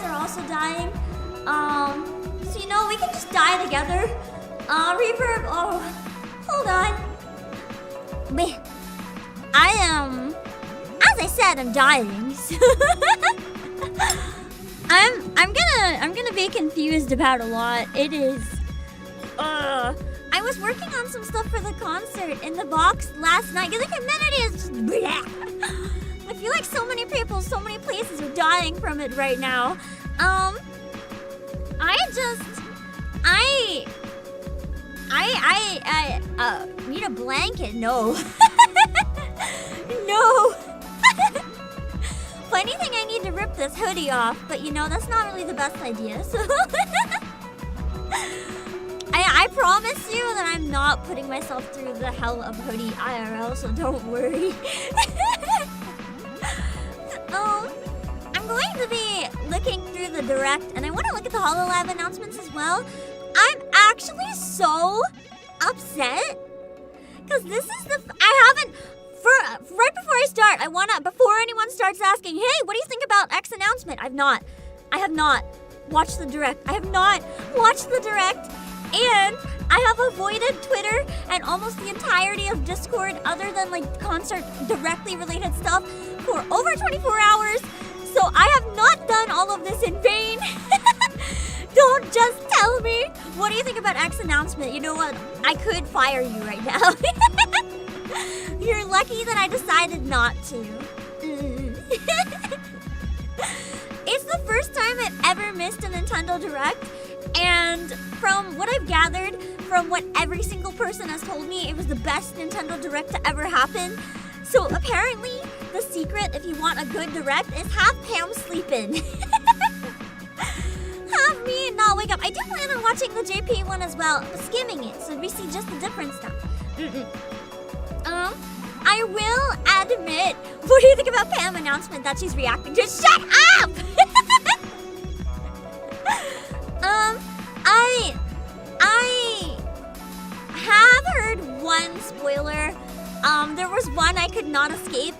guys are also dying. So you know, we can just die together. Reverb, oh, hold on. I am, as I said, I'm dying. So I'm gonna be confused about a lot. It is, I was working on some stuff for the concert in the box last night. The community is just bleh. I feel like so many people, so many places are dying from it right now. I need a blanket. No. No. If anything, I need to rip this hoodie off, but you know, that's not really the best idea, so. I promise you that I'm not putting myself through the hell of hoodie IRL, so don't worry. I'm going to be looking through the direct, and I want to look at the Hololive announcements as well. I'm actually so upset, because this is right before I start, before anyone starts asking, hey, what do you think about X announcement? I have not watched the direct. And I have avoided Twitter and almost the entirety of Discord other than like concert directly related stuff for over 24 hours. So I have not done all of this in vain. Don't just tell me. What do you think about X announcement? You know what? I could fire you right now. You're lucky that I decided not to. It's the first time I've ever missed a Nintendo Direct. And from what I've gathered, from what every single person has told me, it was the best Nintendo Direct to ever happen. So apparently, the secret, if you want a good Direct, is have Pam sleep in. Have me not wake up. I do plan on watching the JP one as well, but skimming it, so we see just the different stuff. I will admit, what do you think about Pam announcement that she's reacting to? Shut up! I have heard one spoiler. There was one I could not escape.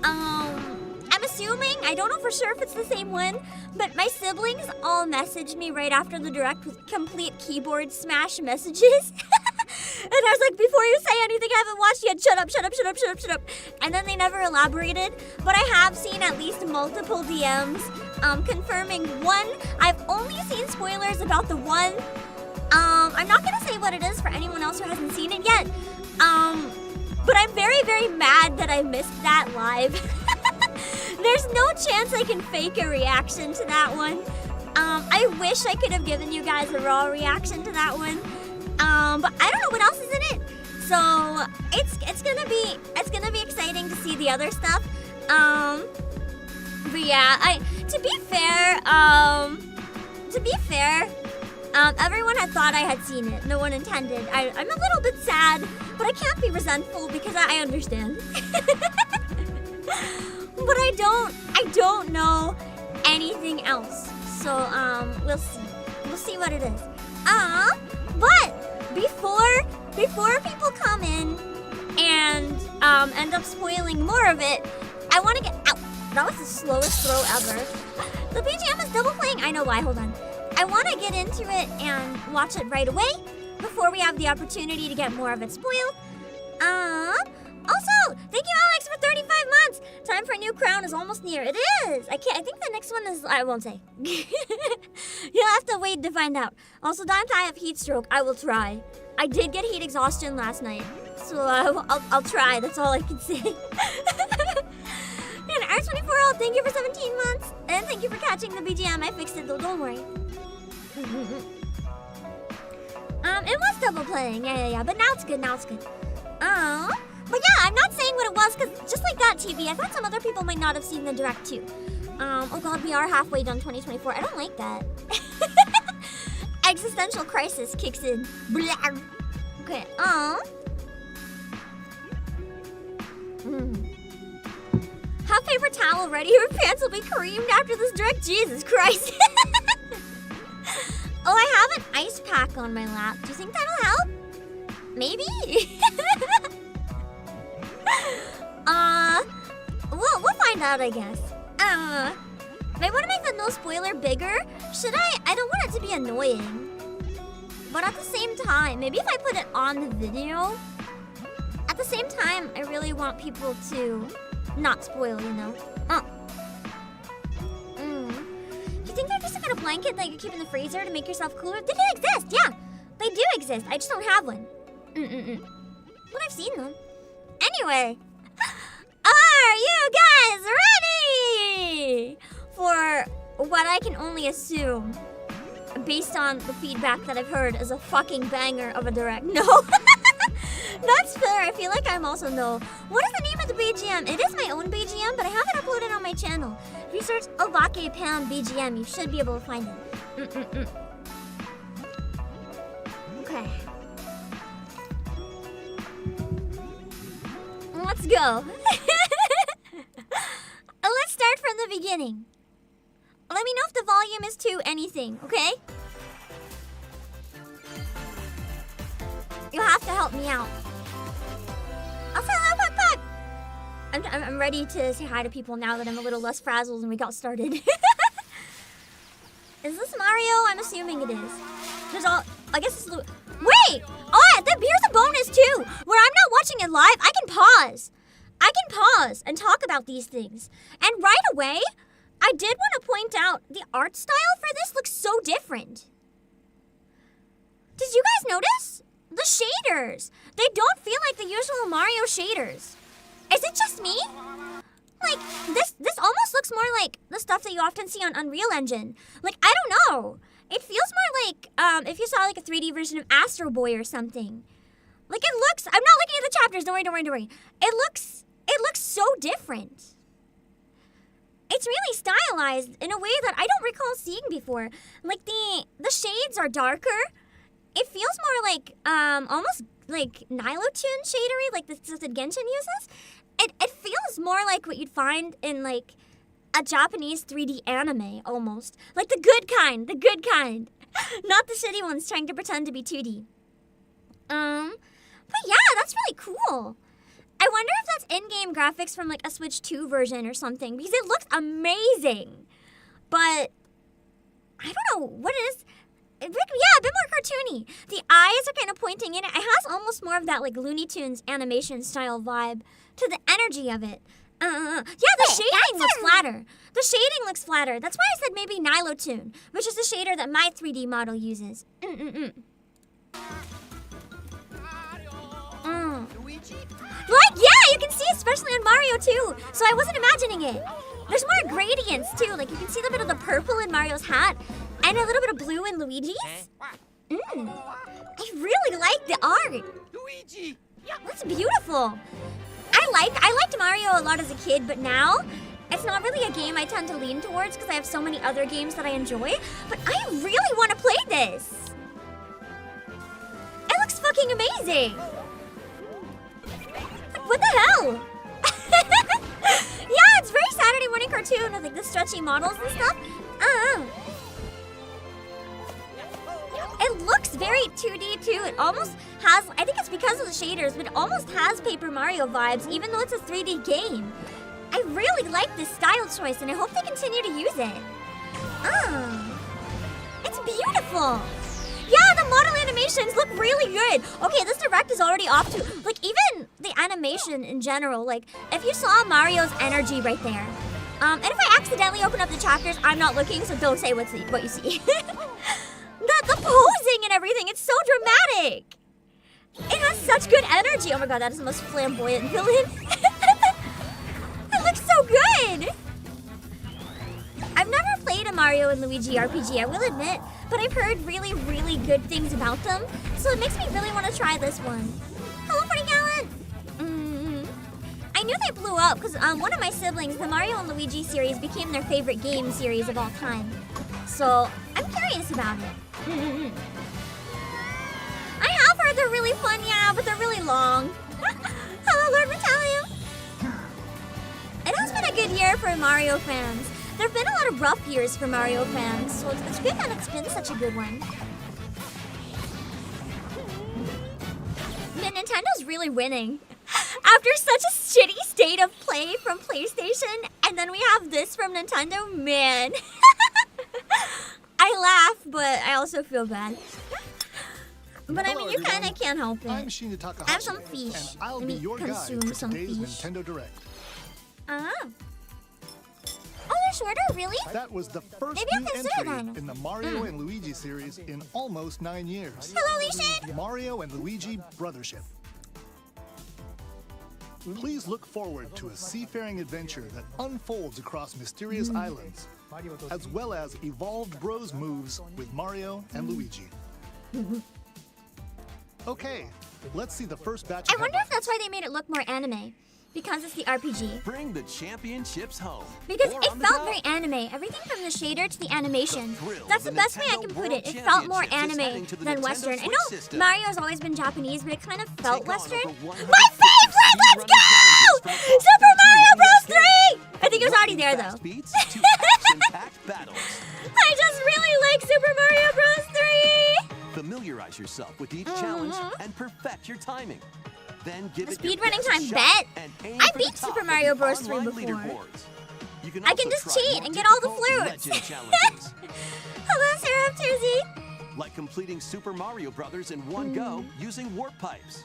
I'm assuming, I don't know for sure if it's the same one, but my siblings all messaged me right after the direct with complete keyboard smash messages. And I was like, before you say anything I haven't watched yet, shut up. And then they never elaborated. But I have seen at least multiple DMs confirming one. I've only seen spoilers about the one. I'm not going to say what it is for anyone else who hasn't seen it yet. But I'm very, very mad that I missed that live. There's no chance I can fake a reaction to that one. I wish I could have given you guys a raw reaction to that one. But I don't know what else is in it. So it's gonna be exciting to see the other stuff. But yeah, to be fair, everyone had thought I had seen it. No one intended. I'm a little bit sad, but I can't be resentful because I understand. But I don't know anything else. So we'll see. We'll see what it is. But before people come in and end up spoiling more of it, I want to get out. That was the slowest throw ever. The BGM is double playing. I know why. Hold on. I want to get into it and watch it right away before we have the opportunity to get more of it spoiled. Also, thank you, Alex, for 35 months. Time for a new crown is almost near. It is. I think the next one is. I won't say. You'll have to wait to find out. Also, don't I have heat stroke? I will try. I did get heat exhaustion last night, so I'll try. That's all I can say. And R24, thank you for 17 months, and thank you for catching the BGM. I fixed it though. Don't worry. It was double playing. Yeah. But now it's good. But yeah, I'm not saying what it was, because just like that, TV, I thought some other people might not have seen the direct too. Oh god, we are halfway done 2024. I don't like that. Existential crisis kicks in. Blah. Okay, Have paper towel ready. Your pants will be creamed after this direct. Jesus Christ. Oh, I have an ice pack on my lap. Do you think that'll help? Maybe? We'll find out, I guess. I want to make the no spoiler bigger? Should I? I don't want it to be annoying. But at the same time, maybe if I put it on the video, at the same time, I really want people to not spoil, you know? You think they're just a kind of blanket that you keep in the freezer to make yourself cooler? They do exist, yeah. They do exist. I just don't have one. But I've seen them. Anyway, are you guys ready for what I can only assume, based on the feedback that I've heard, is a fucking banger of a direct? No. That's fair. I feel like I'm also no. What is the name of the BGM? It is my own BGM, but I have it uploaded on my channel. If you search Obake Pam BGM, you should be able to find it. Okay. Let's go. Let's start from the beginning. Let me know if the volume is to anything, okay? You'll have to help me out. I'm ready to say hi to people now that I'm a little less frazzled and we got started. Is this Mario? I'm assuming it is. There's all. I guess it's. Wait! Oh, here's a bonus too! Where I'm not watching it live, I can pause. I can pause and talk about these things. And right away, I did want to point out the art style for this looks so different. Did you guys notice? The shaders. They don't feel like the usual Mario shaders. Is it just me? Like, this almost looks more like the stuff that you often see on Unreal Engine. Like, I don't know. It feels more like, if you saw like a 3D version of Astro Boy or something. Like, it looks, I'm not looking at the chapters, don't worry. It looks so different. It's really stylized in a way that I don't recall seeing before. Like, the shades are darker. It feels more like, almost like Nilotune shadery, like the stuff that Genshin uses. It feels more like what you'd find in, like, a Japanese 3D anime, almost. Like the good kind. Not the shitty ones trying to pretend to be 2D. But yeah, that's really cool. I wonder if that's in-game graphics from, like, a Switch 2 version or something, because it looks amazing. But I don't know, what is... Yeah, a bit more cartoony. The eyes are kind of pointing in it. It has almost more of that, like, Looney Tunes animation style vibe to the energy of it. Yeah, the shading looks flatter. The shading looks flatter. That's why I said maybe Nilotune, which is the shader that my 3D model uses. Luigi? Like, yeah, you can see, especially on Mario too. So I wasn't imagining it. There's more gradients too. Like, you can see a bit of the purple in Mario's hat and a little bit of blue in Luigi's. I really like the art. Luigi! That's beautiful. I liked Mario a lot as a kid, but now it's not really a game I tend to lean towards because I have so many other games that I enjoy. But I really want to play this. It looks fucking amazing. Like, what the hell? Yeah, it's very Saturday morning cartoon with, like, the stretchy models and stuff. It looks very 2D too. It almost has, I think it's because of the shaders, but it almost has Paper Mario vibes, even though it's a 3D game. I really like this style choice, and I hope they continue to use it. It's beautiful. Yeah, the model animations look really good. Okay, this direct is already off to, like, even the animation in general. Like, if you saw Mario's energy right there. And if I accidentally open up the chapters, I'm not looking, so don't say what you see. The posing and everything, it's so dramatic. It has such good energy. Oh my god, that is the most flamboyant villain. It looks so good. I've never played a Mario and Luigi RPG, I will admit, but I've heard really, really good things about them, so it makes me really want to try this one. Hello, Pretty Gallant. I knew they blew up because one of my siblings, the Mario and Luigi series, became their favorite game series of all time. So I'm curious about it. I have heard they're really fun, yeah, but they're really long. Hello, Lord Metalium. It has been a good year for Mario fans. There have been a lot of rough years for Mario fans, so it's good that it's been such a good one. Nintendo's really winning. After such a shitty state of play from PlayStation, and then we have this from Nintendo, man. also feel bad. But I mean, you kind of can't help it. I'm Shinya Takahashi, I have some fish. and I'll Let be me your guide consume for some today's fish. Nintendo Direct. Ah. Oh, they're shorter, really? That was the first Maybe I'll new consider entry that. in the Mario and Luigi series in almost 9 years. Hello, Lishan. Mario and Luigi Brothership. Please look forward to a seafaring adventure that unfolds across mysterious islands, as well as evolved Bros moves with Mario and Luigi. Okay, let's see the first batch I of wonder if headlines. that's why they made it look more anime. Because it's the RPG. Bring the championships home. Because Or it on the felt go. very anime. Everything from the shader to the animation. The thrill That's of the the best way I Nintendo can put World it. It felt more Championships is anime heading to the than Nintendo Western. I Switch know system. Mario's always been Japanese, but it kind of felt Take on Western. over 150 My favorite! Let's go! speedrunning challenges from Super across Mario 13 Bros. NES games. 3! I think it was already there, Fast though. beats to action-packed battles. I just really like Super Mario Bros. 3! Familiarize yourself with each challenge and perfect your timing. Then give The it your speedrunning best time, shot bet. and aim I for beat the top Super of Mario the Bros. 3 online before. leaderboards. You can I also can just try cheat more and get all the difficult flutes. legend challenges, Hello, Sarah Tuzi. like completing Super Mario Brothers in one go using warp pipes.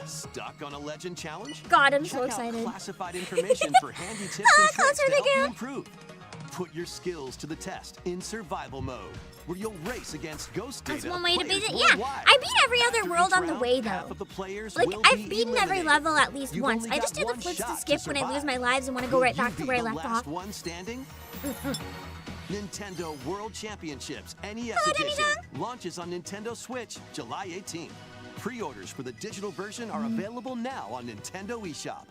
Stuck on a legend challenge? God, I'm Check so out excited. classified information for handy tips Ah, and tricks closer to help to you go. improve. Put your skills to the test in survival mode, where you'll race against ghost data. That's one way to beat players it. Yeah, worldwide. I beat every other After world each on the round, way, half though. of the players Like, will I've be beaten every eliminated. level at least You've once. only I just got do the one flips to shot skip when I lose survive. my lives and want to go Will right you back to be where I the left last off. one standing? Nintendo World Championships NES Hello, Edition Danny launches on Nintendo Switch July 18th. Pre-orders for the digital version are available now on Nintendo eShop.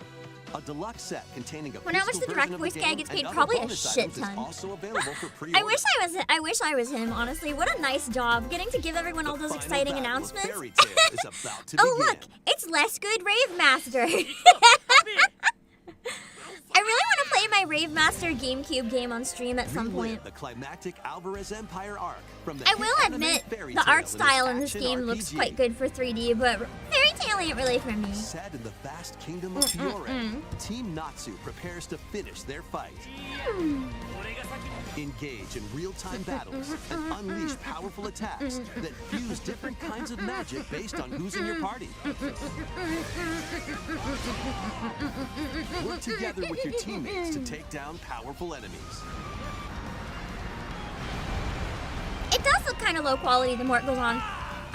A deluxe set containing a When I watch physical the direct version of voice the guy game gets and paid other probably a bonus shit items is ton. also available for pre-order. I wish I was him, honestly. What a nice job getting to give everyone all The those final exciting battle of announcements. Fairy Tail is about to Oh begin. look, it's Less Good Rave Master. I really want to play my Rave Master GameCube game on stream at some point. Relive the climactic Alvarez Empire arc from the I hit will anime admit, Fairy the Tail art style in this action game looks RPG. quite good for 3D, but Fairy Tail ain't really for me. Set in the vast kingdom of Fiore, Team Natsu prepares to finish their fight. Engage in real-time battles and unleash powerful attacks that fuse different kinds of magic based on who's in your party. Work together with your teammates to take down powerful enemies. It does look kind of low quality the more it goes on.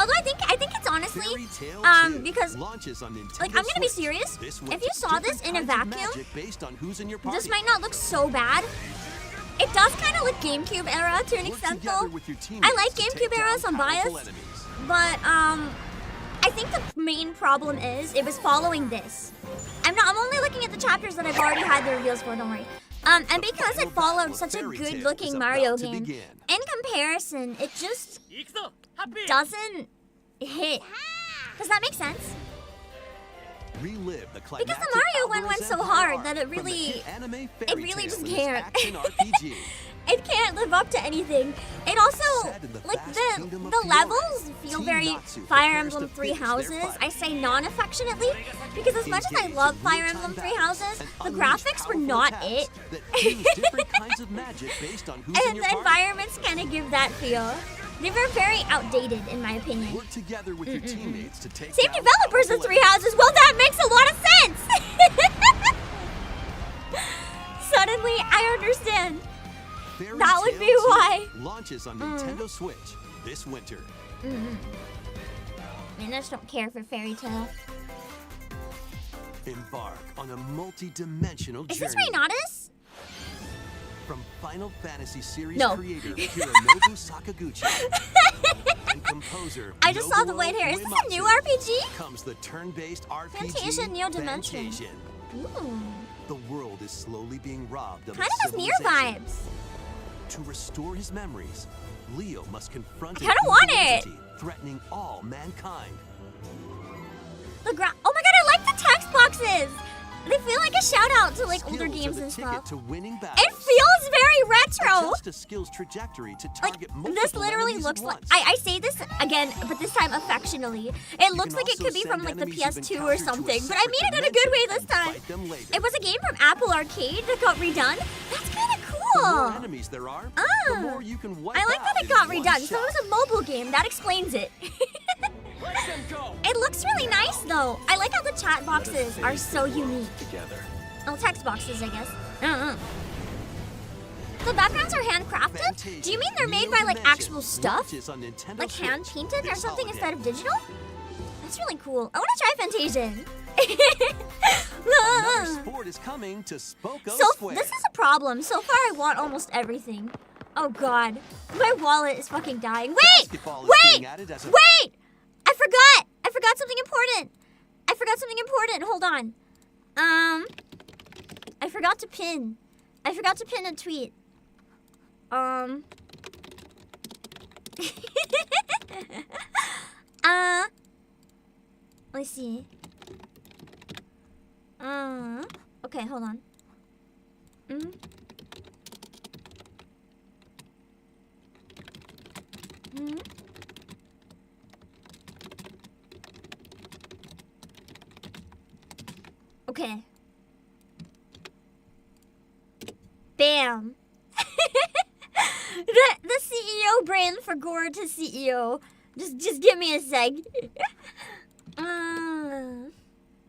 Although I think it's honestly, Fairy Tail 2 because launches on Nintendo like I'm gonna be Switch serious. this If winter. you saw this in a Different kinds of vacuum, magic based on who's in your party. this might not look so bad. It does kind of look GameCube era to an Work extent together though. with your I like teammates to GameCube take era, down so I'm powerful biased. enemies. But I think the main problem is it was following this. I'm only looking at the chapters that I've already had the reveals for. Don't worry. And because it followed such a Fairy Tail is good-looking about Mario to game, begin. in comparison, it just doesn't hit. Does that make sense? Relive the Because the climactic Mario one went Alvarez so Empire hard arc that it from the really- hit anime it Fairy really Tail just in this can't. action RPG. It can't live up to anything. It also, Set in the like vast the kingdom of Fiore, levels feel Team very Natsu Fire prepares Emblem to Three finish their Houses. fight. I say non-affectionately because as much as I Engage love in Fire real-time Emblem Three battles Houses, and the unleash graphics were powerful not attacks it. that fuse different kinds of magic based on who's in And your the party. environments kind of give that feel. They were very outdated, in my opinion. Work together with your teammates to take Same down developers of powerful Three Houses. Well, that makes a lot of sense. Suddenly, I understand. Fairy That would Tail be 2 why. launches on Nintendo Switch this winter. I mean, I just don't care for Fairy Tail. Embark on a multi-dimensional Is journey. this Reynatus? From Final Fantasy series No. creator Hironobu Sakaguchi and composer I just saw the Nobuo white hair. Is this a new Uematsu RPG? comes the turn-based RPG Fantasian Neo Dimension. Fantasian. Ooh. The world is slowly being robbed of Kind its of has Nier civilization. vibes. To restore his memories, Leo must confront I an kinda want evil it. entity threatening all mankind. Oh my god, I like the text boxes! They feel like a shout out to like older Skills are games the and ticket stuff. to winning It battles. feels very retro! Adjust a skill's trajectory to Like, target this multiple literally enemies looks at like. once. I say this again, but this time affectionately. It looks can like it also could be from send like the enemies you've PS2 or encountered to a something, but I mean it in a separate good way dimension this and time. fight them later. It was a game from Apple Arcade that got redone. That's kind of The more cool. enemies there are, Ah, the more you can wipe I like out that it in got one redone. So shot. it was a mobile game. That explains it. It looks really nice though. I like how the chat boxes are so unique. Together. Oh, text boxes, I guess. The backgrounds are handcrafted? Do you mean they're made by like actual stuff? Like hand painted or something instead of digital? That's really cool. I want to try Fantasian. Another sport is coming to Spoko Square. This is a problem. So far, I want almost everything. Oh God, my wallet is fucking dying. Wait! Basketball is being added as a- Wait! I forgot! I forgot something important. I forgot something important. Hold on. I forgot to pin. I forgot to pin a tweet. Let's see. Okay, hold on. Okay. Bam. the CEO brain for Gore to CEO. Just give me a sec.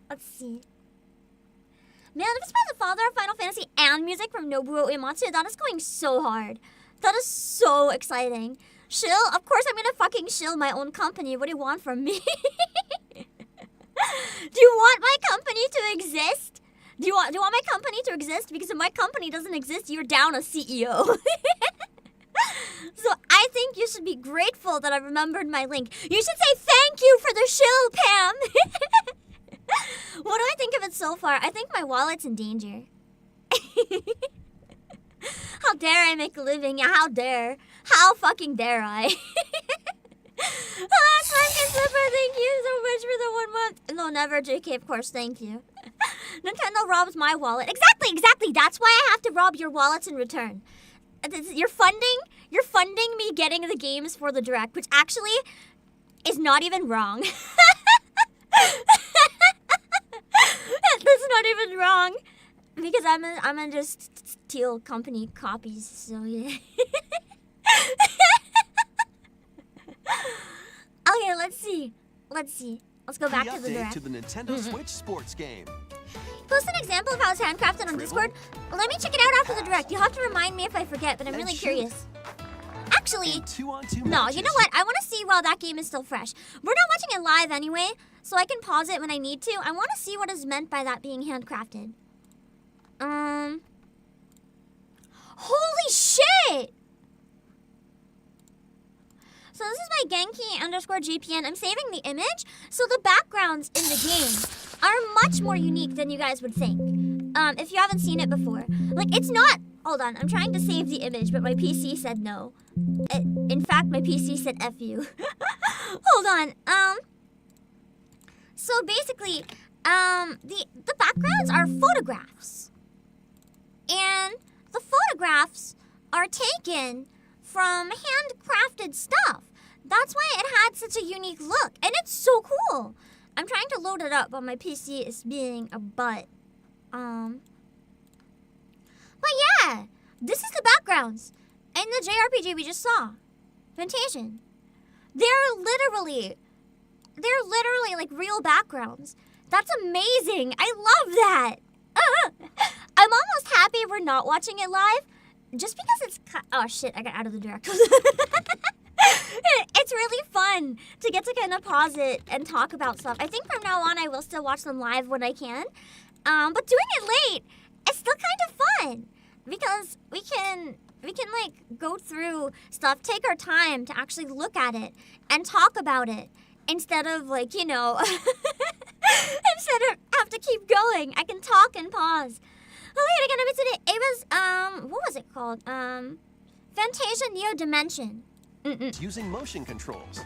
Let's see. Man, if it's by the father of Final Fantasy and music from Nobuo Uematsu, that is going so hard. That is so exciting. Shill? Of course I'm gonna fucking shill my own company. What do you want from me? Do you want my company to exist? Do you want my company to exist? Because if my company doesn't exist, you're down a CEO. So I think you should be grateful that I remembered my link. You should say thank you for the shill, Pam. What do I think of it so far? I think my wallet's in danger. How dare I make a living? Yeah, how dare? How fucking dare I? Last fucking slipper, thank you so much for the 1 month. No, never, JK, of course, thank you. Nintendo robs my wallet. Exactly. That's why I have to rob your wallets in return. You're funding me getting the games for the Direct, which actually is not even wrong. That's not even wrong. Because I'm gonna just steal company copies, so yeah. Okay, let's see. Let's go back to the Direct. To the Nintendo Switch sports game. Post an example of how it's handcrafted on Discord. Let me check it out after the Direct. You'll have to remind me if I forget, but I'm really curious. Actually, no, you know what? I want to see while that game is still fresh. We're not watching it live anyway, so I can pause it when I need to. I want to see what is meant by that being handcrafted. Holy shit! So this is my Genki_GPN. I'm saving the image, so the backgrounds in the game are much more unique than you guys would think. If you haven't seen it before. Like, it's not... Hold on, I'm trying to save the image, but my PC said no. In fact, my PC said F you. Hold on, So basically, the backgrounds are photographs. And the photographs are taken from handcrafted stuff. That's why it had such a unique look, and it's so cool. I'm trying to load it up, but my PC is being a butt. But yeah, this is the backgrounds in the JRPG we just saw. Fantasian. They're literally like real backgrounds. That's amazing. I love that. I'm almost happy we're not watching it live, just because it's... Oh shit, I got out of the Direct. It's really fun to get to kind of pause it and talk about stuff. I think from now on I will still watch them live when I can. But doing it late, it's still kind of fun. Because we can like go through stuff, take our time to actually look at it and talk about it. Instead of like, you know, instead of have to keep going. I can talk and pause. Okay, I got a bit today. It was, what was it called? Fantasian Neo Dimension. Using motion controls.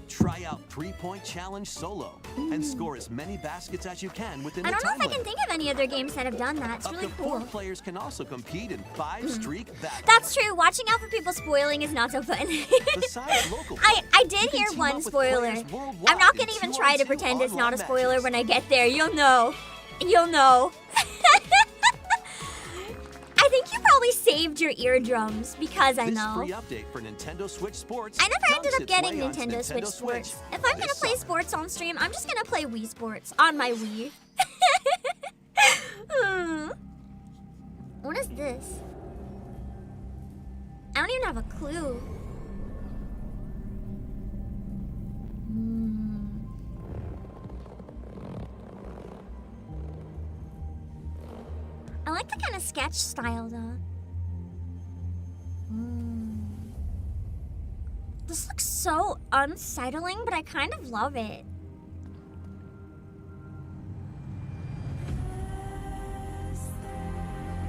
Try out 3-point challenge solo and score as many baskets as you can within the time I don't know if I limit. can think of any other games that have done that. It's really Up to cool. 4 players can also compete in 5-streak battles. That's true. Watching out for people spoiling is not so fun. Besides local I did you can hear team one up with spoiler. players worldwide I'm not in gonna even try to 2-on-2 pretend it's not a online spoiler matches. when I get there. You'll know. You'll know. your eardrums because I This know. free update for Nintendo Switch Sports. I never ended dumps up its getting way onto Nintendo Switch Sports. If I'm gonna this play summer. sports on stream, I'm just gonna play Wii Sports on my Wii. What is this? I don't even have a clue. I like the kind of sketch style though. This looks so unsettling, but I kind of love it.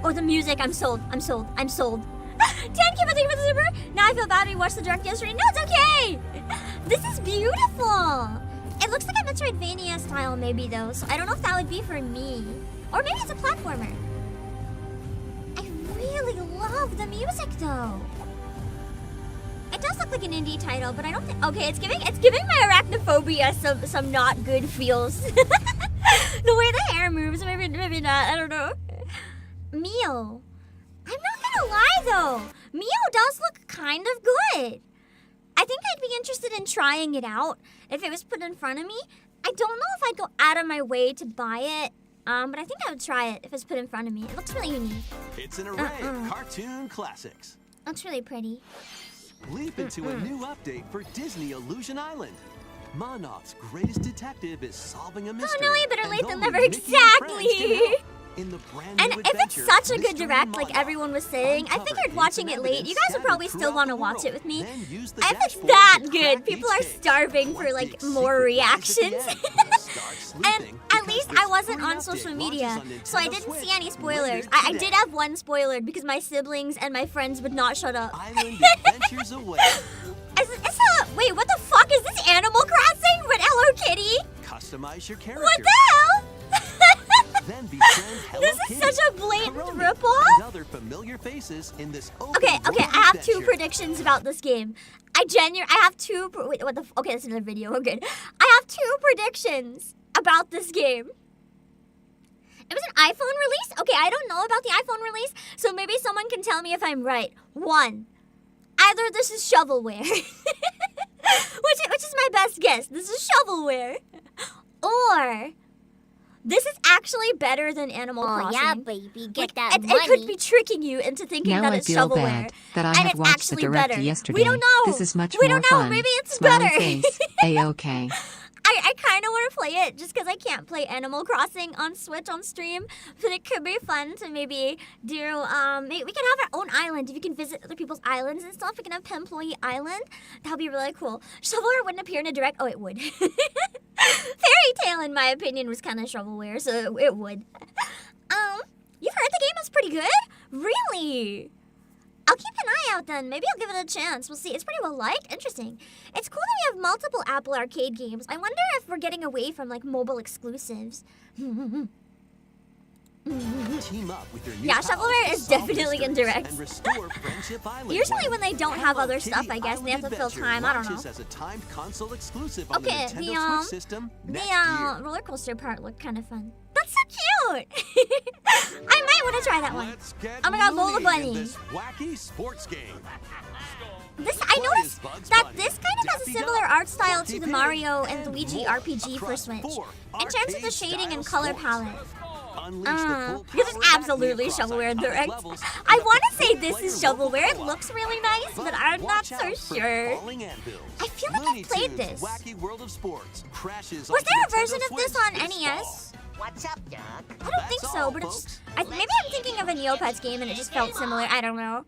Oh, the music, I'm sold. 10K for the super. Now I feel bad we watched the direct yesterday. No, it's okay. This is beautiful. It looks like a Metroidvania style maybe though, so I don't know if that would be for me. Or maybe it's a platformer. I really love the music though. It does look like an indie title, but I don't think. Okay, it's giving my arachnophobia some not good feels. The way the hair moves, maybe not. I don't know. Mio, I'm not gonna lie though. Mio does look kind of good. I think I'd be interested in trying it out if it was put in front of me. I don't know if I'd go out of my way to buy it, but I think I would try it if it's put in front of me. It looks really unique. It's an array of cartoon classics. Looks really pretty. Leap into a new update for Disney Illusion Island. Monarch's greatest detective is solving a mystery. Oh no, I better and late than only never. Mickey and friends can Exactly. help. In the brand new And if it's adventure, such a good Mystery direct, like Monarch, everyone was saying, I uncover figured hints watching and it late, you guys would evidence probably scattered still want to throughout watch the it with me. world. Then use the If it's dashboard that to good, crack people each are case. starving for What like the more secret reactions. lies at the end. Start And sleeping, at because least this I wasn't free on update social launches media, on so I Nintendo didn't see Switch any spoilers. later I today. did have one spoilered because my siblings and my friends would not shut up. Island adventures away. Wait, what the fuck is this? Animal Crossing with Hello Kitty? Customize your character. What the hell? Then befriend Hello This is Kitty, such a blatant Karoni, ripoff. and other familiar faces in this open Okay, world I have two adventure. predictions about this game. I have two. Wait, what the? Okay, that's another video. Okay, I have two predictions about this game. It was an iPhone release. Okay, I don't know about the iPhone release, so maybe someone can tell me if I'm right. One, either this is shovelware, which is my best guess. This is shovelware, or this is actually better than Animal Crossing. Oh yeah, baby, get Like, that it money. could be tricking you into thinking Now that I it's feel shovelware. bad that I and had it's watched the actually direct better. yesterday. We don't know. This is much we more don't know. fun. Maybe it's Smiling better. face. A-okay. I kind of want to play it just because I can't play Animal Crossing on Switch on stream, but it could be fun to maybe do. Maybe we can have our own island. If you can visit other people's islands and stuff, we can have Pemployee Island. That'd be really cool. Shovelware wouldn't appear in a direct. Oh, it would. Fairy Tail, in my opinion, was kind of shovelware, so it would. You've heard the game was pretty good? Really? I'll keep an eye out then. Maybe I'll give it a chance. We'll see. It's pretty well liked. Interesting. It's cool that we have multiple Apple Arcade games. I wonder if we're getting away from like mobile exclusives. Team up with your new Yeah, pals shovelware to is solve definitely in mysteries direct. and restore Friendship Island. Usually when they don't have Hello other Kitty stuff, I guess they have to fill Island time. I don't launches know. as a timed console exclusive on Okay, the the Nintendo Switch system next year. roller coaster part looked kind of fun. That's so cute. I might want to try that one. Let's get Oh my God, Lola loony Bunny. in this wacky sports game. I noticed Bugs that Bunny, this kind of has a Daffy similar Duck, art style to Porky the Pig, Mario and and Luigi more RPG for across Switch. 4 In terms of the shading and color arcade-style palette. sports. Unleash the full This is power of absolutely across shovelware iconic direct. levels I and want up to to say full this is player shovelware. It co-op. looks really nice, but I'm not watch so out for sure. falling anvils. I feel like Looney I've played Tunes this. Wacky World of Sports crashes Was onto there a Nintendo version of this Switch on this NES? What's up, Doc? I don't think That's so, all, but folks. maybe I'm thinking of a Neopets game and it just felt similar. I don't know.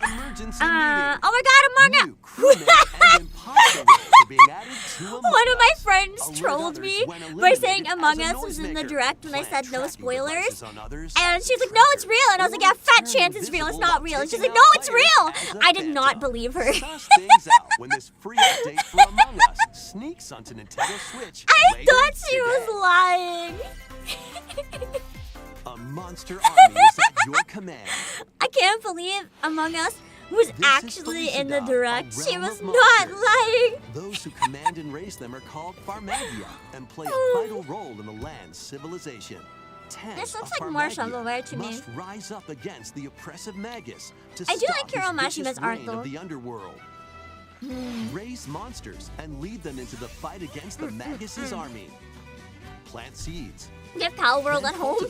Emergency Oh meeting. my God, Among New crewmen and imposter roles are being added to Among One of my Us. friends Alert trolled others me when by eliminated saying as Among a Us was in the noisemaker. direct when I Plant said no tracking spoilers. devices on others. And she's like, no, it's real. And I was like, yeah, fat chance it's real. It's not real. And she's like, no, it's real. I did not believe her. Suss things out when this free update for Among Us sneaks onto Nintendo Switch. I later thought she today. was lying. A monster army is at your command. I can't believe Among Us was This is actually in the Felicidad, direct. a She realm was of not monsters. lying. Those who command and raise them are called Farmagia and play a vital role in the land's civilization. Tenth This looks of like more Farmagia shovelware to me. must rise up against the oppressive Magus to I do stop like Hiro his vicious Mashima's art, reign though. of the underworld. Raise monsters and lead them into the fight against the Magus' army. Plant seeds. Get Palworld at home.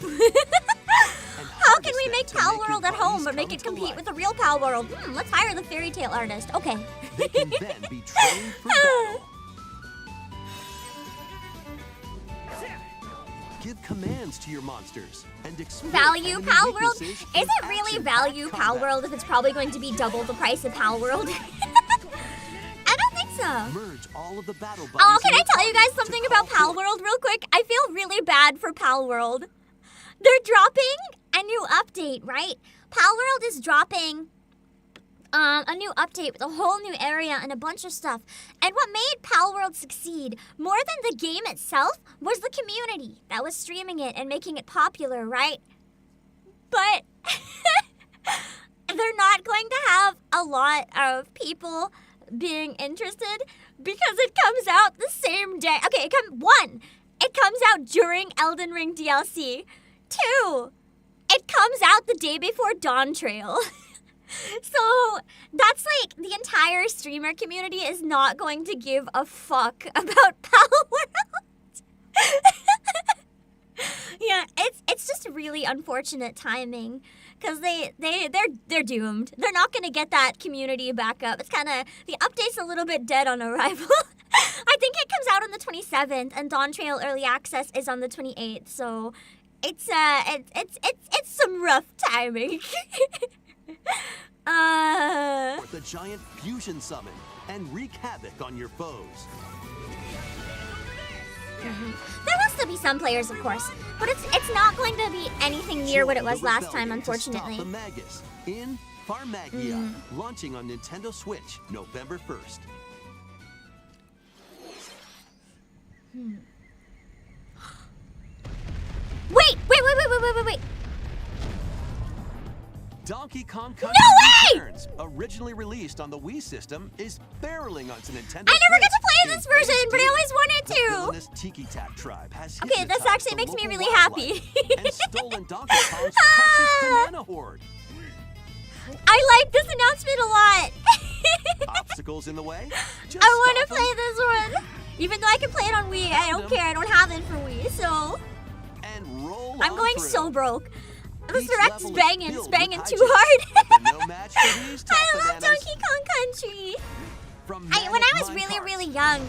How can we make Palworld at home but make it compete with the real Palworld? Let's hire the fairy tale artist. Okay. They can then be trained for battle. Give commands to your monsters and exploit Value enemy Palworld? weaknesses Is in it really action-packed value combat. Palworld if it's probably going to be double the price of Palworld? I don't think so. Merge all of the battle Oh, buddies can in I your tell you guys party something to about call forth Palworld real quick? I feel really bad for Palworld. They're dropping a new update, right? Palworld is dropping a new update with a whole new area and a bunch of stuff. And what made Palworld succeed more than the game itself was the community that was streaming it and making it popular, right? But they're not going to have a lot of people being interested because it comes out the same day. Okay, it comes out during Elden Ring DLC. 2, it comes out the day before Dawn Trail. So that's like the entire streamer community is not going to give a fuck about Palworld. Yeah, it's just really unfortunate timing because they're doomed. They're not gonna get that community back up. It's kind of the update's a little bit dead on arrival. I think it comes out on the 27th, and Dawn Trail Early Access is on the 28th. So it's some rough timing. the giant fusion summon and wreak havoc on your foes. There will still be some players, of course, but it's not going to be anything near what it was last time, unfortunately. Stop the Magus in Farmagia, launching on Nintendo Switch November 1st. Wait. Donkey Kong Country Returns, originally released on the Wii system, is barreling onto Nintendo I never got to Switch play this in version, but I HD. always wanted The to. villainous Tiki Tac tribe has Okay, this hypnotized actually the makes me local really wildlife happy. and stolen Donkey Kong's precious banana horde. I like this announcement a lot. Obstacles in the way? Just I want to stop play this one. Even though I can play it on Wii, I don't care. I don't have it for Wii, so and roll I'm on going through. so broke. This Each direct is level banging. filled It's banging with too hijinks, hard. but they're no match for these top I love bananas. Donkey Kong Country. From When I Manic was Mine really, Park. really young,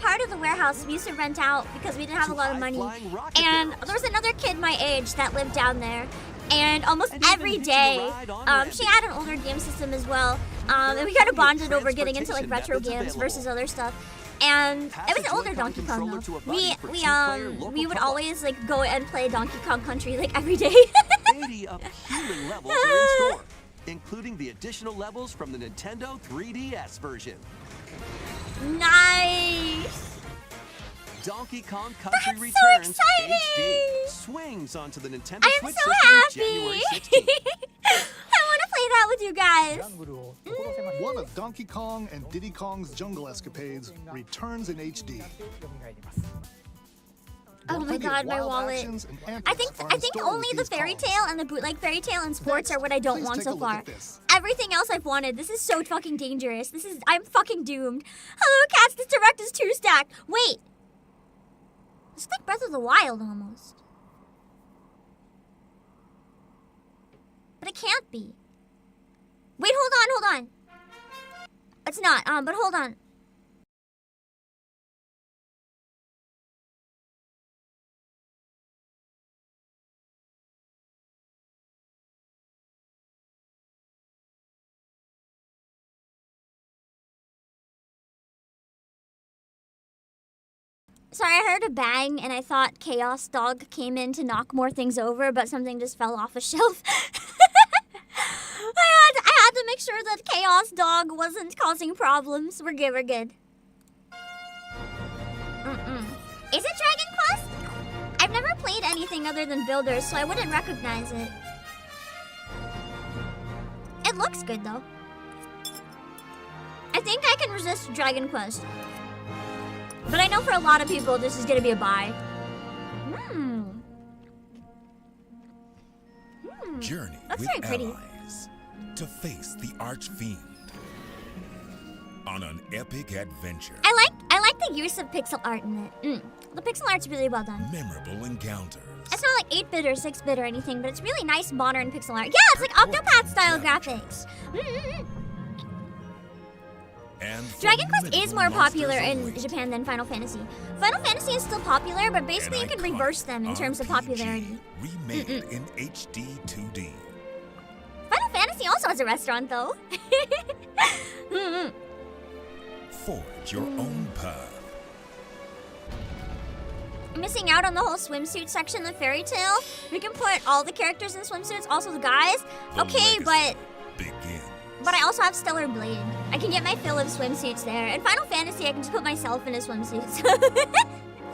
part of the warehouse we used to rent out because we didn't have a lot of money. high-flying rocket And barrels. there was another kid my age that lived down there. And almost And even every hitching a day, ride on she Rabbit. had an older game system as well. And we There are kind of plenty of bonded over getting into like retro transportation games methods versus other stuff. And Pass it was a an older Joy-Con Donkey Kong controller to a though. buddy for We two-player local we would co-op. always like go and play Donkey Kong Country like every day. 80 appealing levels are in store, including the additional levels from the Nintendo 3DS version. Nice. Donkey Kong Country That's so Returns exciting! HD swings onto the Nintendo I am Switch so system happy. January 16th. I want to play that with you guys. One of Donkey Kong and Diddy Kong's jungle escapades returns in HD. Oh my Plenty of god, my wild wallet. actions and I antics think are in store only with the these fairy Kongs. tale and the bootleg fairy tale and sports Next, are what I don't please want take so a look far. at this. Everything else I've wanted. This is so fucking dangerous. I'm fucking doomed. Hello cats, this direct is 2 stacked. Wait. It's like Breath of the Wild almost. But it can't be. Wait, hold on. It's not, but hold on. Sorry, I heard a bang and I thought Chaos Dog came in to knock more things over, but something just fell off a shelf. I had to make sure that Chaos Dog wasn't causing problems. We're good. Is it Dragon Quest? I've never played anything other than Builders, so I wouldn't recognize it. It looks good though. I think I can resist Dragon Quest. But I know for a lot of people this is gonna be a buy. Journey That's with very pretty. allies to face the Archfiend on an epic adventure. I like the use of pixel art in it. The pixel art's really well done. Memorable encounters. It's not like 8-bit or 6-bit or anything, but it's really nice modern pixel art. Yeah, it's like Octopath style graphics. And Dragon Quest is more formidable popular monsters in await. Japan than Final Fantasy. Final Fantasy is still popular, but basically you An can iconic reverse them in terms of RPG popularity. Remade in HD 2D. Final Fantasy also has a restaurant, though. Forge your own path. Missing out on the whole swimsuit section of Fairy Tail. We can put all the characters in swimsuits, also the guys. The Okay, legacy begins. but I also have Stellar Blade. I can get my fill of swimsuits there. In Final Fantasy, I can just put myself in a swimsuit.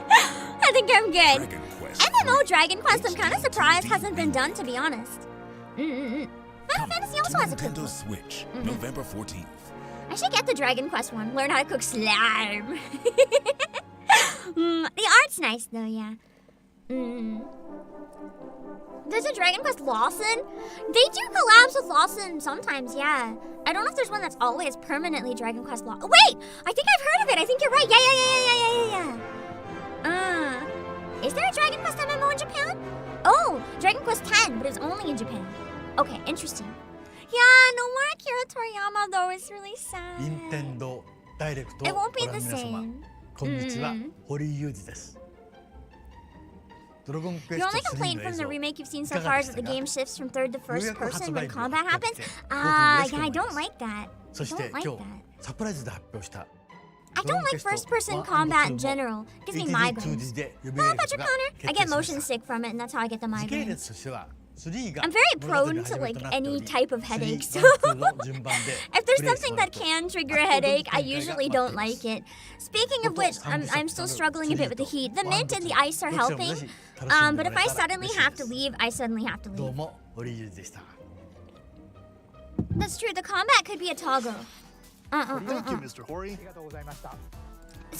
I think I'm good. Dragon Quest. MMO Dragon Quest, I'm kind of HD surprised 2D hasn't been done, to be honest. Final Fantasy also has a Nintendo cookbook. Switch, November 14th. I should get the Dragon Quest one. Learn how to cook slime. The art's nice though, yeah. There's a Dragon Quest Lawson. They do collabs with Lawson sometimes, yeah. I don't know if there's one that's always permanently Dragon Quest Lawson. Wait, I think I've heard of it. I think you're right. Yeah. Is there a Dragon Quest MMO in Japan? Oh, Dragon Quest 10, but it's only in Japan. Okay, interesting. Yeah, no more Akira Toriyama though. It's really sad. 任天堂ダイレクト It を won't ご be 覧 the の皆様 same. こんにちは、堀井裕二です。ドラゴンクエ The スト only 3 complaint の映 from 像 the remake you've seen so いかが far で is し that た the か？ game shifts from third to よう first やく発 person 売 when 日 combat が分か happens. って Ah, 僕も yeah, I 嬉しく思い don't ます like that. そし I て don't like 今日 that. サプライズで発表した I don't like first person combat in general. It gives me migraines. で呼び Oh, られる Patrick ことが Connor. I 決 get 定しま motion した sick from it, and that's how I get the 時系 migraines. 列としては3が I'm very 物語の prone to 始まり like となっており any type of headache, so 3 1 2の順番で if there's プレイ something that すると can trigger a headache, I usually don't like it. Speaking of which, I'm still struggling a bit with the heat. The mint and the ice are helping, but if I suddenly have to leave, I suddenly have to どう leave. も堀井裕二でした That's true. The combat could be a toggle. Thank you, Mr. Hori. So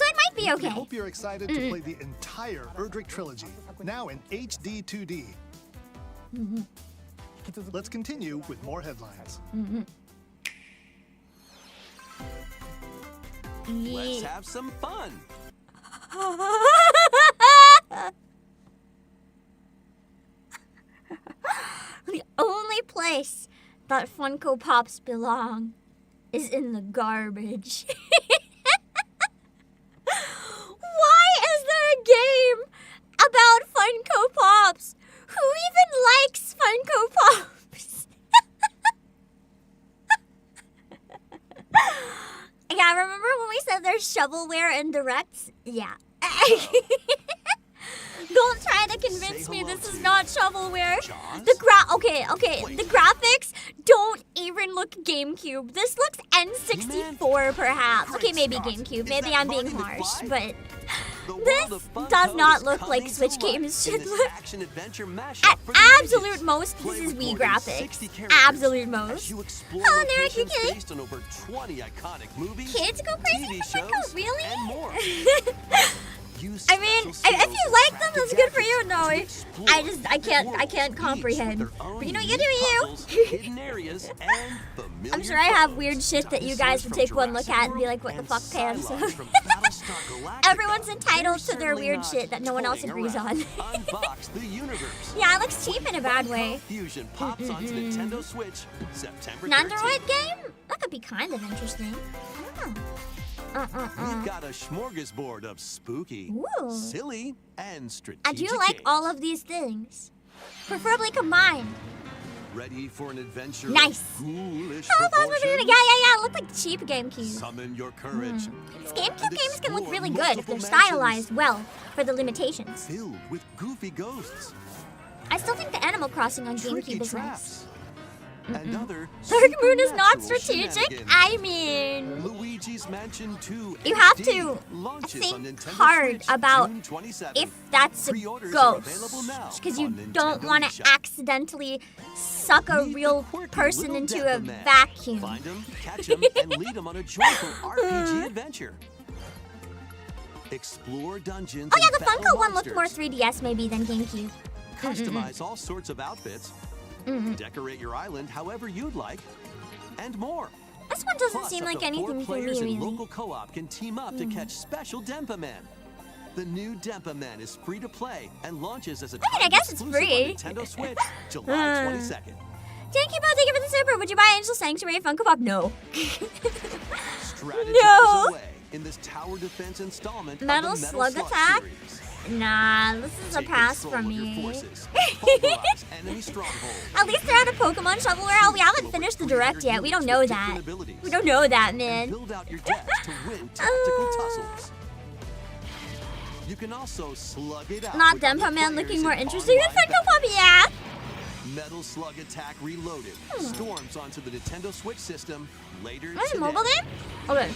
it might be We okay. hope you're excited to play the entire Erdrick trilogy, now in HD 2D. Let's continue with more headlines. Let's have some fun. The only place that Funko Pops belong is in the garbage. Why is there a game about Funko Pops? Who even likes Funko Pops? Yeah, remember when we said there's shovelware in directs? Yeah. Don't try to convince me this is not shovelware. The graphics don't even look GameCube. This looks N64 perhaps. Okay, maybe GameCube. Maybe I'm being harsh, but this does not look like Switch games should look. At absolute most, this is Wii graphics. Absolute most. Oh, there you kids. Kids go crazy for Funko, really? I mean, if you like them, that's good for you. No, I can't comprehend. But you know, you do you. I'm sure I have weird shit that you guys would take one look at and be like, what the fuck, Pam? So everyone's entitled to their weird shit that no one else agrees on. Yeah, it looks cheap in a bad way. Fusion pops onto Nintendo Switch September An 13th. Android game? That could be kind of interesting. I don't know. We've got a smorgasbord of spooky, Ooh. silly, and strategic I do like games. all of these things. Preferably combined. Ready for an adventure Nice. of ghoulish Oh, those were proportions? yeah. It looked like cheap GameCube. Summon your courage. These GameCube and games can look explore really good if they're multiple stylized well for the limitations. Filled with goofy ghosts, I still think the Animal Crossing on tricky GameCube is nice. traps, and other Dark Moon is not supernatural strategic. shenanigans. I mean, Luigi's Mansion 2 you have HD to launches on think Nintendo hard Switch about June 27th. if that's a Pre-orders are available ghost. now Because you on don't Nintendo want to eShop. accidentally suck a Meet the real quirky person little into Death a Man. vacuum. Find him, catch him, and lead him on a joyful RPG adventure. Explore dungeons. Oh yeah, and the battle Funko one looked more monsters. 3DS maybe than GameCube. Customize all sorts of outfits Decorate your island however you'd like, and more. This one doesn't Plus, seem up like to 4 anything for me, players in really. local co-op can team up to catch special Denpa Men. The new Denpa Men is free to play and launches as a I mean, I guess it's exclusive free. on Nintendo Switch, July 22nd. Thank you, thank you for the super. Would you buy Angel Sanctuary Funko Pop? No. Strategy No. is away in this tower defense installment Metal of the Slug Slug attack? series. Nah, this is a Take pass control for of your me. forces. Pulverize enemy strongholds. At least they're at a Pokemon shovelware. We haven't finished the direct yet. We don't know that. We don't know that, And man. build out your decks to win tactical tussles. You can also slug it out. Not with other Denpa Man players looking more in interesting than online Funko Pop, yeah. Metal Slug Attack Reloaded storms onto the Nintendo Switch system later Is it a today. mobile game? Okay.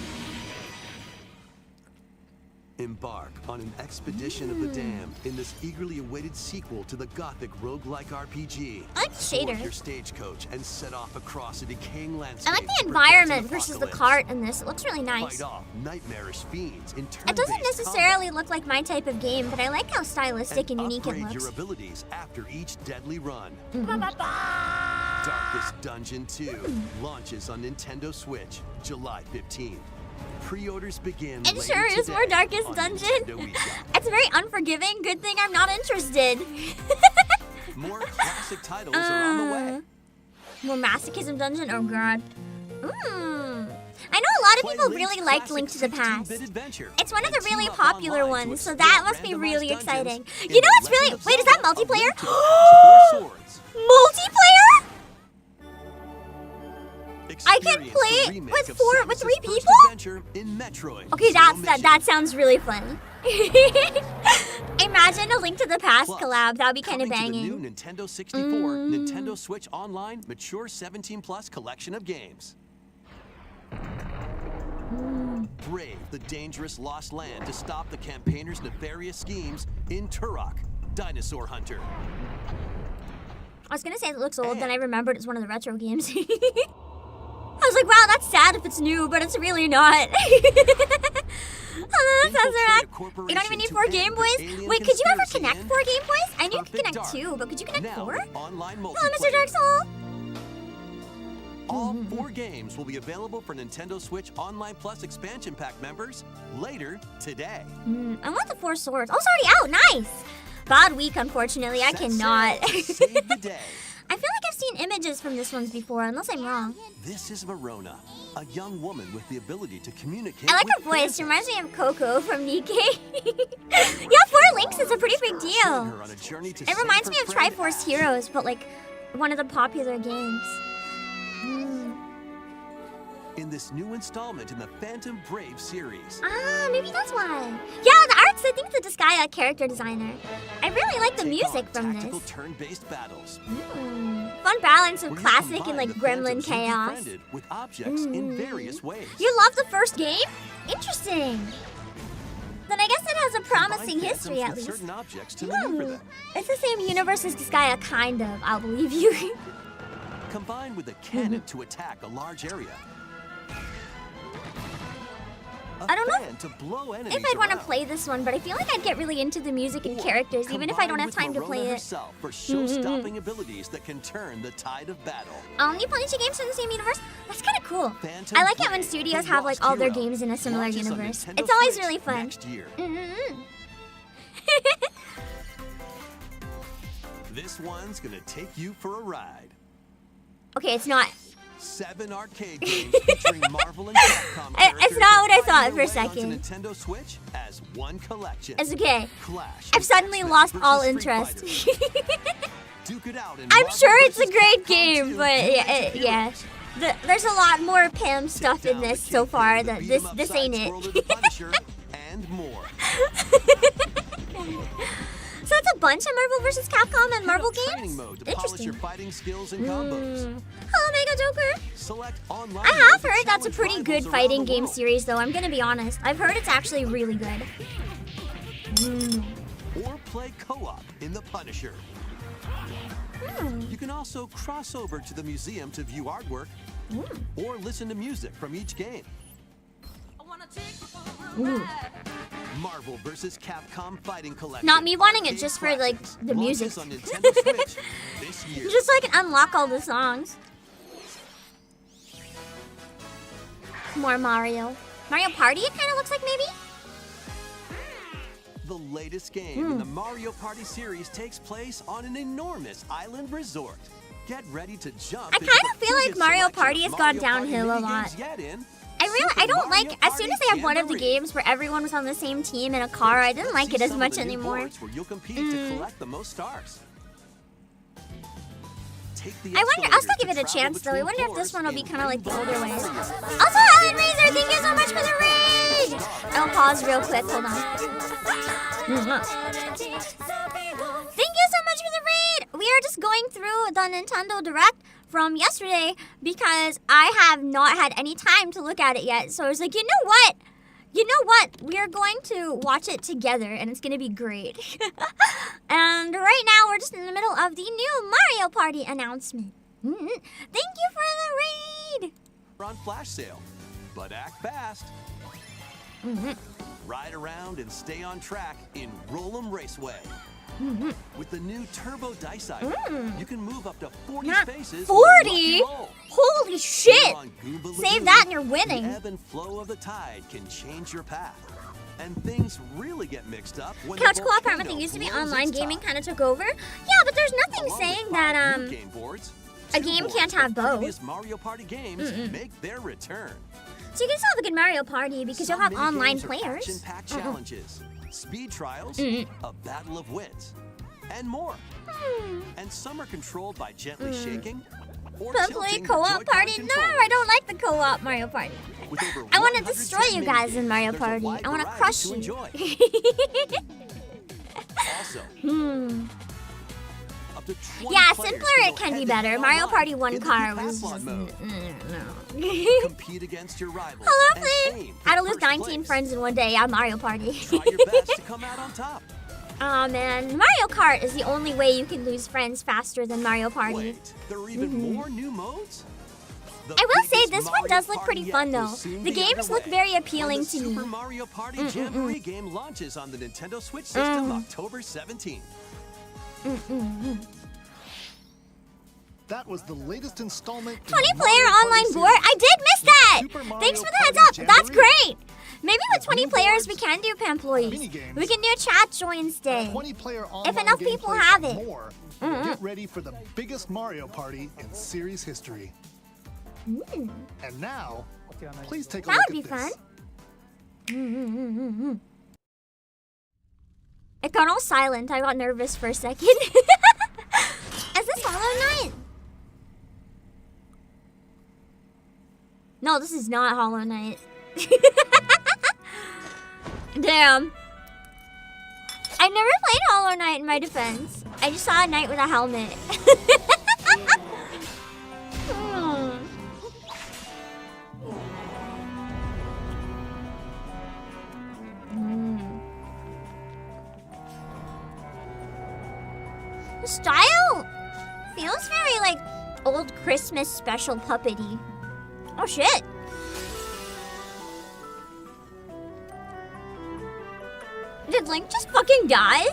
Embark on an expedition of the damned in this eagerly awaited sequel to the gothic roguelike RPG. I like the Board shader. your stagecoach and set off across a decaying landscape. I like the to prevent an environment versus the apocalypse. cart in this. It looks really nice. Fight off nightmarish fiends in It doesn't turn-based necessarily look like my type of game, but I like how stylistic and unique it upgrade your looks. abilities after each deadly run. Mm-hmm. Darkest Dungeon 2 launches on Nintendo Switch July 15th. Pre-orders begin It later sure is today more Darkest on Dungeon. Nintendo eShop. It's very unforgiving. Good thing I'm not interested. More classic titles are on the way. More Masochism Dungeon? Oh god. I know a lot of Play people Link's really liked classic Link to the Past. 16-bit adventure It's one of the and team really up popular online to ones, so explore that must be randomized really dungeons exciting. in You know what's The really... Legend of Wait, is that Zelda: A multiplayer? Link to the Past Four Swords. Multiplayer? I can Experience play the it remake with of with Samus's 3 first people? adventure in Metroid. Okay, Zero that Mission. sounds really fun. Imagine a Link to the Past Plus, collab. That would be kind of coming to the banging. new Nintendo 64, Nintendo Switch Online Mature 17+ collection of games. Brave the dangerous lost land to stop the campaigners' nefarious schemes in Turok, Dinosaur Hunter. I was gonna say it looks old, then I remembered it's one of the retro games. I was like, wow, that's sad if it's new, but it's really not. Oh, that sounds right. You don't even need 4 Game Boys? Wait, could you ever connect 4 Game Boys? I knew you could connect 2, but could you connect 4? Online Hello, Mr. multiplayer. Dark Soul. All 4 games will be available for Nintendo Switch Online Plus expansion pack members later today. I want the 4 swords. Oh, it's already out. Nice. Bad week, unfortunately. I Set cannot. sail to save the day. I feel like I've seen images from this one before, unless I'm wrong. This is Verona, a young woman with the ability to communicate I like her with voice. She phantoms. reminds me of Coco from Nikkei. Yeah, 4 Links is a pretty big Send deal. her on a journey to It save reminds her me of friend Triforce Ash. Heroes, but like one of the popular games. In this new installment in the Phantom Brave series. Ah, maybe that's why. Yeah, the arts, I think the Disgaea character designer. I really like the Take music on from tactical this. turn-based battles. Fun balance of where you classic and combine like the gremlin phantoms you chaos. befriended with objects in various ways. You love the first game? Interesting. Then I guess it has a promising Combine history at phantoms with least. certain objects to maneuver them. It's the same universe as Disgaea, kind of. I'll believe you. Combined with a cannon to attack a large area. I don't know To blow enemies if I'd want to around. play this one, but I feel like I'd get really into the music and characters, even if I don't have time to play it. Herself for show-stopping abilities that can turn the tide of battle. Only playing 2 games in the same universe? That's kind of cool. Phantom I like it when Brave, studios the have like Lost all their Hero, games in a similar launches on universe. Nintendo It's always Switch really fun. Next year. This one's gonna take you for a ride. Okay, it's not. 7 arcade games featuring Marvel and Capcom It's characters not what I that thought find their for a way onto second. Nintendo Switch as one collection. It's okay. Clash I've of suddenly X-Men lost versus all Street interest. Fighter. Duke it out in I'm Marvel sure it's a versus great Capcom game, 2 but yeah. There's a lot more Pam stuff in Down this the so Kingpin, far. the That beat 'em this up ain't side-scroller, the it. Punisher, and more. So it's a bunch of Marvel vs. Capcom and Marvel Hit up training games? mode to polish your Interesting. fighting skills and combos. Hello, Mega Joker. Select online I mode have to heard that's a challenge pretty good rivals around fighting the game world. series, though. I'm gonna be honest. I've heard it's actually really good. Or play co-op in the Punisher. You can also cross over to the museum to view artwork or listen to music from each game. Marvel vs. Capcom Fighting Collection. Not me wanting it Arcade just for like Classics the music. launches on Nintendo Switch this year. Just so I can unlock all the songs. More Mario. Mario Party, it kind of looks like maybe? The latest game in the Mario Party series takes place on an enormous island resort. Get ready to jump. I kind of feel like Mario Party has gone downhill a lot. I don't like, as soon as they have one of the games where everyone was on the same team in a car, I didn't like it as much anymore. Where you'll compete to collect the most stars. I wonder, I'll still give it a chance though. I wonder if this one will be kind of like the older ways. Also, Ellen Razor, thank you so much for the raid! I'll pause real quick, hold on. Thank you so much for the raid! We are just going through the Nintendo Direct from yesterday because I have not had any time to look at it yet. So I was like, you know what? We are going to watch it together and it's going to be great. And right now we're just in the middle of the new Mario Party announcement. Thank you for the raid! We're on flash sale, but act fast. Ride around and stay on track in Roll'em Raceway. With the new Turbo Dice item, you can move up to 40 spaces. 40? Holy shit! Save that and you're winning. The ebb and flow of the tide can change your path. And things really get mixed up when Couch co-op permanently used to be online gaming kind of took over. Yeah, but there's nothing saying that a game can't have both. Mario Party games make their return. So you can still have a good Mario Party because you'll have online players. Action-packed challenges, speed trials, a battle of wits, and more. And some are controlled by gently shaking or But play co-op party? No, I don't like the co-op Mario Party. I want to destroy you guys in Mario Party. I want to crush you. Also, yeah, simpler it can be better. Mario Party 1 car was just... compete against your rivals. Hello, Flynn! How to lose 19 friends in one day. Yeah, Mario Party. Try your best to come out on top. Aw, man. Mario Kart is the only way you can lose friends faster than Mario Party. Wait, there are even more new modes? I will say this one does look pretty fun though. The games look very appealing to me. Super Mario Party Jamboree game launches on the Nintendo Switch system October 17th. That was the latest installment. 20-player online board? I did miss that! Thanks for the heads up. That's great. Maybe with 20 players we can do Pamploys. We can do a chat joins day. 20-player if enough people have it. More, get ready for the biggest Mario Party in series history. And now, please take a look at this. That would be fun. It got all silent. I got nervous for a second. Is this Hollow Knight? No, this is not Hollow Knight. Damn. I never played Hollow Knight in my defense. I just saw a knight with a helmet. The style feels very like old Christmas special puppety. Oh shit. Did Link just fucking die?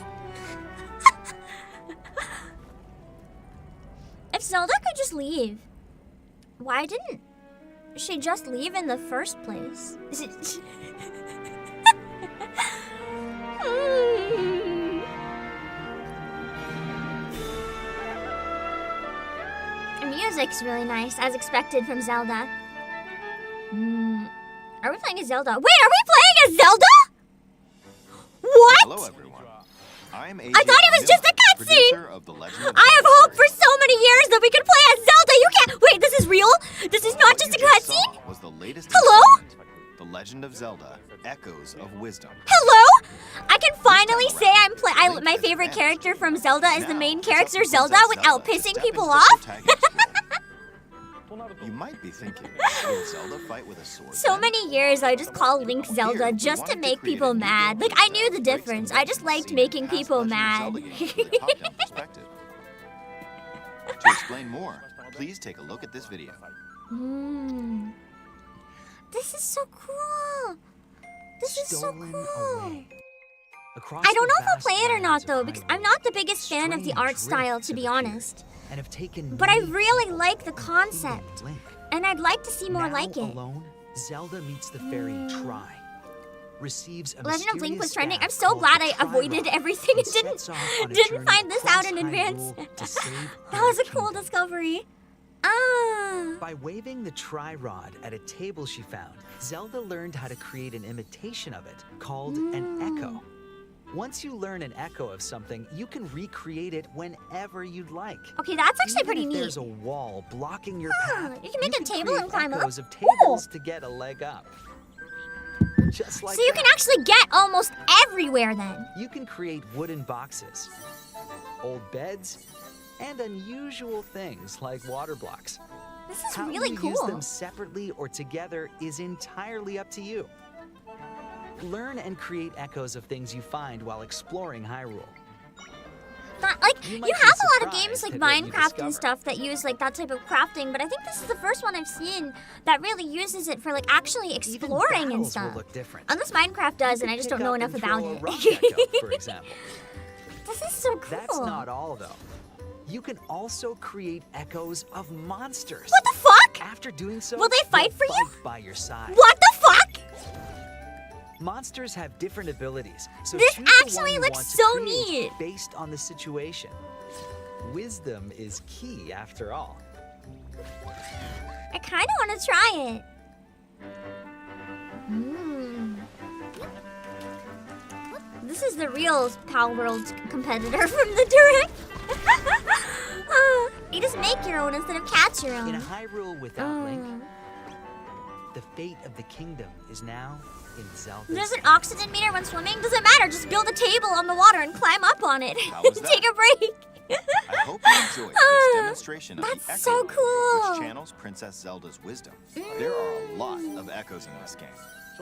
If Zelda could just leave, why didn't she just leave in the first place? Is it... The music's really nice, as expected from Zelda. Are we playing a Zelda? Wait, are we playing a Zelda? What? Hello, everyone. I'm I thought it was just a cutscene. I have hoped for so many years that we could play as Zelda. You can't. Wait, this is real? This is not just a cutscene? Was the latest Hello? The Legend of Zelda: Echoes of Wisdom. Hello? I can finally say my favorite character from Zelda is the main character Zelda without pissing people off. You might be thinking, will Zelda fight with a sword? So many years I just called Link Zelda just to make people mad. Like, I knew the difference. I just liked making people mad. To explain more, please take a look at this video. This is so cool. This is so stolen cool. away. Across I don't the know if I'll vast play it or not lands of though, because I'm Hyrule, not the biggest fan of the strange art style, rifts to be have appeared honest. And have taken But I many really people, like the including concept, Link. and I'd like to see more Now like it. alone, Zelda meets the fairy Tri. Receives a Legend of Link was mysterious trending. I'm staff so called glad the I Tri avoided Rod everything and and didn't sets off on a didn't journey find this out in across advance. Hyrule to save That her was a cool kingdom. discovery. Ah. By waving the Tri-Rod at a table she found, Zelda learned how to create an imitation of it, called an echo. Once you learn an echo of something, you can recreate it whenever you'd like. Okay, that's actually Even pretty if neat. there's a wall blocking your Ah, path, you can make a table create and climb up. echoes of Cool. tables to get a leg up. Just like So you that. can actually get almost everywhere then. You can create wooden boxes, old beds, and unusual things like water blocks. This is How really you cool. use them separately or together is entirely up to you. Learn and create echoes of things you find while exploring Hyrule. Like, You you might be have a lot of surprised games like at what you Minecraft and discover. stuff that use like that type of crafting, but I think this is the first one I've seen that really uses it for like actually Even exploring and battles will stuff. look different. Unless Minecraft does, You and I could just pick don't know up enough and about throw a it. rock echo, for example. This is so cool. That's not all, though. You can also create echoes of monsters. What the fuck? After doing so, Will they fight they'll for you? fight by your side. What the fuck? Monsters have different abilities, so This choose the one actually you looks want to so create neat. based on the situation. Wisdom is key, after all. I kind of want to try it. This is the real Palworld competitor from the Direct. You just make your own instead of catch your own. In a Hyrule without Link, the fate of the kingdom is now in Zelda's There's an hands. oxygen meter when swimming. Doesn't matter. Just build a table on the water and climb up on it. How was that? Take a break. I hope you enjoyed this demonstration of That's the Echo so Mode, cool. which channels Princess Zelda's wisdom. There are a lot of echoes in this game.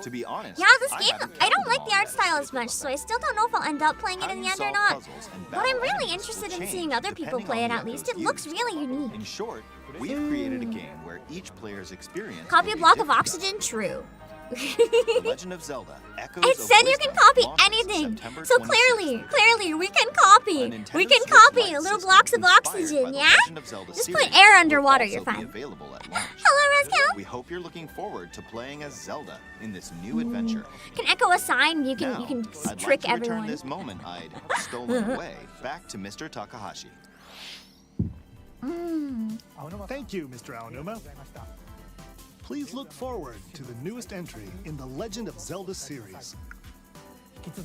To be honest, Yeah, this game, haven't I don't counted like them the all art yet. style as much, so I still don't know if I'll end up playing it How in the you end or solve not. puzzles and But I'm battle really enemies interested will in change seeing other people depending play on it the at least. echoes It looks used. really unique. In short, we've created a game where each player's experience Copy will a be block of different. oxygen? True. The Legend of Zelda Echoes It of said you can Wisdom copy launches anything. September So 26th. clearly, we can copy. A Nintendo We can Switch copy Lite little system blocks of inspired by oxygen, the yeah? Legend of Zelda Just put series air will underwater, also you're be fine. available at launch. Hello, Rescal. We hope you're looking forward to playing as Zelda in this new adventure. Can echo a sign. You Now, can I'd trick like to return everyone. this moment I'd stolen away back to Mr. Takahashi. Thank you, Mr. Aonuma. Please look forward to the newest entry in the Legend of Zelda series.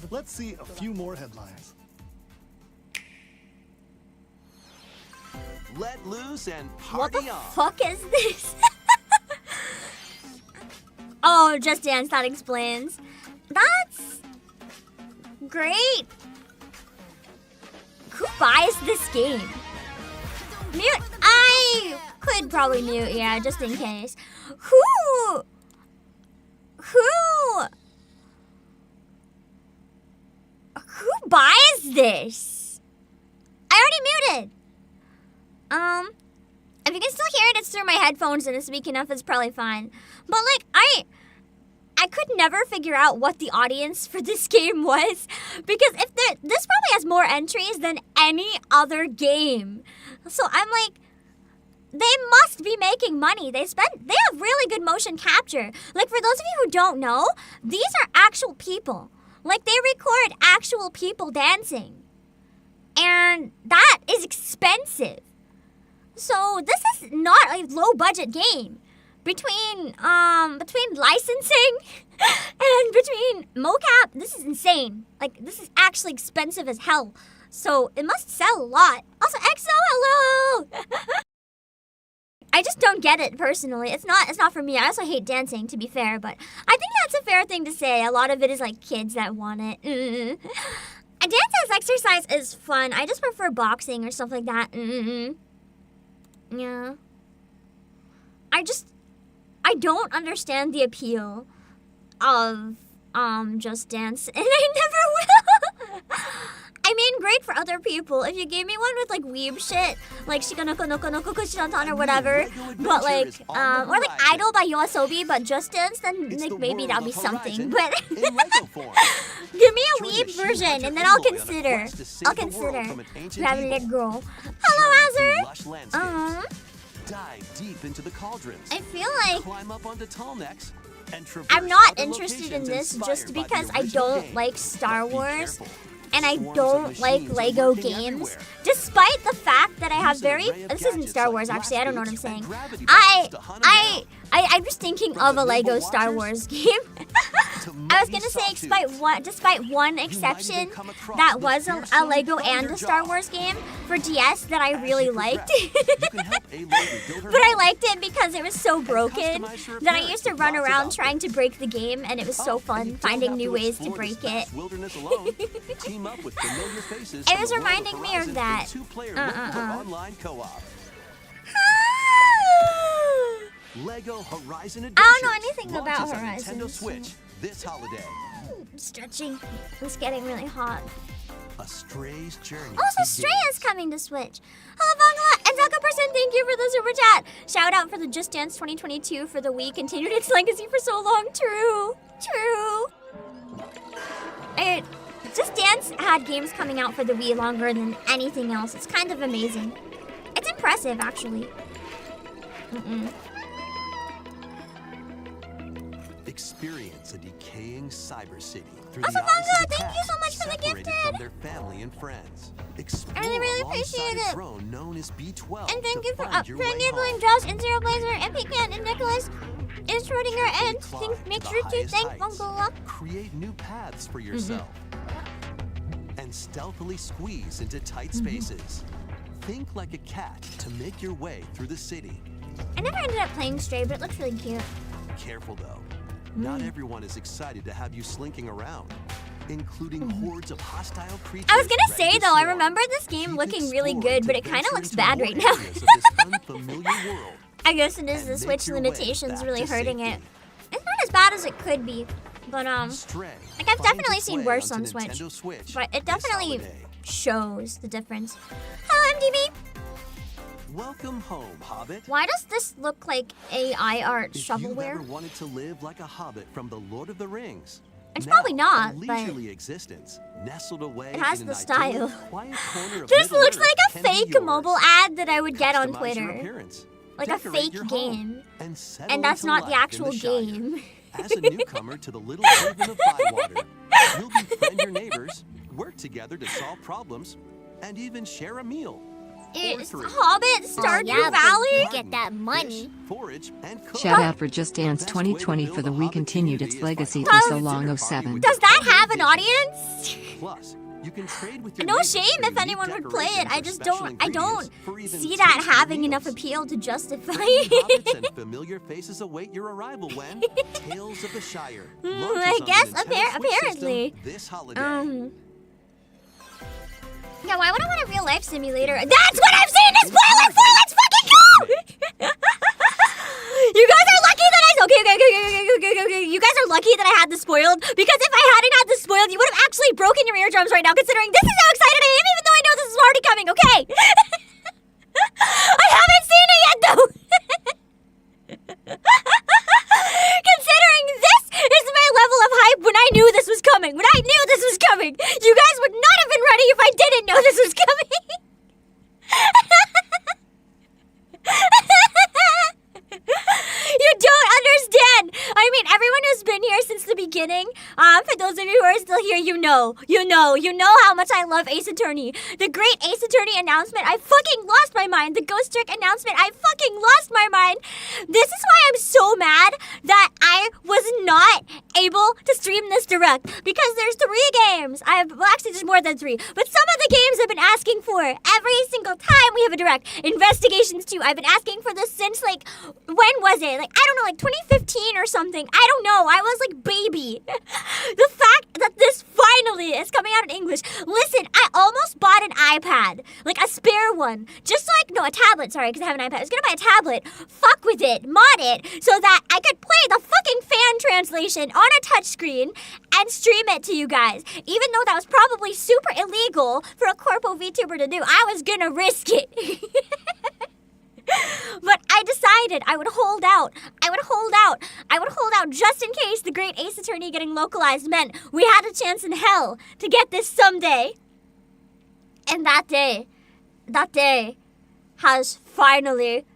Let's see a few more headlines. Let loose and What the party on. fuck is this? Oh, Just Dance, that explains. That's great. Who buys this game? Mute? I could probably mute, yeah, just in case. Who buys this? I already muted. If you can still hear it, it's through my headphones and it's weak enough, it's probably fine. But like, I could never figure out what the audience for this game was, because if this probably has more entries than any other game. So I'm like, they must be making money. They have really good motion capture. Like, for those of you who don't know, these are actual people. Like, they record actual people dancing. And that is expensive. So this is not a low budget game. Between licensing and between mocap, this is insane. Like, this is actually expensive as hell. So it must sell a lot. Also, EXO, hello! I just don't get it personally. It's not for me. I also hate dancing, to be fair, but I think that's a fair thing to say. A lot of it is like kids that want it. A dance as exercise is fun. I just prefer boxing or stuff like that. Yeah. I don't understand the appeal of Just Dance, and I never will. I mean, great for other people. If you gave me one with like weeb shit, like Shikanoko Noko Noko Kushirantan or whatever, but like, or like Idol by Yoasobi, but Just Dance, then like maybe that'll be something. But give me a weeb version, and then I'll consider. Grabbing it, girl. Hello, Azur. Dive deep into the cauldrons. I feel like climb up onto tall necks and I'm not interested in this just because I don't like Star Wars and I don't like Lego games. Despite the fact that I have this isn't Star Wars actually, I don't know what I'm saying. I'm just thinking of a Lego Star Wars game. I was gonna say, despite one exception, that was a Lego and a Star Wars game for DS that I really liked. But I liked it because it was so broken that I used to run around trying to break the game, and it was so fun finding new ways to break it. It was reminding me of that. Lego Horizon Adventures. I don't know anything about Horizon. Nintendo Switch this holiday. Stretching. It's getting really hot. A Stray's journey. Also, Stray is coming to Switch. Hello, Bangla and SaGa person. Thank you for the super chat. Shout out for the Just Dance 2022 for the Wii. Continued its legacy for so long. True. Just Dance had games coming out for the Wii longer than anything else. It's kind of amazing. It's impressive, actually. Experience a decaying cyber city through Also, the eyes Bangla, of the thank you so much for the separated gifted. from their family and friends. Explore I really appreciate alongside it. a drone known as B12 And thank to you for find your way enabling home. Josh and Zero Blazer and Pecan and Nicholas and Schrodinger and Climb make to sure the to highest thank heights. Bangla. Create new paths for yourself. And stealthily squeeze into tight spaces. Think like a cat to make your way through the city. I never ended up playing Stray, but it looks really cute. Careful though. Not everyone is excited to have you slinking around, including hordes of hostile creatures. I was gonna ready say to though, I swarm. remember this game Keep looking really exploring good, but to it kind of venture looks into bad more right now. areas of this unfamiliar world. I guess it is the And Switch make your way limitations back really to hurting it. safety. It's not as bad as it could be, but Stray like I've finds definitely its seen way worse onto on Switch, Nintendo Switch but it this definitely holiday. shows the difference. Hello, MDB. Welcome home, Hobbit. Why does this look like AI art If you've shovelware? ever wanted to live like a hobbit from the Lord of the Rings, It's now, probably not, a but leisurely existence nestled away it has in the an style. idyllic, quiet corner of This looks Middle-earth like a can be fake yours. mobile ad that I would get on Customize your Twitter. appearance, Like a decorate fake your home, game. and settle And that's into not the life in actual Shire. game. As a newcomer to the little haven of Bywater, you'll befriend your neighbors, work together to solve problems, and even share a meal. It's three. Hobbit Stardew Valley? Get that money. Forage and cook. Shout out for Just Dance 2020 for the Wii continued its legacy for so long 07. Does that have an audience? Plus, you can trade with your No neighbors shame for if unique anyone would play it. decorations I or just special don't ingredients for even see that tasty having meals. enough appeal to justify Hobbits it. and familiar faces await your arrival when Tales of the Shire I launches on guess the Nintendo Switch apparently. system this holiday. Yeah, why would I want a real life simulator? That's what I'm saying to spoiler for! Let's fucking go! You guys are lucky that okay. You guys are lucky that I had this spoiled, because if I hadn't had this spoiled, you would have actually broken your eardrums right now, considering this is how excited I am, even though I know this is already coming, okay? I haven't seen it yet, though! Considering this is my level of hype when I knew this was coming, you guys would not have been ready if I didn't know this was coming. You don't understand. I mean, everyone who's been here since the beginning, for those of you who are still here, you know how much I love Ace Attorney. The great Ace Attorney announcement, I fucking lost my mind. The Ghost Trick announcement, I fucking lost my mind. This is why I'm so mad that I was not able to stream this direct, because there's 3 games. Actually, there's more than 3, but some of the games I've been asking for every single time we have a direct. Investigations 2, I've been asking for this since, like, when was it? Like, I don't know, like 2015 or something. I don't know. I was like baby. happy. The fact that this finally is coming out in English. Listen, I almost bought an iPad. Like a spare one. A tablet, sorry, because I have an iPad. I was gonna buy a tablet, fuck with it, mod it, so that I could play the fucking fan translation on a touchscreen and stream it to you guys. Even though that was probably super illegal for a corpo VTuber to do, I was gonna risk it. But I decided I would hold out. I would hold out just in case the Great Ace Attorney getting localized meant we had a chance in hell to get this someday. And that day has finally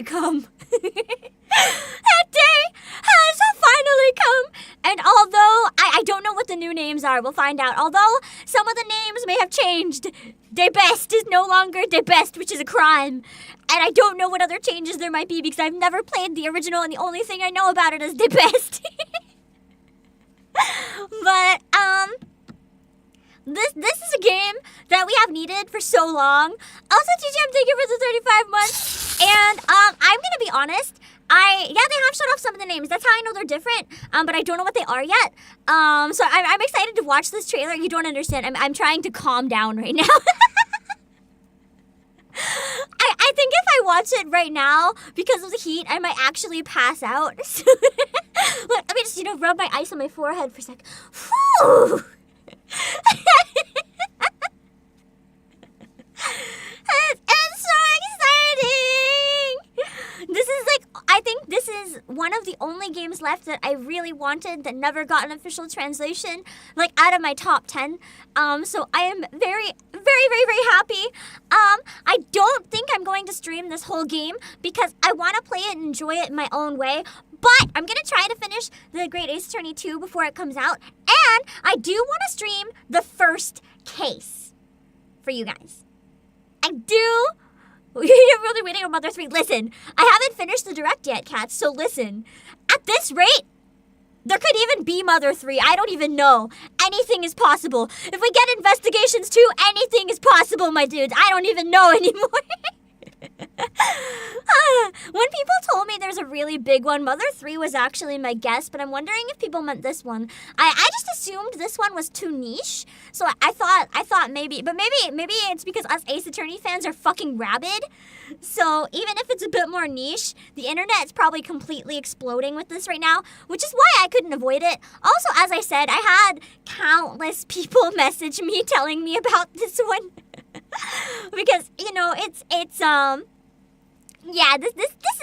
come. That day has finally come. And although I don't know what the new names are, we'll find out. Although some of the names may have changed, De Best is no longer De Best, which is a crime. And I don't know what other changes there might be because I've never played the original and the only thing I know about it is De Best. But, This is a game that we have needed for so long. Also, TGM, thank you for the 35 months. And I'm gonna be honest. They have shut off some of the names. That's how I know they're different. But I don't know what they are yet. So I'm excited to watch this trailer. You don't understand. I'm trying to calm down right now. I think if I watch it right now, because of the heat, I might actually pass out. Let me just, rub my ice on my forehead for a sec. Whew. It's so exciting! I think this is one of the only games left that I really wanted that never got an official translation, out of my top 10. So I am very, very, very, very happy. I don't think I'm going to stream this whole game because I want to play it and enjoy it in my own way. But I'm going to try to finish the Great Ace Attorney 2 before it comes out. And I do want to stream the first case for you guys. I do. You're really waiting on Mother 3. Listen, I haven't finished the direct yet, cats, so listen. At this rate, there could even be Mother 3. I don't even know. Anything is possible. If we get Investigations 2, anything is possible, my dudes. I don't even know anymore. When people told me there's a really big one, Mother 3 was actually my guess, but I'm wondering if people meant this one. I just assumed this one was too niche, so I thought maybe, but maybe it's because us Ace Attorney fans are fucking rabid. So even if it's a bit more niche, the internet is probably completely exploding with this right now, which is why I couldn't avoid it. Also, as I said, I had countless people message me telling me about this one. Because, this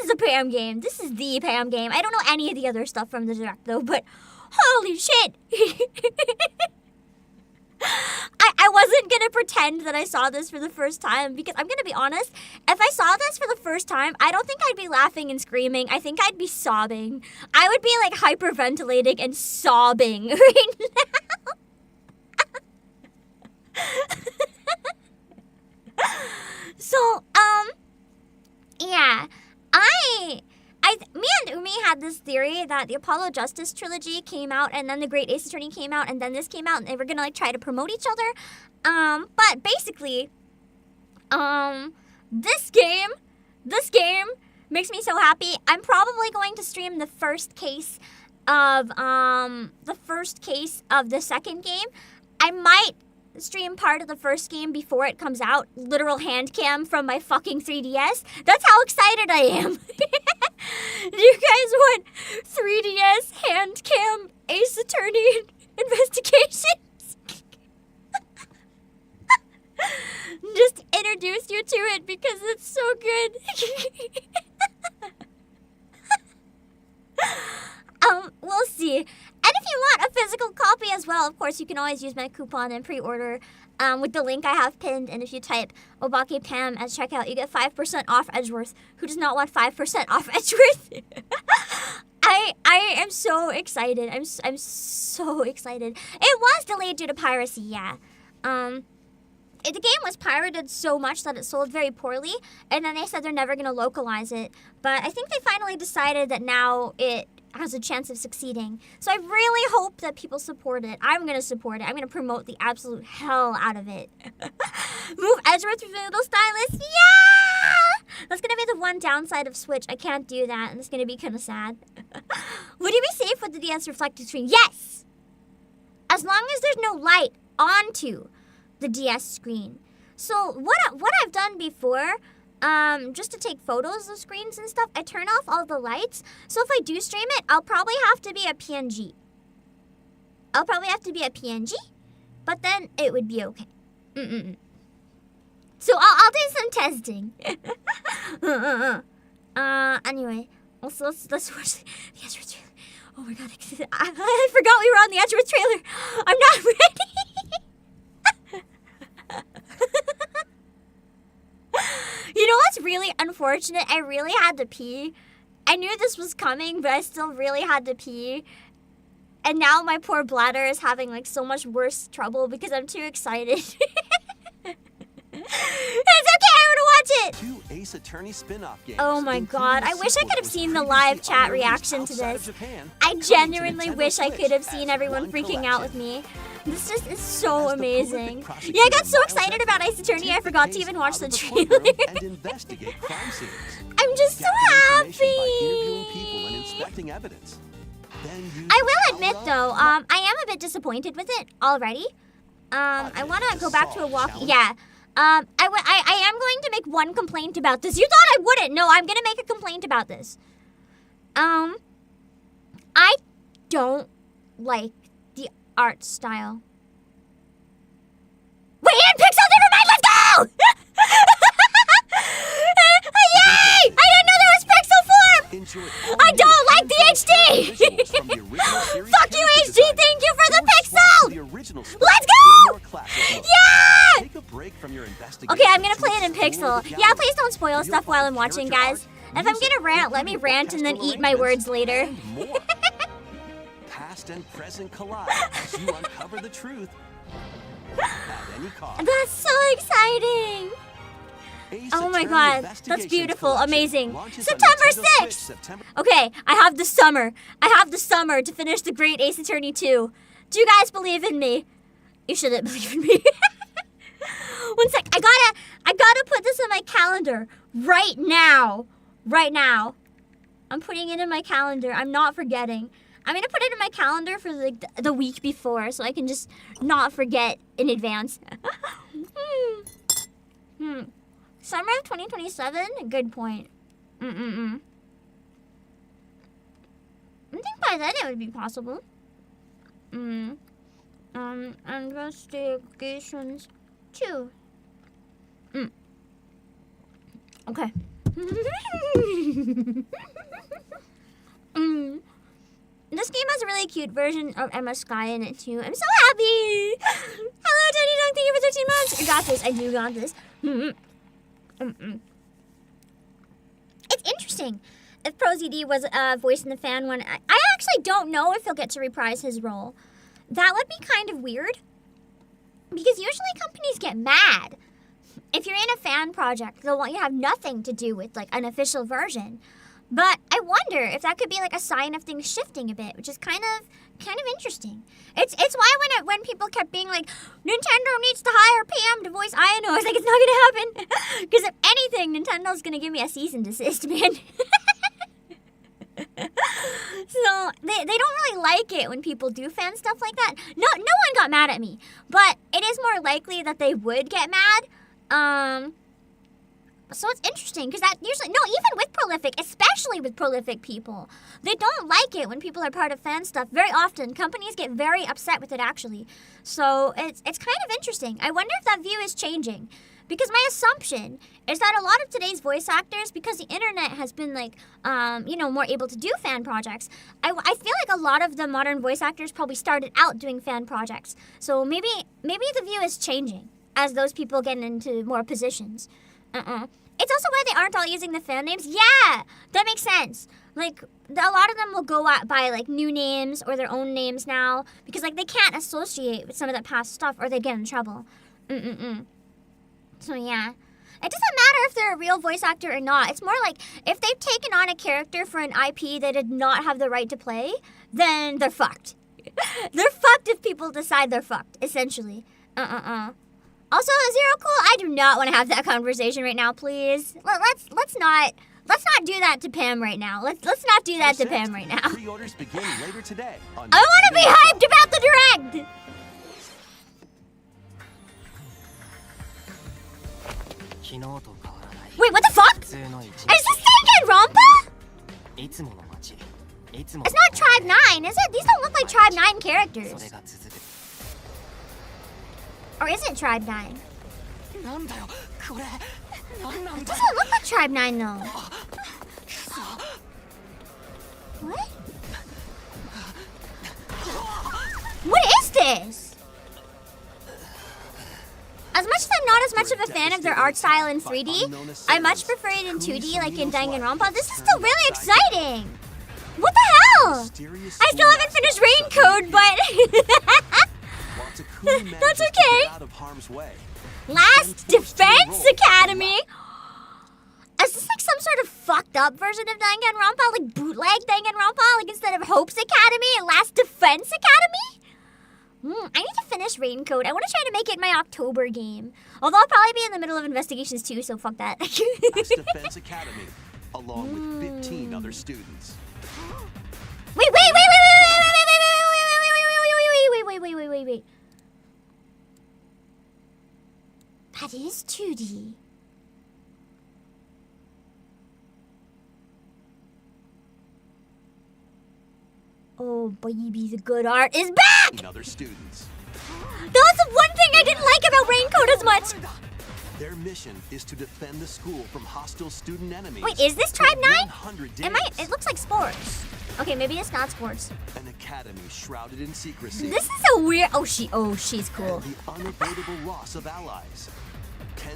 is a Pam game. This is the Pam game. I don't know any of the other stuff from the direct though, but holy shit. I wasn't gonna pretend that I saw this for the first time because I'm gonna be honest, if I saw this for the first time, I don't think I'd be laughing and screaming. I think I'd be sobbing. I would be hyperventilating and sobbing right now. So, yeah, me and Umi had this theory that the Apollo Justice trilogy came out and then the Great Ace Attorney came out and then this came out and they were gonna try to promote each other. But basically, this game makes me so happy. I'm probably going to stream the first case of the second game. I might stream part of the first game before it comes out, literal hand cam from my fucking 3DS. That's how excited I am. Do you guys want 3DS hand cam Ace Attorney investigations? Just introduce you to it because it's so good. We'll see. And if you want a physical copy as well, of course, you can always use my coupon and pre-order with the link I have pinned. And if you type Obake Pam as checkout, you get 5% off Edgeworth. Who does not want 5% off Edgeworth? I am so excited. I'm so excited. It was delayed due to piracy, yeah. The game was pirated so much that it sold very poorly, and then they said they're never going to localize it. But I think they finally decided that now it has a chance of succeeding. So I really hope that people support it. I'm going to support it. I'm going to promote the absolute hell out of it. Move Edgeworth to Noodle Stylus. Yeah! That's going to be the one downside of Switch. I can't do that, and it's going to be kind of sad. Would it be safe with the DS reflective screen? Yes! As long as there's no light onto the DS screen. So what I've done before, just to take photos of screens and stuff, I turn off all the lights. So if I do stream it, I'll probably have to be a PNG. But then it would be okay. So I'll do some testing. Anyway, also let's watch the Edgeworth trailer. Oh my god, I forgot we were on the Edgeworth trailer. I'm not ready. You know what's really unfortunate? I really had to pee. I knew this was coming, but I still really had to pee. And now my poor bladder is having like so much worse trouble because I'm too excited. It's okay, I want to watch it! 2 Ace Attorney spin-off games. Oh my god, I wish I could have seen the live chat reaction to this. I genuinely wish I could have seen everyone freaking out with me. This just is so amazing. Yeah, I got so excited about Ace Attorney, I forgot to even watch the trailer. I'm just so happy. I will admit though, I am a bit disappointed with it already. I want to go back to a walk. Yeah. I am going to make one complaint about this. You thought I wouldn't. No, I'm going to make a complaint about this. I don't like the art style. Wait, and Pixel, never mind, let's go! Yay! I didn't know there was pixel form! I don't like the HD! Fuck you, HD, thank you for the pixel! Let's go! Yeah! Okay, I'm gonna play it in pixel. Yeah, please don't spoil stuff while I'm watching, guys. If I'm gonna rant, let me rant and then eat my words later. Past and present collide as you uncover the truth at any cost. That's so exciting! Oh my god, that's beautiful, amazing. September 6th! Okay, I have the summer. I have the summer to finish the great Ace Attorney 2. Do you guys believe in me? You shouldn't believe in me. One sec, I gotta put this in my calendar right now. Right now. I'm putting it in my calendar. I'm not forgetting. I'm gonna put it in my calendar for the week before so I can just not forget in advance. Summer of 2027? Good point. I think by then it would be possible. Investigations 2. Okay. This game has a really cute version of Emma Sky in it too. I'm so happy! Hello, Teddy Dog, thank you for 13 months. I got this, I do got this. It's interesting. If ProZD was voicing the fan one, I actually don't know if he'll get to reprise his role. That would be kind of weird. Because usually companies get mad. If you're in a fan project, they'll want you to have nothing to do with like an official version. But I wonder if that could be like a sign of things shifting a bit, which is kind of interesting. It's why when people kept being like, Nintendo needs to hire PM to voice Ino, I was like, it's not gonna happen. Because if anything, Nintendo's gonna give me a cease and desist, man. So they don't really like it when people do fan stuff like that. No one got mad at me, but it is more likely that they would get mad. So it's interesting because that usually, no, even with prolific, especially with prolific people, they don't like it when people are part of fan stuff. Very often, companies get very upset with it actually. So it's kind of interesting. I wonder if that view is changing. Because my assumption is that a lot of today's voice actors, because the internet has been like, more able to do fan projects, I feel like a lot of the modern voice actors probably started out doing fan projects. So maybe the view is changing as those people get into more positions. It's also why they aren't all using the fan names. Yeah, that makes sense. Like, a lot of them will go out by, like, new names or their own names now. Because, like, they can't associate with some of that past stuff or they get in trouble. So, yeah. It doesn't matter if they're a real voice actor or not. It's more like, if they've taken on a character for an IP they did not have the right to play, then they're fucked. They're fucked if people decide they're fucked, essentially. Also, Zero Cool, I do not want to have that conversation right now, please. Let's Let's not do that to Pam right now. Let's not do that to Pam right now. Pre-orders begin later today. On I want to be hyped about the direct. Wait, what the fuck? Is this Danganronpa? It's not Tribe 9, is it? These don't look like Tribe 9 characters. Or is it Tribe 9? It doesn't look like Tribe 9 though. What? What is this? As much as I'm not as much of a fan of their art style in 3D, I much prefer it in 2D like in Danganronpa. This is still really exciting. What the hell? I still haven't finished Rain Code, but that's okay. Last Defense Academy. Is this like some sort of fucked up version of Danganronpa? Like bootleg Danganronpa? Like instead of Hope's Academy, Last Defense Academy? I need to finish Rain Code. I want to try to make it my October game. Although I'll probably be in the middle of investigations too, so fuck that. Last Defense Academy, along with 15 other students. Wait. That is 2D. Oh, baby, the good art is back! Other students. That's the one thing I didn't like about Rain Code as much. Their mission is to defend the school from hostile student enemies. Wait, is this Tribe 9? 100 days. It looks like sports. Okay, maybe it's not sports. An academy shrouded in secrecy. This is a weird. She's cool. And the unavoidable loss of allies.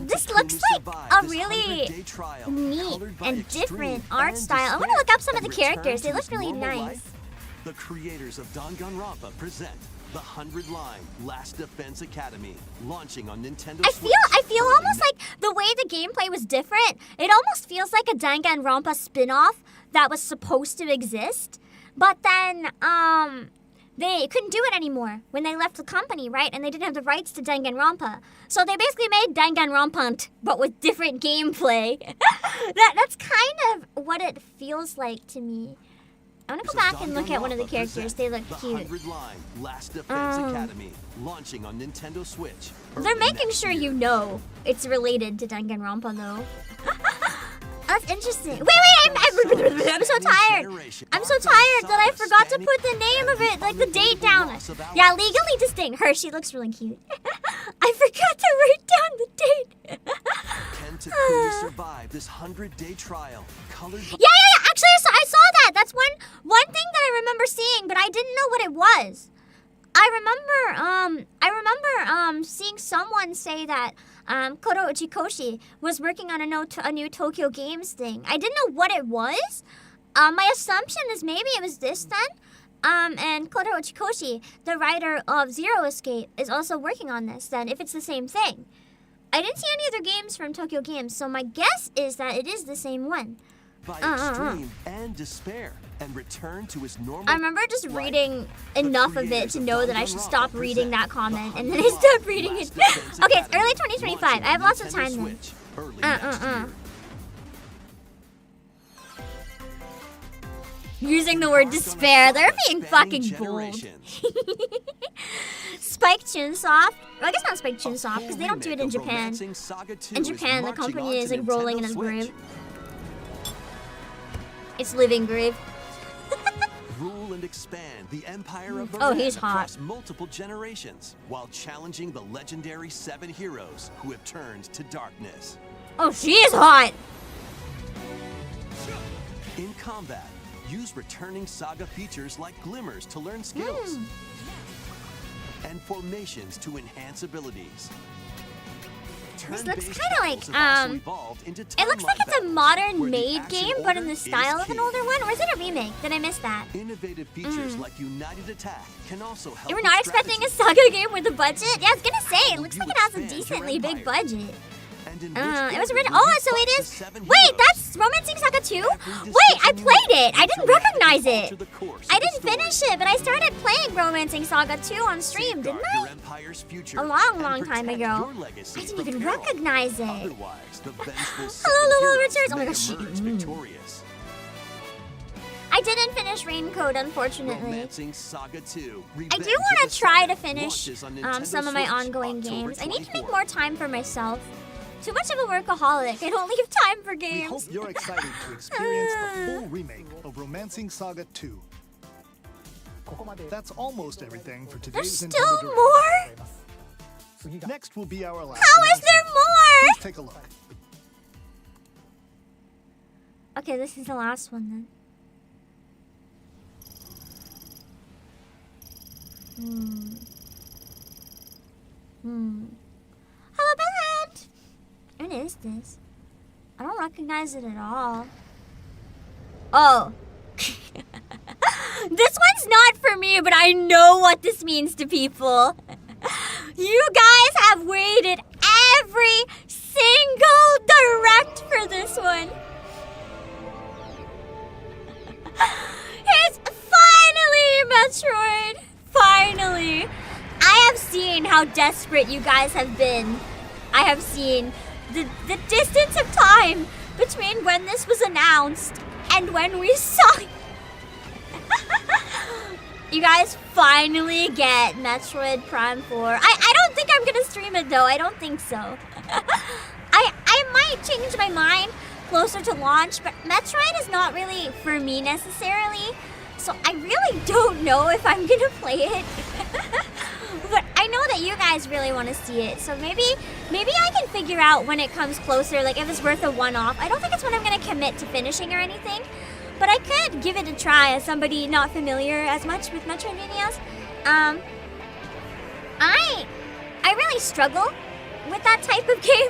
This looks like a really neat and different art style. I want to look up some of the characters. They look really nice. The creators of Danganronpa present the 100-line Last Defense Academy, launching on Nintendo Switch. I feel almost like the way the gameplay was different. It almost feels like a Danganronpa spin-off that was supposed to exist, but then they couldn't do it anymore when they left the company, right? And they didn't have the rights to Danganronpa. So they basically made Danganronpa, but with different gameplay. That's kind of what it feels like to me. I want to go back and look at one of the characters. They look cute. Last Defense Academy, launching on Nintendo Switch. They're making sure you know it's related to Danganronpa, though. That's interesting. Wait, I'm so tired. I'm so tired that I forgot to put the name of it, like the date down. Yeah, Legally Distinct. Her, she looks really cute. I forgot to write down the date. Can Takumi survive this 100-day trial? Yeah. Actually, I saw that. That's one thing that I remember seeing, but I didn't know what it was. I remember seeing someone say that Koro Uchikoshi was working on a new Tokyo Games thing. I didn't know what it was. My assumption is maybe it was this then. And Koro Uchikoshi, the writer of Zero Escape, is also working on this then, if it's the same thing. I didn't see any other games from Tokyo Games, so my guess is that it is the same one. By extreme and despair and return to his normal. I remember just reading enough of it to know that I should stop reading that comment, and then I stopped reading it. Okay, it's early 2025. I have lots of time then. Using the word despair, they're being fucking bold. Spike Chunsoft. Well, I guess not Spike Chunsoft, because they don't do it in Japan. In Japan, the company is like rolling in a grave. It's Living Grave. Rule and expand the empire of he's hot. across multiple generations, while challenging the legendary 7 heroes who have turned to darkness. Oh, she is hot. In combat, use returning SaGa features like glimmers to learn skills, and formations to enhance abilities. This looks kind of like, it looks like it's a modern-made game, but in the style of an older one. Or is it a remake? Did I miss that? Innovative features like United Attack can also help. You were not expecting a SaGa game with a budget? Yeah, I was gonna say, it looks like it has a decently big budget. in It was order written. will Oh, you so fight it the is. 7 Wait, heroes. that's Romancing Saga 2? Every Wait, I decision you played make it. I didn't will recognize alter it. the course I of the didn't story. finish it, but I started playing Romancing Saga 2 on stream, didn't Safeguard I? your empire's future A long, and long time protect ago. your legacy I didn't from even peril. recognize it. Otherwise, the vengeful Hello, seven Lolo heroes Returns. Oh my may gosh. emerge victorious. I didn't finish Raincoat, unfortunately. Romancing Saga 2. I do want to try to finish some of my ongoing games. I need to make more time for myself. Too much of a workaholic. I don't leave time for We games. hope you're excited to experience the full remake of Romancing Saga 2. That's almost everything for today's There's Nintendo still Direct. more? Next will be our last. How is there announcement. more? Please take a look. Okay, this is the last one then. Hello, Bellhand! What is this? I don't recognize it at all. Oh. This one's not for me, but I know what this means to people. You guys have waited every single direct for this one. It's finally Metroid. Finally. I have seen how desperate you guys have been. I have seen the distance of time between when this was announced and when we saw it. You guys finally get Metroid Prime 4. I don't think I'm gonna stream it though. I don't think so. I might change my mind closer to launch, but Metroid is not really for me necessarily. So I really don't know if I'm gonna play it. But I know that you guys really want to see it. So maybe I can figure out when it comes closer, like if it's worth a one-off. I don't think it's one I'm gonna commit to finishing or anything. But I could give it a try as somebody not familiar as much with Metroidvanias. I really struggle with that type of game.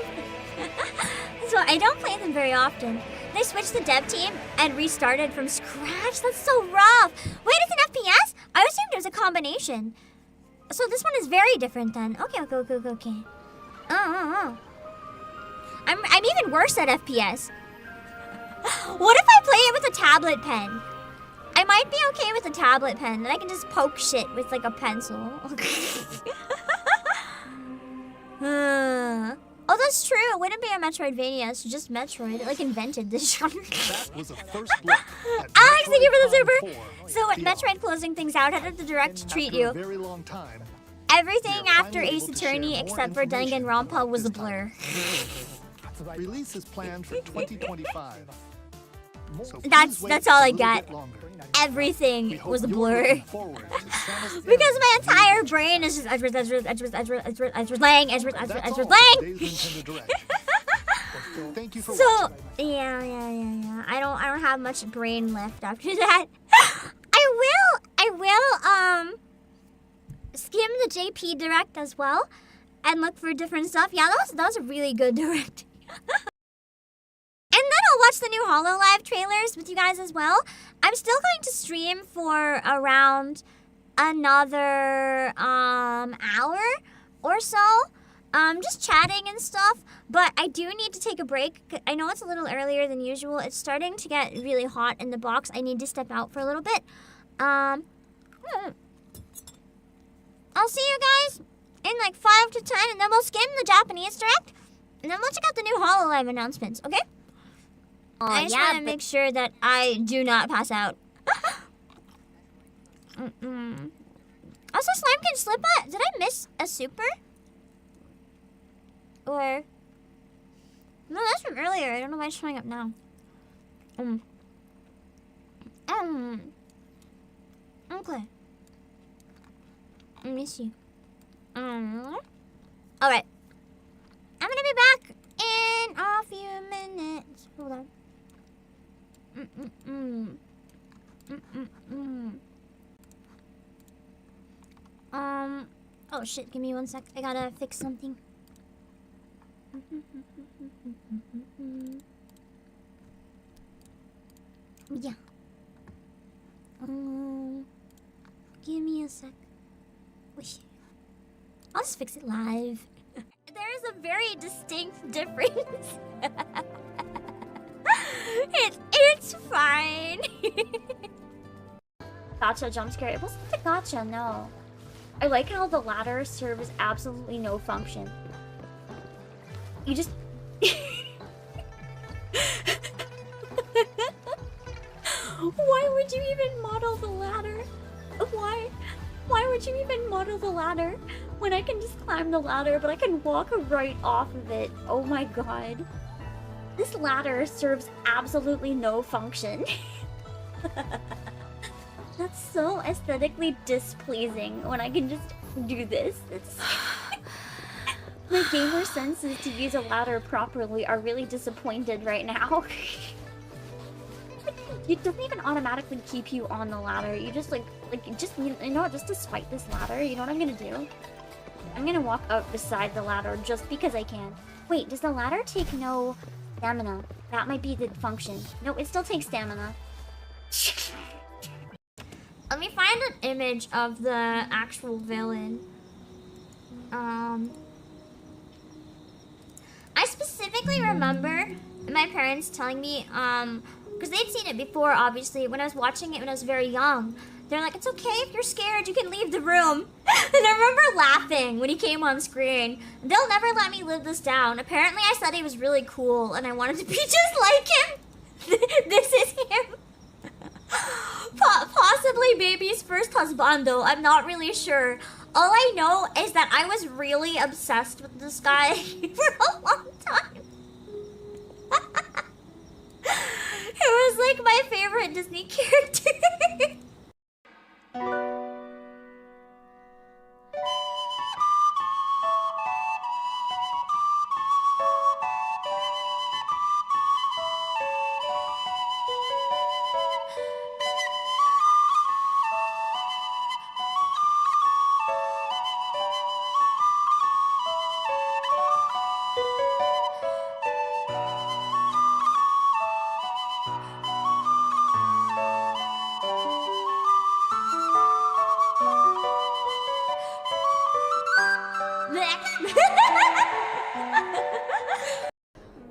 So I don't play them very often. They switched the dev team and restarted from scratch. That's so rough. Wait, it's an FPS? I assumed it was a combination. So this one is very different then. Okay. Oh. I'm even worse at FPS. What if I play it with a tablet pen? I might be okay with a tablet pen, and I can just poke shit with like a pencil. Oh, that's true. It wouldn't be a Metroidvania. It's just Metroid. It like invented this genre. That was a first look at Alex, thank you for the Metroid Prime super. 4 So with VR. Metroid closing things out, how did the direct treat After you? a very long time, Everything we are after finally Ace able to share Attorney more except for information Danganronpa was a this time. blur. release is planned for 2025. So That's please wait all a I little got. bit longer. Everything We hope was a you're blur. looking forward to Samus Because my Aran's entire new brain is just Edward Lang. That's all for today's Nintendo Direct. Thank you for So watching. yeah. I don't have much brain left after that. I will skim the JP Direct as well and look for different stuff. Yeah, that was a really good Direct. And then I'll watch the new Hololive trailers with you guys as well. I'm still going to stream for around another hour or so. Just chatting and stuff. But I do need to take a break. I know it's a little earlier than usual. It's starting to get really hot in the box. I need to step out for a little bit. I'll see you guys in like 5 to 10, and then we'll skim the Japanese Direct, and then we'll check out the new Hololive announcements, okay? I just want to make sure that I do not pass out. Also, Slime can slip a... Did I miss a super? Or... No, that's from earlier. I don't know why it's showing up now. Okay. I miss you. Alright. I'm gonna be back in a few minutes. Hold on. Oh shit, give me 1 sec. I gotta fix something. Yeah. Give me a sec. Wish. I'll just fix it live. There is a very distinct difference. It's fine. Gotcha jump scare. It wasn't the gotcha, no. I like how the ladder serves absolutely no function. You just... Why would you even model the ladder? Why would you even model the ladder when I can just climb the ladder, but I can walk right off of it? Oh my god. This ladder serves absolutely no function. That's so aesthetically displeasing when I can just do this. It's... My gamer senses to use a ladder properly are really disappointed right now. It doesn't even automatically keep you on the ladder. You just just to spite this ladder, you know what I'm gonna do? I'm gonna walk up beside the ladder just because I can. Wait, does the ladder take no stamina? That might be the function. No, it still takes stamina. Let me find an image of the actual villain. I specifically remember my parents telling me, because they'd seen it before, obviously, when I was watching it when I was very young. They're like, it's okay if you're scared, you can leave the room. And I remember laughing when he came on screen. They'll never let me live this down. Apparently I said he was really cool and I wanted to be just like him. This is him. Possibly baby's first husbando, I'm not really sure. All I know is that I was really obsessed with this guy for a long time. It was like my favorite Disney character.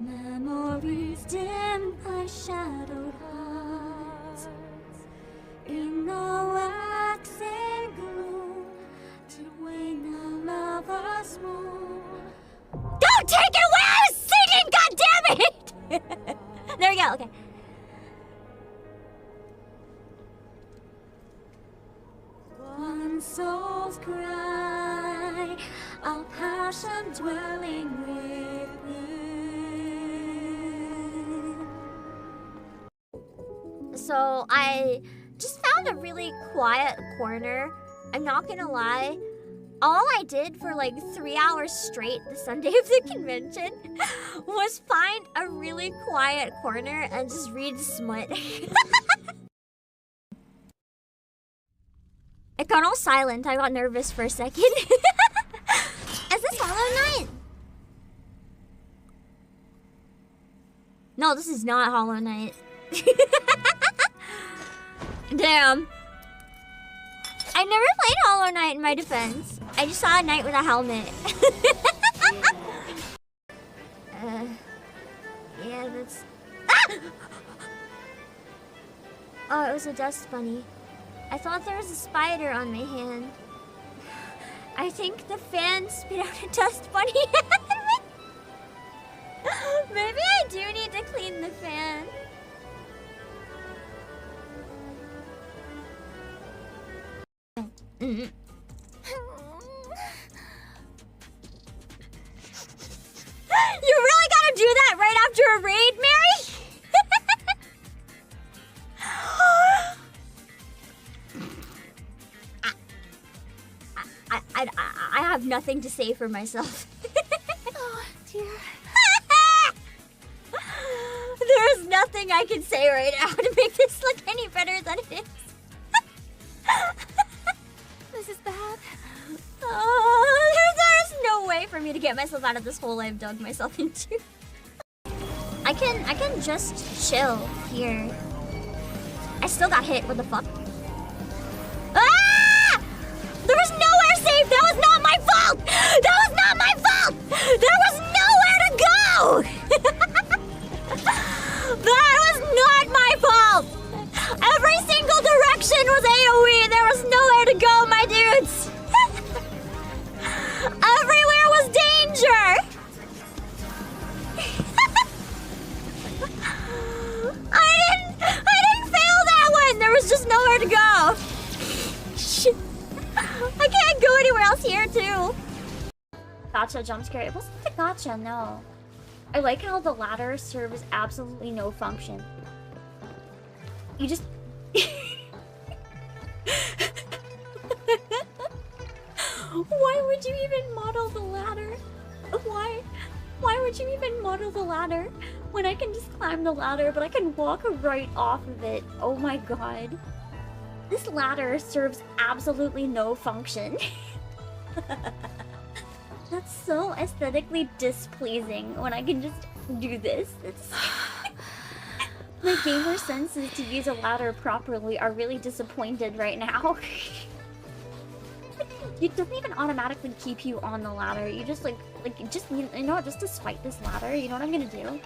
Memories dim by shadowed hearts in the waxing gloom to wane the lover's moon. Don't take it away! I was singing, goddammit! There we go, okay. One soul's cry, our passion dwelling within. So I just found a really quiet corner. I'm not gonna lie. All I did for like 3 hours straight the Sunday of the convention was find a really quiet corner and just read smut. It got all silent. I got nervous for a second. Is this Hollow Knight? No, this is not Hollow Knight. Damn. I never played Hollow Knight in my defense. I just saw a knight with a helmet. Yeah, that's... Ah! Oh, it was a dust bunny. I thought there was a spider on my hand. I think the fan spit out a dust bunny. Maybe I do need to clean the fan. You really gotta do that right after a raid, Mary? I have nothing to say for myself. Oh, dear. There is nothing I can say right now to make this look any better than it is. This is bad. There's no way for me to get myself out of this hole I've dug myself into. I can just chill here. I still got hit. What the fuck? Ah! There was nowhere safe. That was not my fault. That was not my fault. There was gotcha jump scare. It wasn't the gotcha, no. I like how the ladder serves absolutely no function. You just... Why would you even model the ladder? Why would you even model the ladder when I can just climb the ladder, but I can walk right off of it? Oh my god. This ladder serves absolutely no function. That's so aesthetically displeasing when I can just do this. It's... My gamer senses to use a ladder properly are really disappointed right now. It doesn't even automatically keep you on the ladder. You just just, you know what, just to spite this ladder, you know what I'm gonna do?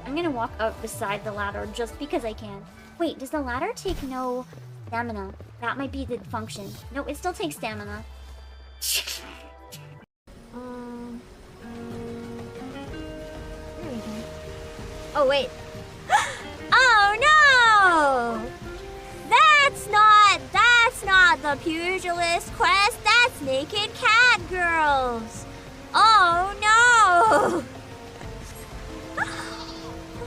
I'm gonna walk up beside the ladder just because I can. Wait, does the ladder take no stamina? That might be the function. No, it still takes stamina. There we go. Oh, wait. Oh, no! That's not the pugilist quest. That's naked cat girls. Oh, no!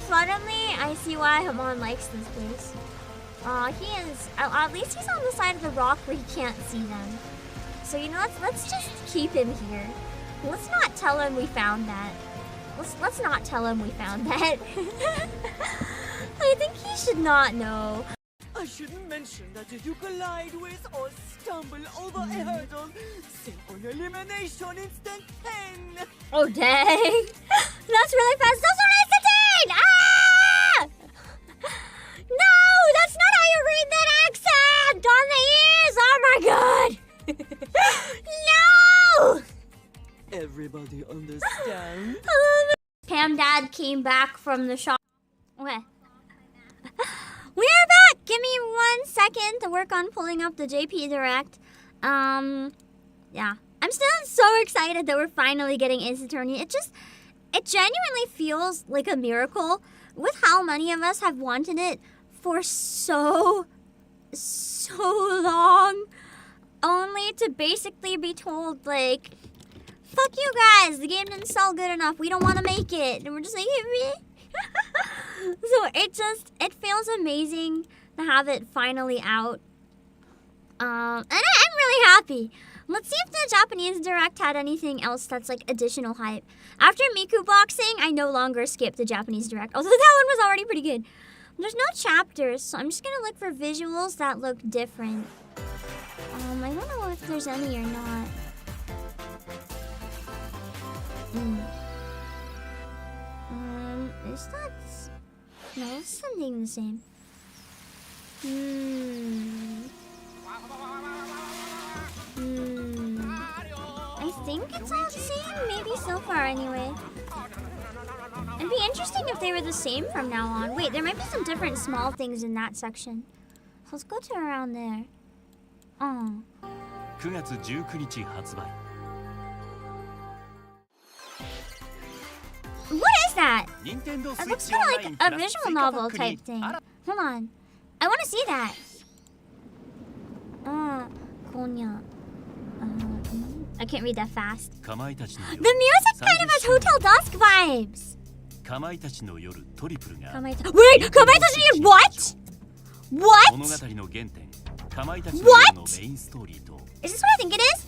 Suddenly, I see why Hamon likes this place. He is... At least he's on the side of the rock where he can't see them. So, you know, let's just keep him here. Let's not tell him we found that. Let's not tell him we found that. I think he should not know. I shouldn't mention that if you collide with or stumble over a hurdle, simple elimination instant 10. Oh, dang. That's really fast. Those are instant 10! Ah! No, that's not how you read that accent! On the ears! Oh my god! No! Everybody understand? Pam Dad came back from the shop. Okay. We are back! Give me 1 second to work on pulling up the JP Direct. Yeah. I'm still so excited that we're finally getting Ace Attorney. It genuinely feels like a miracle with how many of us have wanted it for so long. Only to basically be told, like, fuck you guys, the game didn't sell good enough, we don't want to make it. And we're just like, so it feels amazing to have it finally out. And I'm really happy. Let's see if the Japanese Direct had anything else that's like additional hype. After Miku boxing, I no longer skip the Japanese Direct, although that one was already pretty good. There's no chapters, so I'm just gonna look for visuals that look different. I don't know if there's any or not. Is that... No, it's something the same. I think it's all the same, maybe so far anyway. It'd be interesting if they were the same from now on. Wait, there might be some different small things in that section. So let's go to around there. Oh. 9月19日発売 What is that? It looks kind of like a visual novel type thing. Hold on. I want to see that. Konya. I can't read that fast. The music kind of has Hotel Dusk vibes. Wait, Kamaitachi, what? What? What? Is this what I think it is?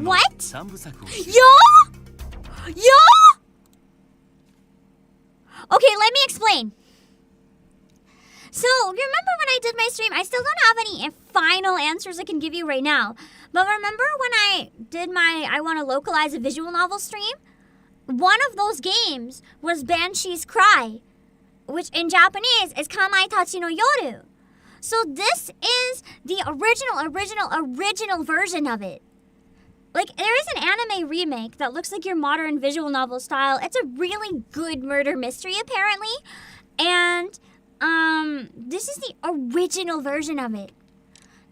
What? Yo? Okay, let me explain. So, you remember when I did my stream? I still don't have any final answers I can give you right now. But remember when I did my I want to localize a visual novel stream? One of those games was Banshee's Cry, which in Japanese is Kamaitachi no Yoru. So this is the original version of it. Like, there is an anime remake that looks like your modern visual novel style. It's a really good murder mystery, apparently. And, this is the original version of it.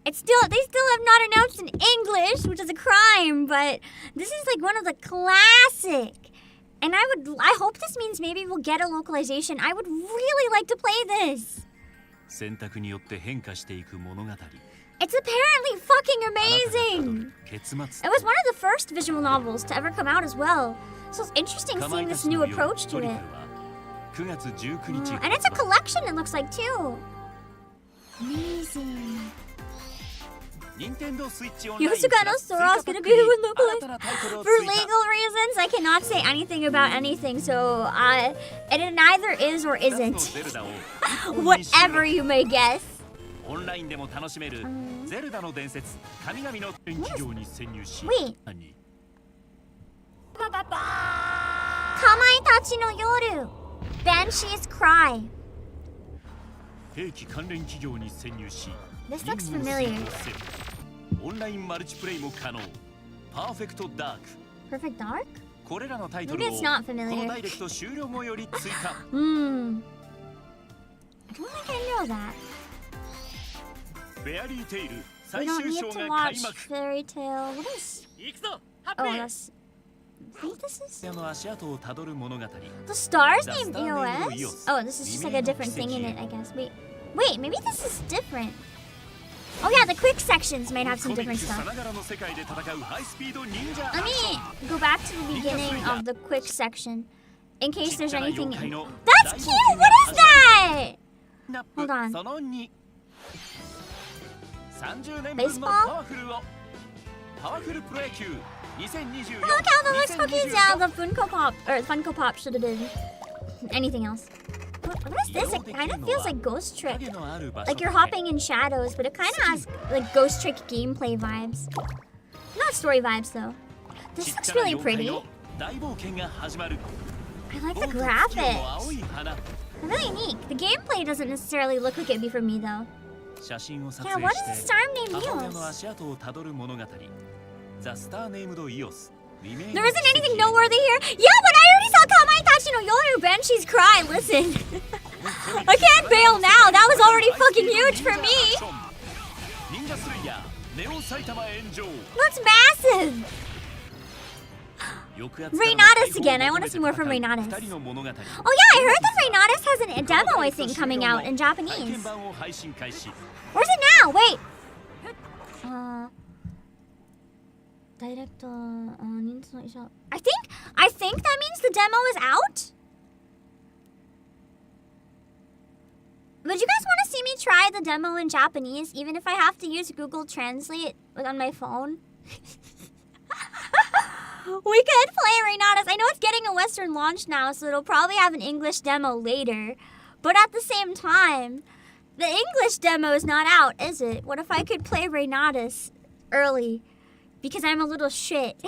They still have not announced in English, which is a crime, but this is like one of the classic. And I hope this means maybe we'll get a localization. I would really like to play this. 選択によって変化していく物語。 It's apparently fucking amazing! 結末 It was one of the first visual novels to ever come out as well. So it's interesting seeing this new approach to it. 9月19日 And it's a collection, it looks like, too. Amazing. Nintendo Switch Yosuga no Sora's gonna be with no play. For legal reasons, I cannot say anything about anything, so and it neither is or isn't. Whatever you may guess. オンラインでも楽しめるゼルダの伝説神々の電気業に潜入し Wait. 何 Kamaitachi no Yoru. Banshees Cry. 兵器関連企業に潜入し This looks familiar. オンラインマルチプレイも可能パーフェクトダーク Perfect Dark? これらのタイトル Maybe を it's not こ familiar. のダイレクト終了後より追加 I don't think I know that. フェアリーテイル We 最 don't 終 need 章 to が watch 開幕 Fairy Tale. What is? 行くぞ Oh, that's. I think this is. の足跡をたどる物語 The stars The named star named EOS? EOS. Oh, this is just like a different thing in it, I guess. Wait, maybe this is different. Oh yeah, the quick sections might have some コミッ different クさ stuff. ながらの世界で戦うハイスピード忍者 Let me go back to the beginning of the quick section in case there's anything. ちっちゃな妖怪の That's cute! What is that? ナッ Hold on. プその2 30年分の Baseball? パワフルをパワフルプロ野球2024 Look how that looks fucking Zelda. Funko Pop should have been anything else. What is this? It kind of feels like Ghost Trick. Like you're hopping in shadows, but it kind of has like Ghost Trick gameplay vibes. Not story vibes though. This looks really pretty. I like the graphics. They're really neat. The gameplay doesn't necessarily look like it'd be for me though. Yeah, what is the star named EOS? There isn't anything noteworthy here. Yeah, but I already saw Kamaitachi no Yoru Banshee's Cry. Listen. I can't bail now. That was already fucking huge for me. That's massive. Reynatus again. I want to see more from Reynatus. Oh yeah, I heard that Reynatus has a demo, I think, coming out in Japanese. Where's it now? Wait. Direct. I think that means the demo is out. Would you guys want to see me try the demo in Japanese, even if I have to use Google Translate on my phone? We could play Reynatus. I know it's getting a Western launch now, so it'll probably have an English demo later. But at the same time, the English demo is not out, is it? What if I could play Reynatus early? Because I'm a little shit.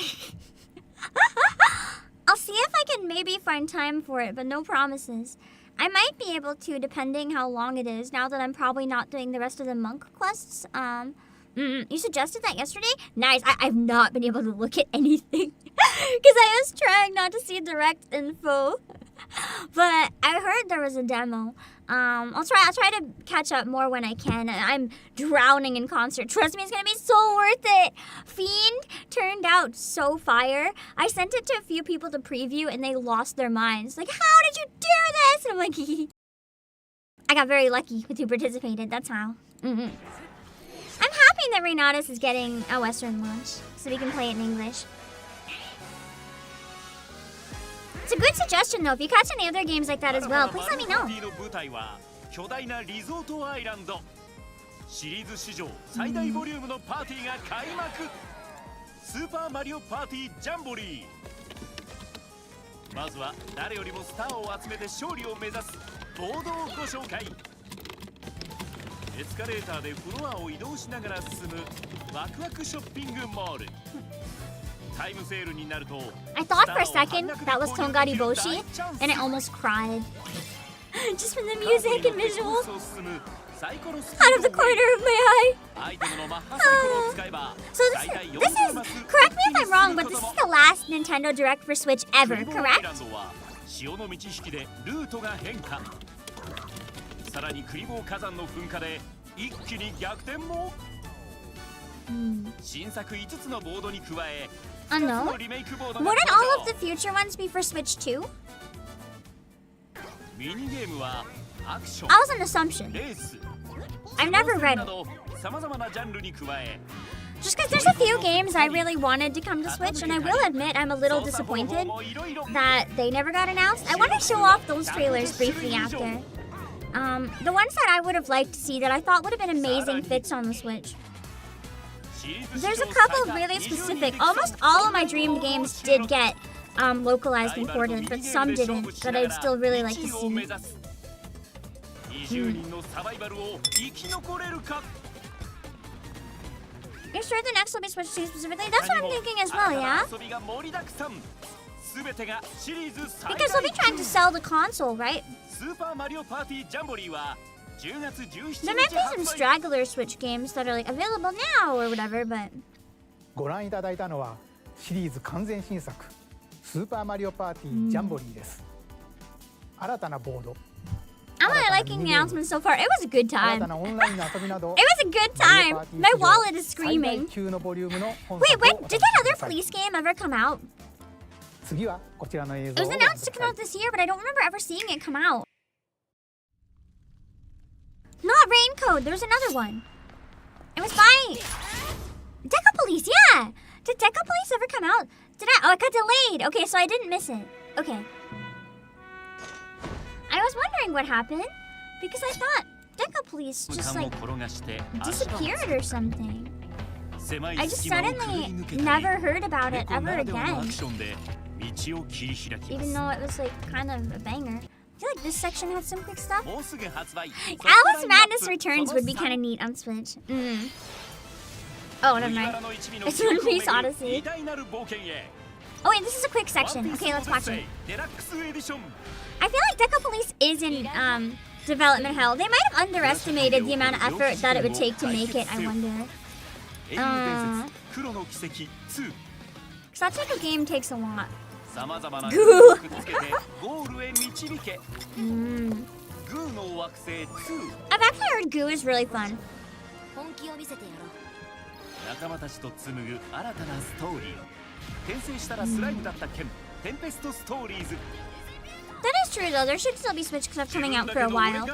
I'll see if I can maybe find time for it, but no promises. I might be able to, depending how long it is, now that I'm probably not doing the rest of the monk quests. You suggested that yesterday? Nice. I've not been able to look at anything because I was trying not to see direct info. But I heard there was a demo. I'll try to catch up more when I can. I'm drowning in concert. Trust me, it's gonna be so worth it. Fiend turned out so fire. I sent it to a few people to preview and they lost their minds. Like, how did you do this? And I'm like, I got very lucky with who participated. That's how. I'm happy that Reynatus is getting a Western launch, so we can play it in English. It's a good suggestion, though. If you catch any other games like that as well, please let me know. 巨大なリゾートアイランドシリーズ史上最大ボリュームのパーティーが開幕スーパーマリオパーティージャンボリーまずは誰よりもスターを集めて勝利を目指すボードをご紹介エスカレーターでフロアを移動しながら進むワクワクショッピングモールタイムセールになると I thought for a second that was Tongari Boshi, and I almost cried. Just from the music and visuals. Out of the corner of my eye. So this is, correct me if I'm wrong, but this is the last Nintendo Direct for Switch ever, correct? 潮の満ち引きでルートが変化さらにクリボー火山の噴火で一気に逆転も新作5つのボードに加え No. Wouldn't all of the future ones be for Switch too? ミニゲームはアクション That was an assumption. レース I've never read it. Just because there's a few games I really wanted to come to Switch, and I will admit I'm a little disappointed that they never got announced. I want to show off those trailers briefly after. The ones that I would have liked to see that I thought would have been amazing fits on the Switch. There's a couple really specific. Almost all of my dreamed games did get localized and ported, but some didn't, that I'd still really like to see. You're sure the next will be Switch 2 specifically? That's what I'm thinking as well, yeah? Because they'll be trying to sell the console, right? There might be some straggler Switch games that are like available now or whatever, but... ご覧いただいたのはシリーズ完全新作スーパーマリオパーティージャンボリーです。新たなボード I'm really liking the announcement so far. It was a good time. It was a good time. My wallet is screaming. Wait, did that other police game ever come out? It was announced to come out this year, but I don't remember ever seeing it come out. Not Raincoat, there's another one. It was by Deca Police, yeah! Did Deca Police ever come out? Oh, it got delayed. Okay, so I didn't miss it. Okay. I was wondering what happened, because I thought Deca Police just like disappeared or something. I just suddenly never heard about it ever again. Even though it was like kind of a banger. I feel like this section had some quick stuff. Alice Madness Returns would be kind of neat on Switch. Oh, never mind. It's One Piece Odyssey. Oh wait, this is a quick section. Okay, let's watch it. I feel like Deca Police is in development hell. They might have underestimated the amount of effort that it would take to make it, I wonder. Because that type of game takes a lot. Goo! I've actually heard Goo is really fun. That is true though, there should still be Switch stuff coming out for a while.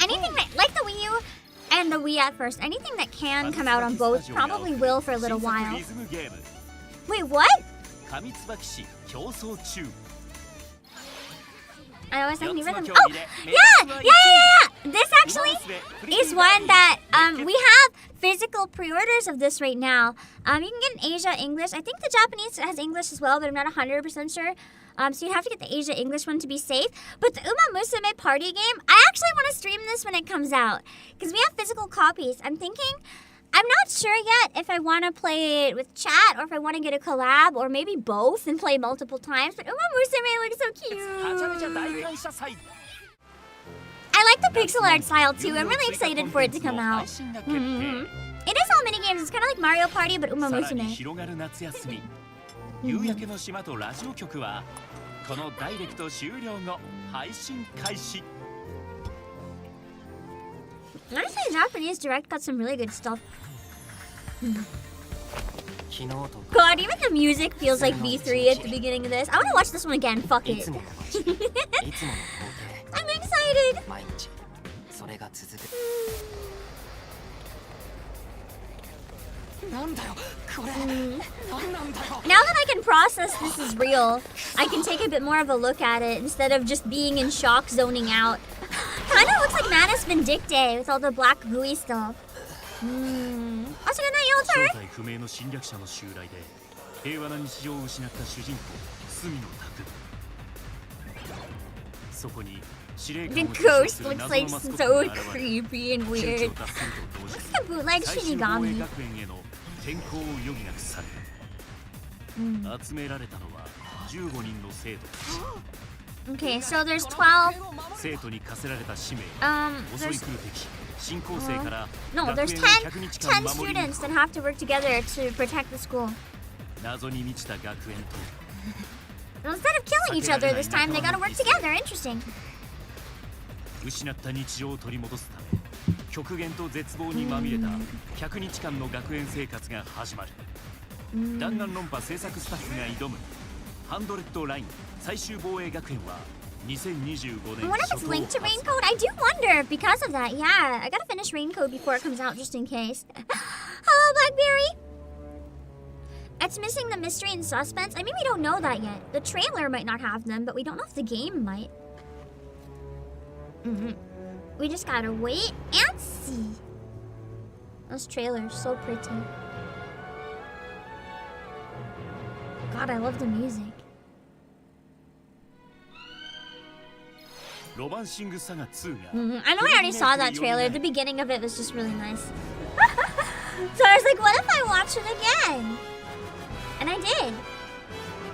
Anything that, like the Wii U and the Wii at first, anything that can come out on both probably will for a little while. Wait, what? I always think neither of them. Oh, yeah! This actually is one that we have physical pre-orders of this right now. You can get in Asia English. I think the Japanese has English as well, but I'm not 100% sure. So you have to get the Asia English one to be safe. But the Uma Musume party game, I actually want to stream this when it comes out, because we have physical copies. I'm not sure yet if I want to play it with chat or if I want to get a collab or maybe both and play multiple times. But Uma Musume looks so cute. I like the pixel art style too. I'm really excited for it to come out. It is all mini games. It's kind of like Mario Party, but Uma Musume. Honestly, the Japanese Direct got some really good stuff. God, even the music feels like V3 at the beginning of this. I want to watch this one again. Fuck it. I'm excited. Now that I can process this is real, I can take a bit more of a look at it instead of just being in shock, zoning out. Kind of looks like Manus Vindicte with all the black gooey stuff. Also, good night, y'all, turn. The ghost looks like so creepy and weird. Looks like a bootleg Shinigami. Okay, so there's 12. There's 10 students that have to work together to protect the school. Instead of killing each other this time, they gotta work together. Interesting. I wonder if it's linked to Raincoat. I do wonder because of that. Yeah, I gotta finish Raincoat before it comes out just in case. Hello, Blackberry. It's missing the mystery and suspense. I mean, we don't know that yet. The trailer might not have them, but we don't know if the game might. We just gotta wait and see. Those trailers, so pretty. God, I love the music. I know I already saw that trailer. The beginning of it was just really nice. So I was like, what if I watch it again? And I did.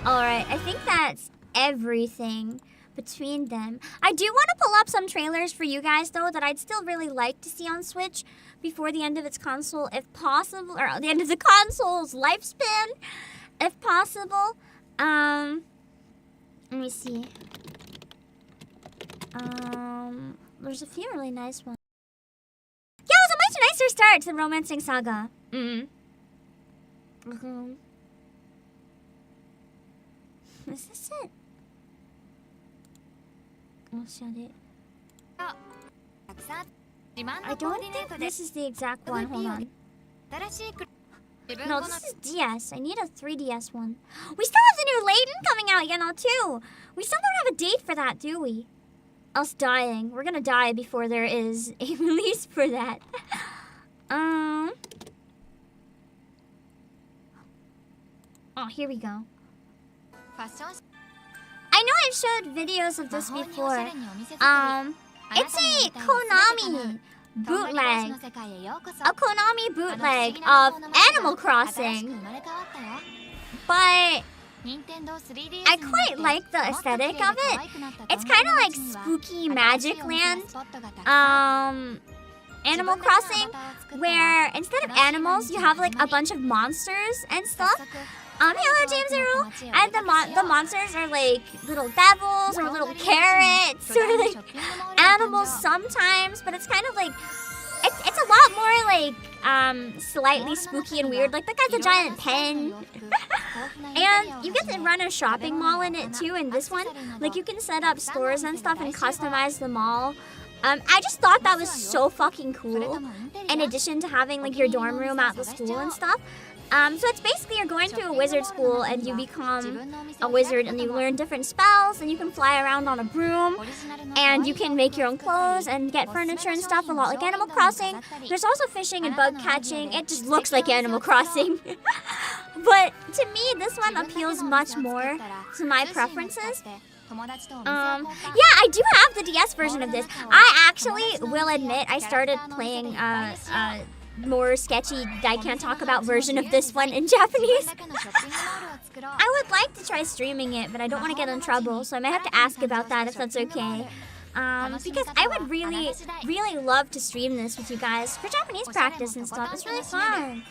Alright, I think that's everything between them. I do want to pull up some trailers for you guys, though, that I'd still really like to see on Switch before the end of its console, if possible, or the end of the console's lifespan, if possible. Let me see. There's a few really nice ones. Yeah, it was a much nicer start to the Romancing Saga. Is this it? Oh, shut it. I don't think this is the exact one. Hold on. No, this is DS. I need a 3DS one. We still have the new Layton coming out, you know, too. We still don't have a date for that, do we? Us dying. We're gonna die before there is a release for that. Oh, here we go. I know I've showed videos of this before. It's a Konami bootleg. A Konami bootleg of Animal Crossing. But I quite like the aesthetic of it. It's kind of like spooky Magic Land, Animal Crossing, where instead of animals, you have like a bunch of monsters and stuff. Hello, James Earl. And the monsters are like little devils or little carrots or like animals sometimes, but it's kind of like it's a lot more like slightly spooky and weird. Like that guy's a giant pen. And you get to run a shopping mall in it too in this one. Like you can set up stores and stuff and customize the mall. I just thought that was so fucking cool. In addition to having like your dorm room at the school and stuff. So it's basically you're going to a wizard school and you become a wizard and you learn different spells and you can fly around on a broom and you can make your own clothes and get furniture and stuff, a lot like Animal Crossing. There's also fishing and bug catching. It just looks like Animal Crossing. But to me, this one appeals much more to my preferences. Yeah, I do have the DS version of this. I actually will admit I started playing more sketchy, I can't talk about version of this one in Japanese. I would like to try streaming it, but I don't want to get in trouble, so I might have to ask about that if that's okay. Because I would really, really love to stream this with you guys for Japanese practice and stuff. It's really fun.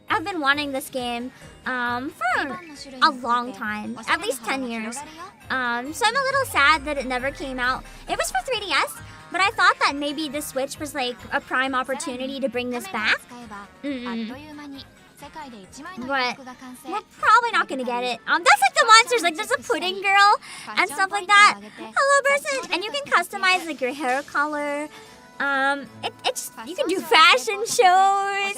I've been wanting this game for a long time, at least 10 years. So I'm a little sad that it never came out. It was for 3DS, but I thought that maybe the Switch was like a prime opportunity to bring this back. But we're probably not gonna get it. That's like the monsters, like there's a pudding girl and stuff like that. Hello, person! And you can customize like your hair color. You can do fashion shows.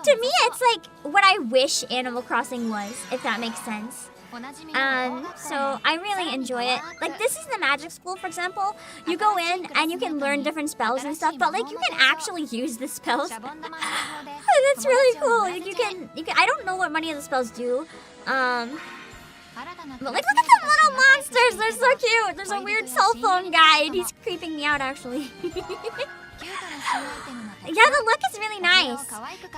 To me, it's like what I wish Animal Crossing was, if that makes sense. So I really enjoy it. Like this is the magic school, for example. You go in and you can learn different spells and stuff, but like you can actually use the spells. That's really cool. You can. I don't know what many of the spells do. But like, look at the little monsters. They're so cute. There's a weird cell phone guy, and he's creeping me out, actually. Yeah, the look is really nice.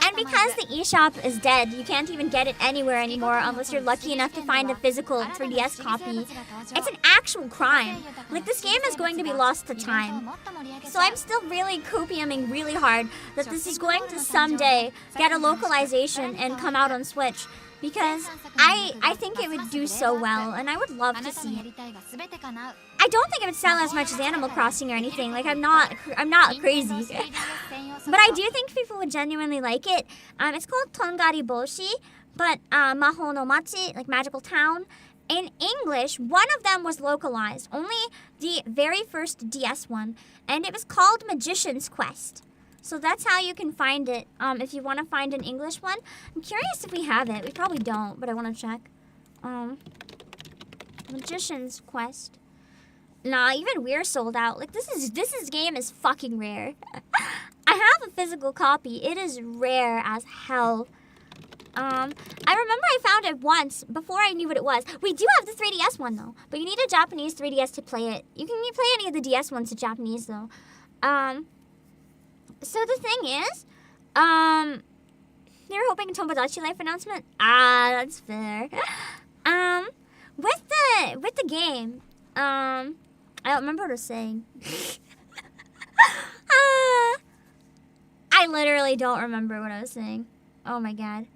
And because the eShop is dead, you can't even get it anywhere anymore unless you're lucky enough to find a physical 3DS copy. It's an actual crime. Like, this game is going to be lost to time. So I'm still really copiuming really hard that this is going to someday get a localization and come out on Switch. because I think it would do so well, and I would love to see it. I don't think it would sell as much as Animal Crossing or anything. Like, I'm not crazy. But I do think people would genuinely like it. It's called Tongari Boshi, but Maho no Machi, like magical town. In English, one of them was localized, only the very first DS one, and it was called Magician's Quest. So that's how you can find it if you want to find an English one. I'm curious if we have it. We probably don't, but I want to check. Magician's Quest. Nah, even we're sold out. Like, this game is fucking rare. I have a physical copy. It is rare as hell. I remember I found it once before I knew what it was. We do have the 3DS one though, but you need a Japanese 3DS to play it. You can play any of the DS ones in Japanese though. So the thing is, they were hoping a Tomodachi Life announcement. Ah, that's fair. With the game, I don't remember what I was saying. I literally don't remember what I was saying. Oh my god.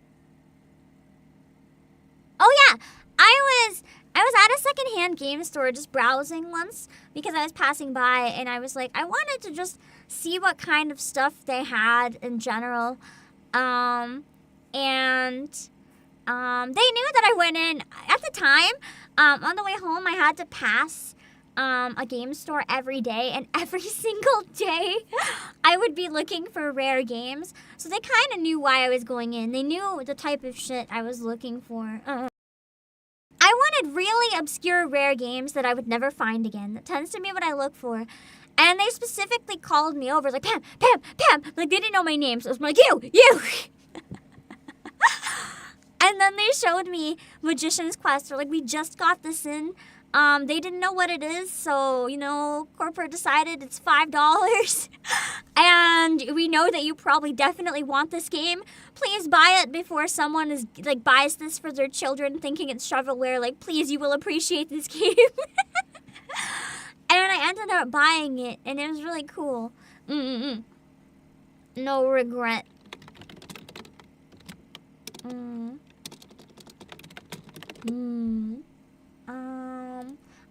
Oh yeah, I was at a secondhand game store just browsing once because I was passing by and I was like, I wanted to just see what kind of stuff they had in general. And they knew that I went in at the time. On the way home, I had to pass a game store every day, and every single day I would be looking for rare games. So they kind of knew why I was going in. They knew the type of shit I was looking for. I wanted really obscure rare games that I would never find again. That tends to be what I look for. And they specifically called me over, like, Pam, Pam, Pam. Like, they didn't know my name, so it was like, you. And then they showed me Magician's Quest. They're like, we just got this in. They didn't know what it is, so, you know, corporate decided it's $5. And we know that you probably definitely want this game. Please buy it before someone is like buys this for their children thinking it's shovelware. Like, please, you will appreciate this game. And I ended up buying it, and it was really cool. No regret.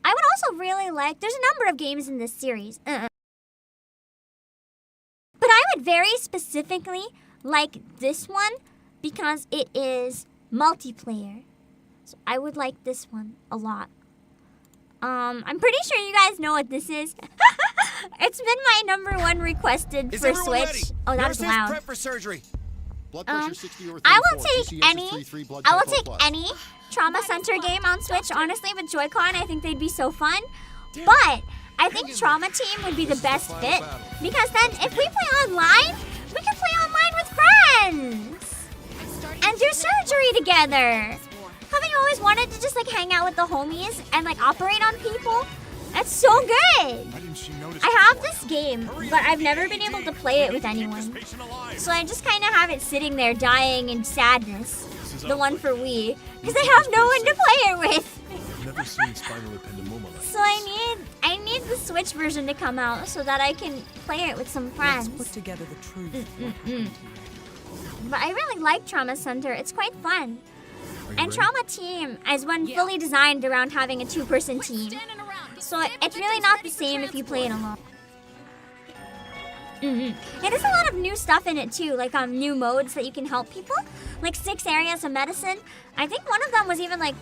I would also really like... There's a number of games in this series. But I would very specifically like this one because it is multiplayer. So I would like this one a lot. I'm pretty sure you guys know what this is. It's been my #1 requested for Switch. Ready? Oh, that was loud. Prep for surgery. Blood pressure 60 or 34. I will take any. 33, blood I will type O take plus. any Trauma Center game on Switch. Honestly, with Joy-Con, I think they'd be so fun. But I think Trauma Team would be the best fit because then if we play online, we can play online with friends and do surgery together. Haven't you always wanted to just like hang out with the homies and like operate on people? That's so good. I have this game, but I've never been able to play it with anyone. So I just kind of have it sitting there dying in sadness. The one for Wii. Because I have no one to play it with. Never seen spinal ependymoma like So I need the Switch version to come out so that I can play it with some friends. Let's put together the truth. But I really like Trauma Center. It's quite fun. And Trauma Team is one fully designed around having a 2-person team. So it's really not the same if you play it alone. And there's a lot of new stuff in it too, like new modes that you can help people. Like 6 areas of medicine. I think one of them was even like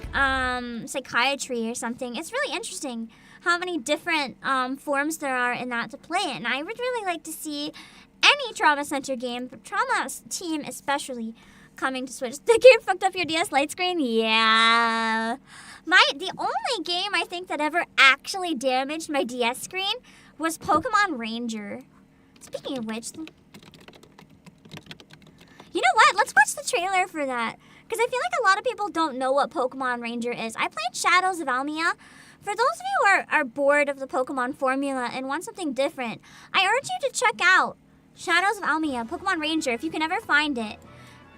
psychiatry or something. It's really interesting how many different forms there are in that to play it. And I would really like to see any Trauma Center game, but Trauma Team especially, coming to Switch. The game fucked up your DS light screen? Yeah. The only game I think that ever actually damaged my DS screen was Pokemon Ranger. Speaking of which, you know what? Let's watch the trailer for that. Because I feel like a lot of people don't know what Pokemon Ranger is. I played Shadows of Almia. For those of you who are bored of the Pokemon formula and want something different, I urge you to check out Shadows of Almia, Pokemon Ranger, if you can ever find it.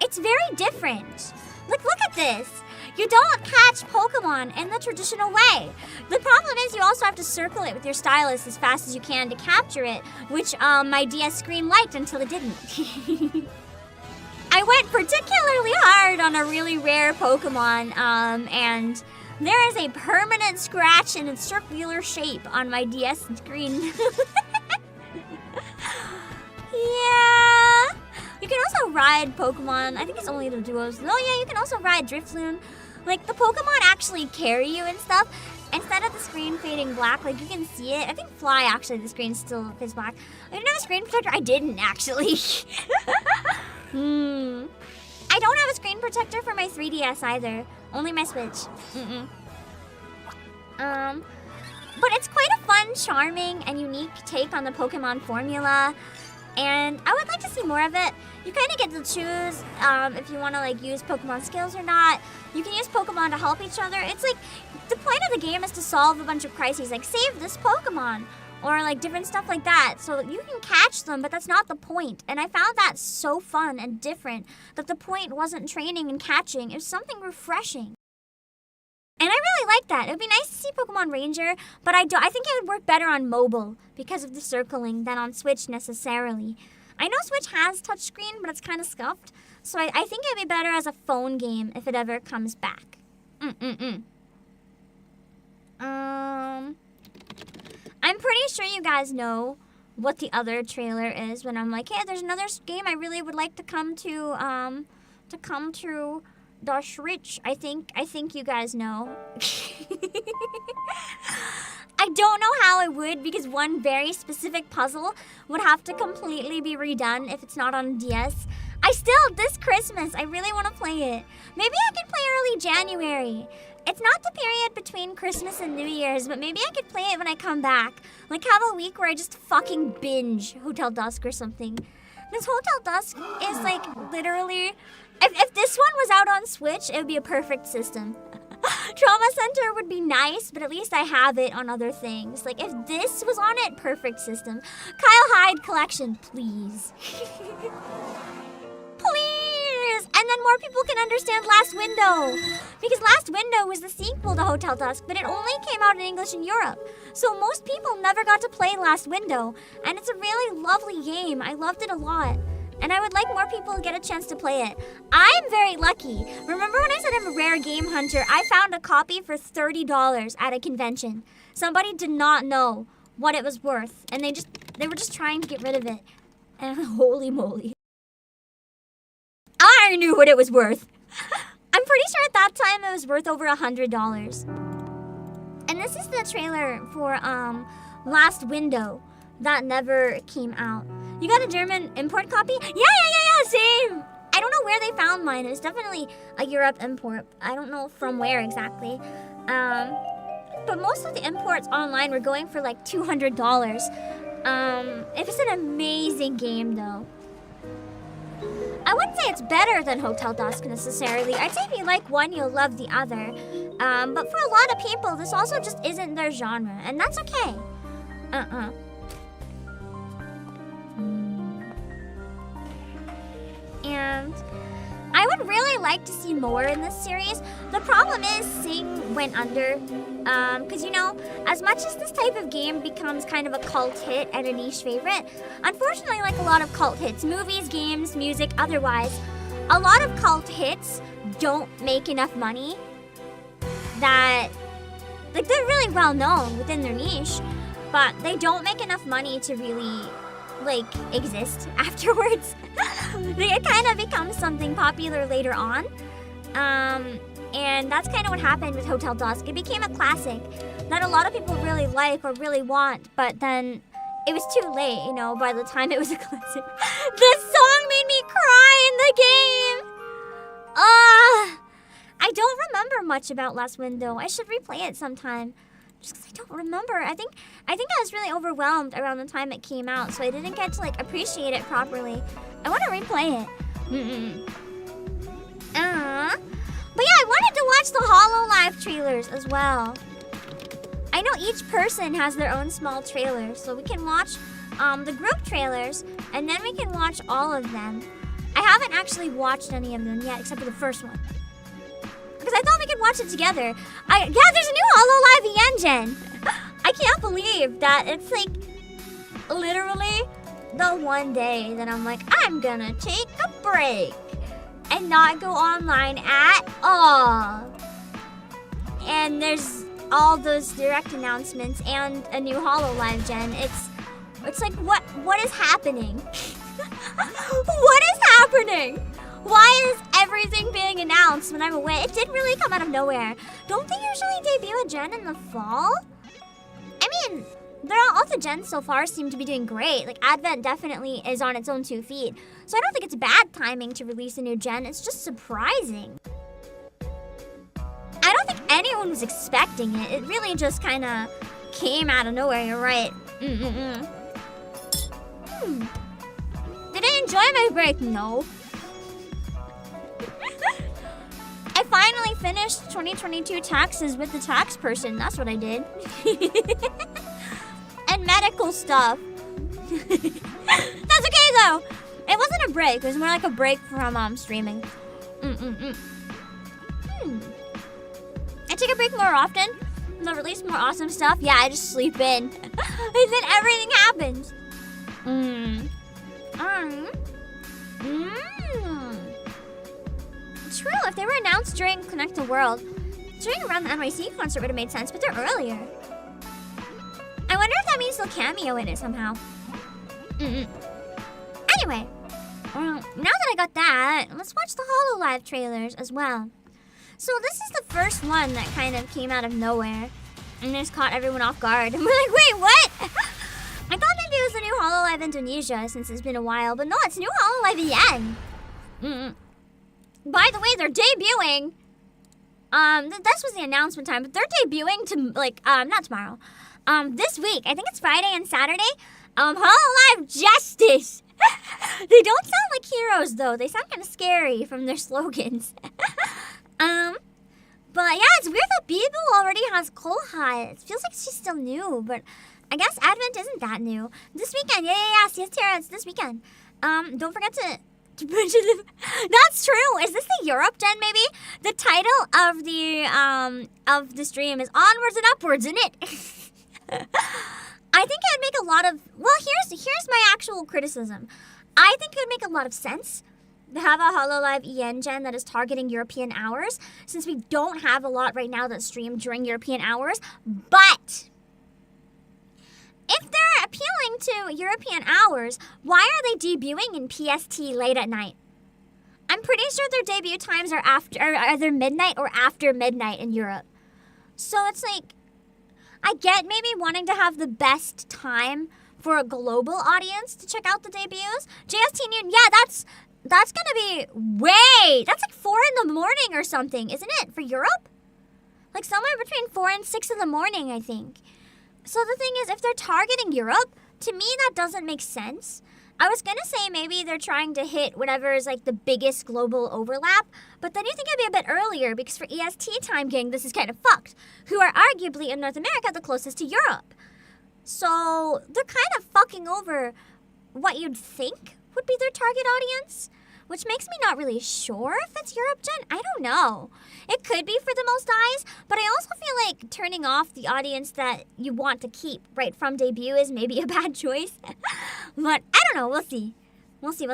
It's very different. Like, look at this. You don't catch Pokemon in the traditional way. The problem is you also have to circle it with your stylus as fast as you can to capture it, which my DS screen liked until it didn't. I went particularly hard on a really rare Pokemon, and there is a permanent scratch in its circular shape on my DS screen. Yeah. You can also ride Pokemon. I think it's only the duos. Oh yeah, you can also ride Drifloon. Like, the Pokemon actually carry you and stuff. Instead of the screen fading black, like, you can see it. I think Fly, actually, the screen still fades black. I didn't have a screen protector. I didn't, actually. I don't have a screen protector for my 3DS either. Only my Switch. But it's quite a fun, charming, and unique take on the Pokemon formula. And I would like to see more of it. You kind of get to choose if you want to like use Pokemon skills or not. You can use Pokemon to help each other. It's like, the point of the game is to solve a bunch of crises, like save this Pokemon, or like different stuff like that. So you can catch them, but that's not the point. And I found that so fun and different that the point wasn't training and catching. It was something refreshing. And I really like that. It would be nice to see Pokemon Ranger, but I think it would work better on mobile because of the circling than on Switch necessarily. I know Switch has touchscreen, but it's kind of scuffed. So I think it would be better as a phone game if it ever comes back. I'm pretty sure you guys know what the other trailer is when I'm like, hey, there's another game I really would like to come to the Switch. I think you guys know. I don't know how I would, because one very specific puzzle would have to completely be redone if it's not on DS. This Christmas, I really want to play it. Maybe I can play early January. It's not the period between Christmas and New Year's, but maybe I could play it when I come back. Like, have a week where I just fucking binge Hotel Dusk or something. This Hotel Dusk is like literally... If this one was out on Switch, it would be a perfect system. Trauma Center would be nice, but at least I have it on other things. Like, if this was on it, perfect system. Kyle Hyde collection, please. Please! And then more people can understand Last Window. Because Last Window was the sequel to Hotel Dusk, but it only came out in English in Europe. So most people never got to play Last Window. And it's a really lovely game. I loved it a lot. And I would like more people to get a chance to play it. I'm very lucky. Remember when I said I'm a rare game hunter? I found a copy for $30 at a convention. Somebody did not know what it was worth, and they were just trying to get rid of it. And holy moly. I knew what it was worth. I'm pretty sure at that time it was worth over $100. And this is the trailer for Last Window that never came out. You got a German import copy? Yeah, same! I don't know where they found mine. It was definitely a Europe import. I don't know from where exactly. But most of the imports online were going for like $200. It was an amazing game though. I wouldn't say it's better than Hotel Dusk necessarily. I'd say if you like one, you'll love the other. But for a lot of people, this also just isn't their genre, and that's okay. And I would really like to see more in this series. The problem is Sing went under. Because, you know, as much as this type of game becomes kind of a cult hit and a niche favorite, unfortunately, like a lot of cult hits, movies, games, music, otherwise, a lot of cult hits don't make enough money that, like, they're really well known within their niche, but they don't make enough money to really, like, exist afterwards. It kind of becomes something popular later on. And that's kind of what happened with Hotel Dusk. It became a classic that a lot of people really like or really want, but then it was too late, you know, by the time it was a classic. This song made me cry in the game! I don't remember much about Last Window. I should replay it sometime. Just because I don't remember. I think I was really overwhelmed around the time it came out, so I didn't get to, like, appreciate it properly. I want to replay it. But yeah, I wanted to watch the Hololive trailers as well. I know each person has their own small trailer, so we can watch the group trailers, and then we can watch all of them. I haven't actually watched any of them yet, except for the first one. Because I thought we could watch it together. Yeah, there's a new Hololive engine. I can't believe that it's like literally the one day that I'm like, I'm gonna take a break. and not go online at all. And there's all those direct announcements and a new Hololive gen. It's like, what is happening? What is happening? Why is everything being announced when I'm away? It didn't really come out of nowhere. Don't they usually debut a gen in the fall? I mean, all the gens so far seem to be doing great. Like, Advent definitely is on its own 2 feet. So I don't think it's bad timing to release a new gen. It's just surprising. I don't think anyone was expecting it. It really just kind of came out of nowhere, you're right. Did I enjoy my break? No. I finally finished 2022 taxes with the tax person. That's what I did. And medical stuff. That's okay though. It wasn't a break. It was more like a break from streaming. I take a break more often. They'll release more awesome stuff. Yeah, I just sleep in. And then everything happens. True, if they were announced during Connect the World, during around the NYC concert would have made sense, but they're earlier. I wonder if that means they'll cameo in it somehow. Anyway, now that I got that, let's watch the Hololive trailers as well. So this is the first one that kind of came out of nowhere and just caught everyone off guard. And we're like, wait, what? I thought maybe it was the new Hololive Indonesia since it's been a while, but no, it's new Hololive Yen. By the way, they're debuting. This was the announcement time, but they're debuting to not tomorrow. This week. I think it's Friday and Saturday. Hololive Justice. They don't sound like heroes though. They sound kind of scary from their slogans. But yeah, it's weird that Bibel already has Kolha. It feels like she's still new, but I guess Advent isn't that new. This weekend, yeah, Tara, it's this weekend. Don't forget to mention the... That's true. Is this the Europe gen, maybe? The title of the stream is Onwards and Upwards, isn't it? I think it would make a lot of... Well, here's my actual criticism. I think it would make a lot of sense to have a Hololive EN gen that is targeting European hours, since we don't have a lot right now that stream during European hours. But if they're appealing to European hours, why are they debuting in PST late at night? I'm pretty sure their debut times are either midnight or after midnight in Europe. So it's like, I get maybe wanting to have the best time for a global audience to check out the debuts. JST Noon, yeah, that's gonna be that's like 4 in the morning or something, isn't it, for Europe? Like somewhere between 4 and 6 in the morning, I think. So the thing is, if they're targeting Europe, to me that doesn't make sense. I was gonna say maybe they're trying to hit whatever is like the biggest global overlap, but then you think it'd be a bit earlier because for EST time, gang, this is kind of fucked, who are arguably in North America the closest to Europe. So they're kind of fucking over what you'd think would be their target audience, which makes me not really sure if it's Europe gen. I don't know. It could be for the most eyes, but I also feel like turning off the audience that you want to keep right from debut is maybe a bad choice. But I don't know. We'll see. We'll see. We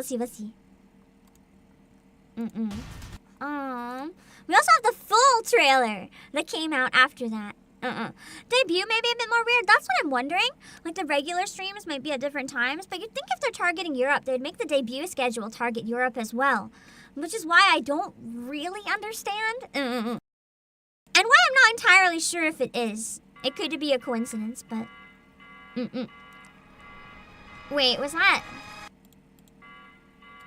also have the full trailer that came out after that. Debut may be a bit more weird. That's what I'm wondering. Like the regular streams might be at different times, but you'd think if they're targeting Europe, they'd make the debut schedule target Europe as well, which is why I don't really understand. And why I'm not entirely sure if it is. It could be a coincidence, but... Wait, was that...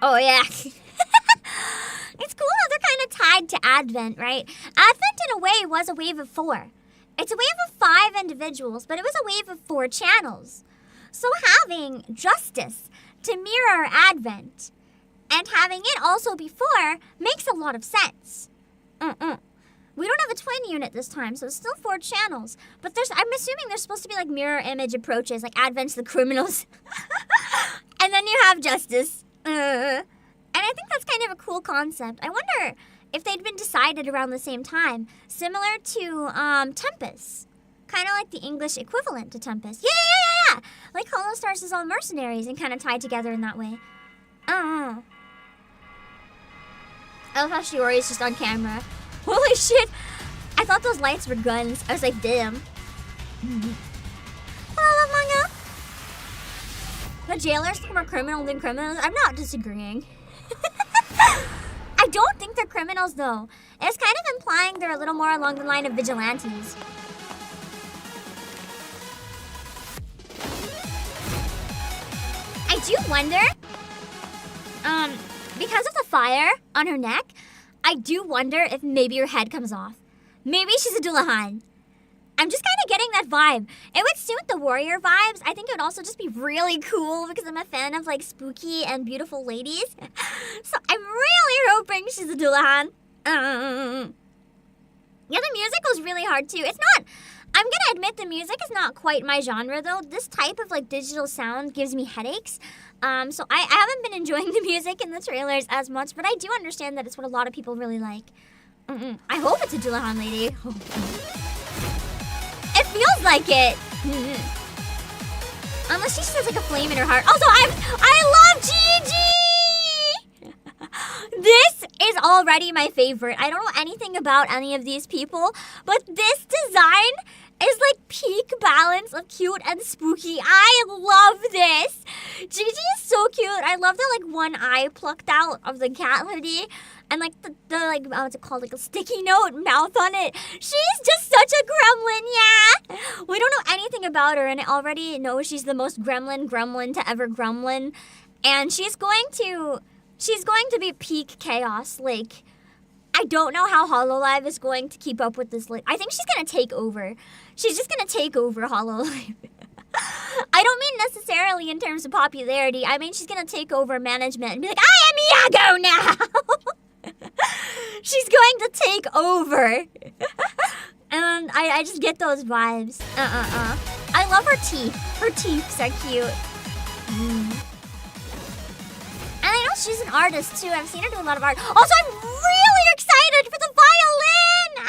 Oh, yeah. It's cool how they're kind of tied to Advent, right? Advent, in a way, was a wave of 4. It's a wave of 5 individuals, but it was a wave of 4 channels. So having Justice to mirror Advent and having it also be 4 makes a lot of sense. We don't have a twin unit this time, so it's still 4 channels. But I'm assuming there's supposed to be like mirror image approaches, like Advent's the criminals. And then you have Justice. And I think that's kind of a cool concept. I wonder if they'd been decided around the same time, similar to Tempest. Kind of like the English equivalent to Tempest. Yeah! Like Holostars is all mercenaries and kind of tied together in that way. I love how Shiori is just on camera. Holy shit! I thought those lights were guns. I was like, damn. Hello, manga. The jailers are more criminal than criminals. I'm not disagreeing. I don't think they're criminals though. It's kind of implying they're a little more along the line of vigilantes. I do wonder, because of the fire on her neck, I do wonder if maybe her head comes off. Maybe she's a Dullahan. I'm just kind of getting that vibe. It would suit the warrior vibes. I think it would also just be really cool because I'm a fan of like spooky and beautiful ladies. So I'm really hoping she's a Dullahan. Yeah, the music was really hard too. It's not, I'm gonna admit the music is not quite my genre though. This type of like digital sound gives me headaches. So I haven't been enjoying the music in the trailers as much, but I do understand that it's what a lot of people really like. I hope it's a Dullahan lady. It feels like it. Unless she just has like a flame in her heart. Also, I love Gigi! This is already my favorite. I don't know anything about any of these people, but this design is like peak balance of cute and spooky. I love this. Gigi is so cute. I love the like one eye plucked out of the cat hoodie. And like the like, what's it called? Like a sticky note mouth on it. She's just such a gremlin, yeah. We don't know anything about her, and I already know she's the most gremlin to ever gremlin. And she's going to be peak chaos. Like, I don't know how Hololive is going to keep up with this. Like, I think she's gonna take over. She's just gonna take over Hololive. I don't mean necessarily in terms of popularity. I mean she's gonna take over management and be like, I am Iago now. She's going to take over. And I just get those vibes. I love her teeth. Her teeth are cute. And I know she's an artist too. I've seen her do a lot of art. Also, I'm really excited for the violin!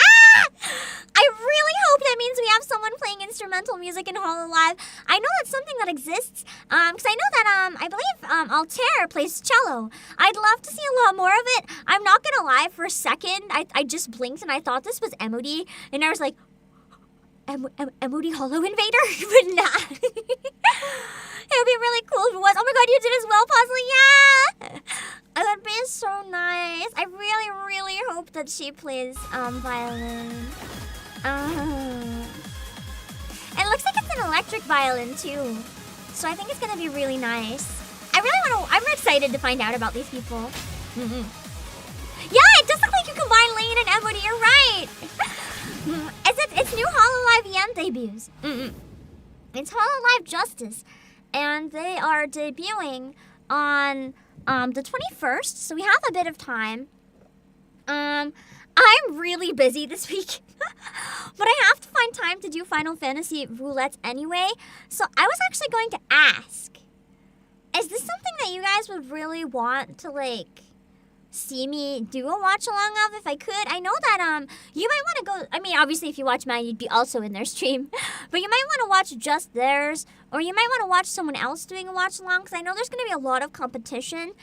I really hope that means we have someone playing instrumental music in Hololive. I know that's something that exists. Because I know that, I believe Altair plays cello. I'd love to see a lot more of it. I'm not gonna lie, for a second, I just blinked and I thought this was Emody. And I was like, Emody Hollow Invader? But nah. It would be really cool if it was. Oh my god, you did as well, Puzzle. Yeah! It would be so nice. I really, really hope that she plays violin. It looks like it's an electric violin too. So I think it's gonna be really nice. I'm excited to find out about these people. Yeah, it does look like you combine Lane and Emody, you're right! It's new Hololive EM debuts. It's Hololive Justice. And they are debuting on the 21st, so we have a bit of time. I'm really busy this week, but I have to find time to do Final Fantasy roulettes anyway. So I was actually going to ask, is this something that you guys would really want to like see me do a watch along of if I could? I know that you might want to go, I mean obviously if you watch mine you'd be also in their stream, but you might want to watch just theirs, or you might want to watch someone else doing a watch along, because I know there's going to be a lot of competition.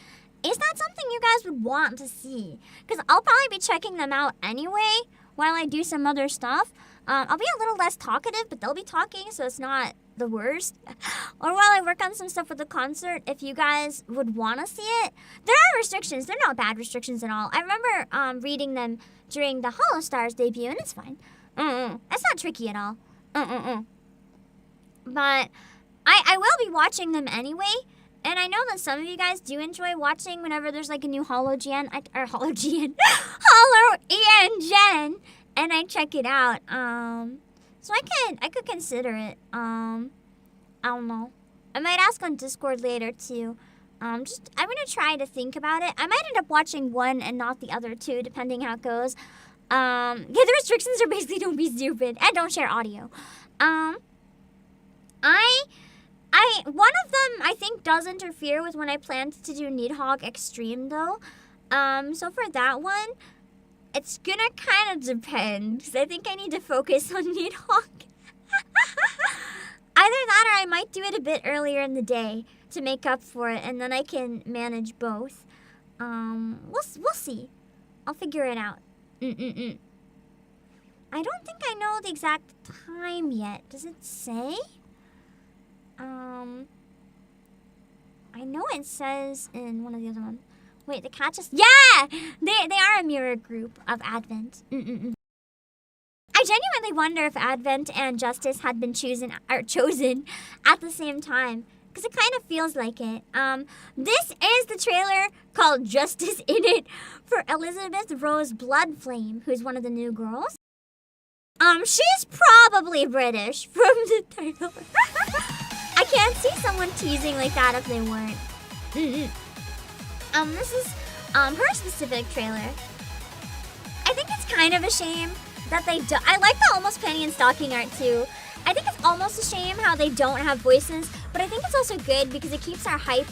Is that something you guys would want to see? Because I'll probably be checking them out anyway while I do some other stuff. I'll be a little less talkative, but they'll be talking, so it's not the worst. Or while I work on some stuff with the concert, if you guys would want to see it. There are restrictions. They're not bad restrictions at all. I remember reading them during the Hollow Stars debut, and it's fine. It's not tricky at all. But I will be watching them anyway. And I know that some of you guys do enjoy watching whenever there's like a new Hollow EN Gen, and I check it out. So I could consider it. I don't know. I might ask on Discord later too. I'm gonna try to think about it. I might end up watching one and not the other two, depending how it goes. Yeah, the restrictions are basically don't be stupid and don't share audio. One of them I think does interfere with when I planned to do Nidhogg Extreme though. So for that one, it's gonna kind of depend, because I think I need to focus on Nidhogg. Either that or I might do it a bit earlier in the day to make up for it, and then I can manage both. We'll see. I'll figure it out. I don't think I know the exact time yet. Does it say? I know it says in one of the other ones. Wait, the cat just... Yeah! They are a mirror group of Advent. I genuinely wonder if Advent and Justice had been chosen at the same time. Because it kind of feels like it. This is the trailer called Justice in It for Elizabeth Rose Bloodflame, who's one of the new girls. She's probably British from the title. I can't see someone teasing like that if they weren't. This is her specific trailer. I think it's kind of a shame that they do. I like the almost panty and stocking art too. I think it's almost a shame how they don't have voices, but I think it's also good because it keeps our hype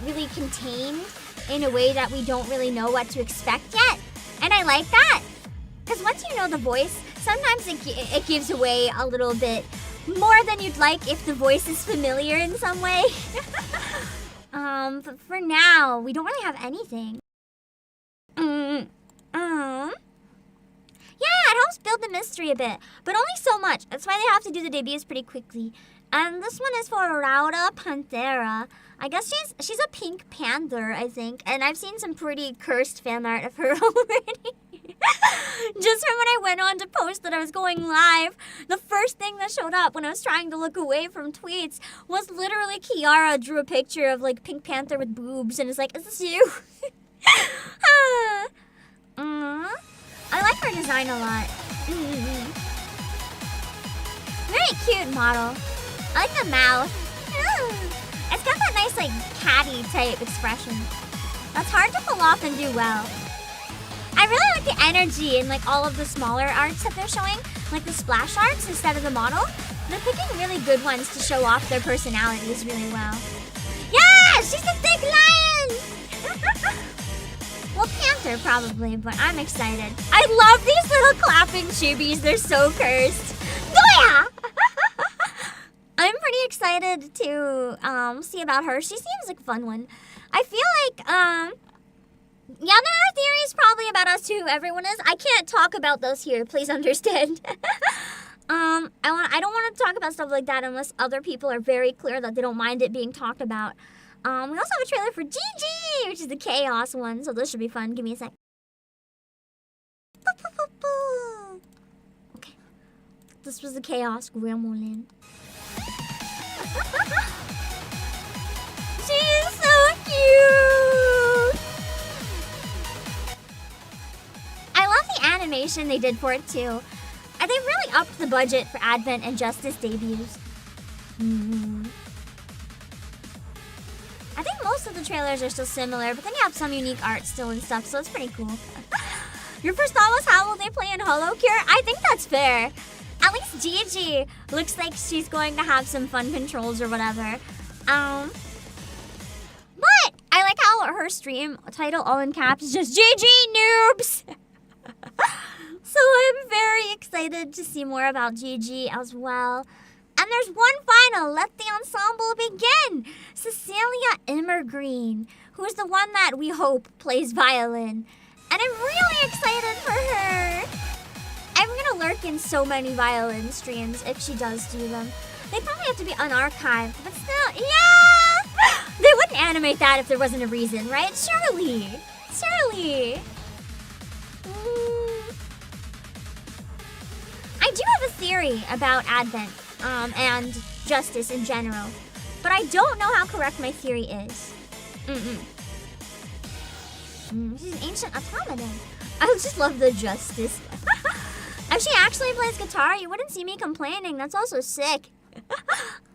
really contained in a way that we don't really know what to expect yet. And I like that. Because once you know the voice, sometimes it gives away a little bit more than you'd like if the voice is familiar in some way. But for now, we don't really have anything. Yeah, it helps build the mystery a bit, but only so much. That's why they have to do the debuts pretty quickly. And this one is for Rauda Panthera. I guess she's a pink panther, I think. And I've seen some pretty cursed fan art of her already. Just from when I went on to post that I was going live, the first thing that showed up when I was trying to look away from tweets was literally Kiara drew a picture of like Pink Panther with boobs and is like, is this you? I like her design a lot. Very cute model. I like the mouth. It's got that nice like catty type expression. That's hard to pull off and do well. I really like the energy in like all of the smaller arts that they're showing, like the splash arts instead of the model. They're picking really good ones to show off their personalities really well. Yeah, she's a big lion! Well, panther probably, but I'm excited. I love these little clapping chibis. They're so cursed. Goya! I'm pretty excited to see about her. She seems like a fun one. I feel like, yeah, there are theories probably about us too, everyone is. I can't talk about those here, please understand. I don't want to talk about stuff like that unless other people are very clear that they don't mind it being talked about. We also have a trailer for Gigi, which is the Chaos one, so this should be fun. Give me a sec. Okay. This was the Chaos Gremlin. She is so cute! I love the animation they did for it too. They really upped the budget for Advent and Justice debuts. I think most of the trailers are still similar, but then you have some unique art still and stuff, so it's pretty cool. Your first thought was, how will they play in HoloCure? I think that's fair. At least Gigi looks like she's going to have some fun controls or whatever. But I like how her stream title, all in caps, is just GG Noobs! So I'm very excited to see more about Gigi as well. And there's one final, let the ensemble begin! Cecilia Immergreen, who's the one that we hope plays violin. And I'm really excited for her! I'm gonna lurk in so many violin streams if she does do them. They probably have to be unarchived, but still, yeah! They wouldn't animate that if there wasn't a reason, right? Surely! Surely! I do have a theory about Advent. And Justice in general. But I don't know how correct my theory is. She's an ancient automaton. I just love the Justice. If she actually plays guitar, you wouldn't see me complaining. That's also sick.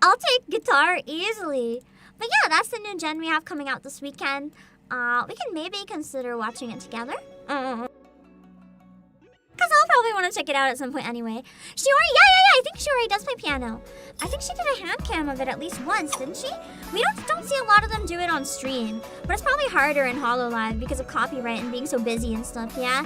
I'll take guitar easily. But yeah, that's the new gen we have coming out this weekend. We can maybe consider watching it together. Because I'll probably want to check it out at some point anyway. Shiori, yeah, I think Shiori does play piano. I think she did a hand cam of it at least once, didn't she? We don't see a lot of them do it on stream, but it's probably harder in Hololive because of copyright and being so busy and stuff, yeah?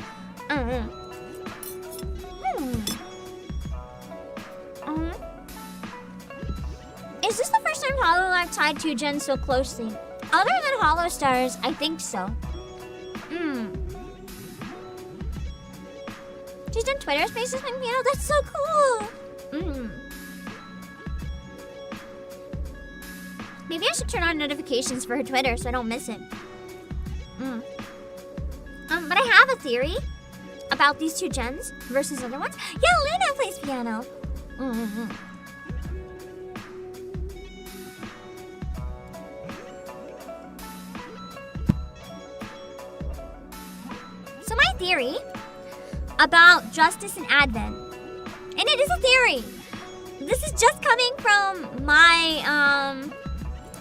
Is this the first time Hololive tied two gens so closely? Other than Hollow Stars, I think so. She's done Twitter Spaces with piano. That's so cool. Maybe I should turn on notifications for her Twitter so I don't miss it. But I have a theory about these two gens versus other ones. Yeah, Luna plays piano. So my theory about Justice and Advent, and it is a theory. This is just coming from my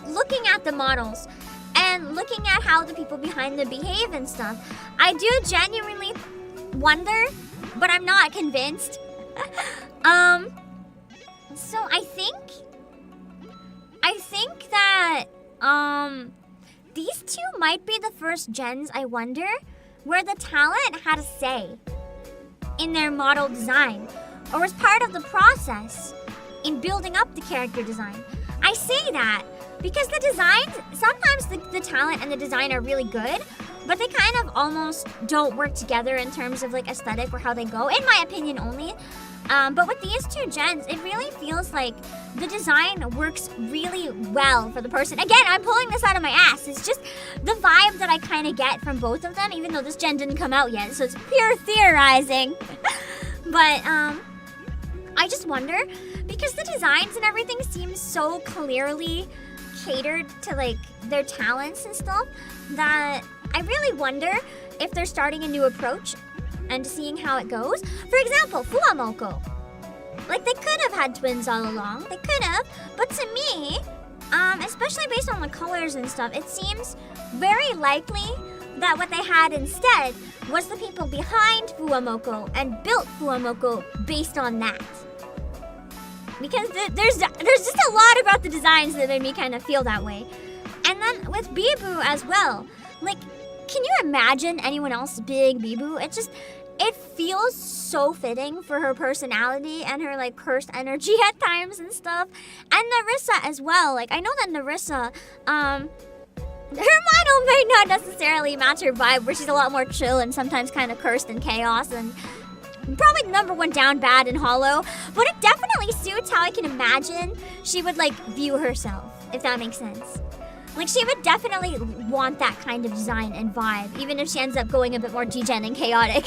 looking at the models and looking at how the people behind them behave and stuff. I do genuinely wonder, but I'm not convinced. So I think that these two might be the first gens, I wonder, where the talent had a say in their model design or was part of the process in building up the character design. I say that because the designs, sometimes the talent and the design are really good, but they kind of almost don't work together in terms of like aesthetic or how they go, in my opinion only. But with these two gens, it really feels like the design works really well for the person. Again, I'm pulling this out of my ass. It's just the vibe that I kind of get from both of them, even though this gen didn't come out yet, so it's pure theorizing. But I just wonder, because the designs and everything seem so clearly catered to like their talents and stuff, that I really wonder if they're starting a new approach and seeing how it goes. For example, Fuamoko. Like, they could have had twins all along. They could have. But to me, especially based on the colors and stuff, it seems very likely that what they had instead was the people behind Fuamoko and built Fuamoko based on that. Because there's just a lot about the designs that made me kind of feel that way. And then with Bibu as well. Like, can you imagine anyone else being Bibu? It feels so fitting for her personality and her like cursed energy at times and stuff. And Nerissa as well. Like, I know that Nerissa, her model may not necessarily match her vibe, where she's a lot more chill and sometimes kind of cursed and chaos and probably the #1 down bad in Hollow. But it definitely suits how I can imagine she would like view herself, if that makes sense. Like, she would definitely want that kind of design and vibe, even if she ends up going a bit more degen and chaotic.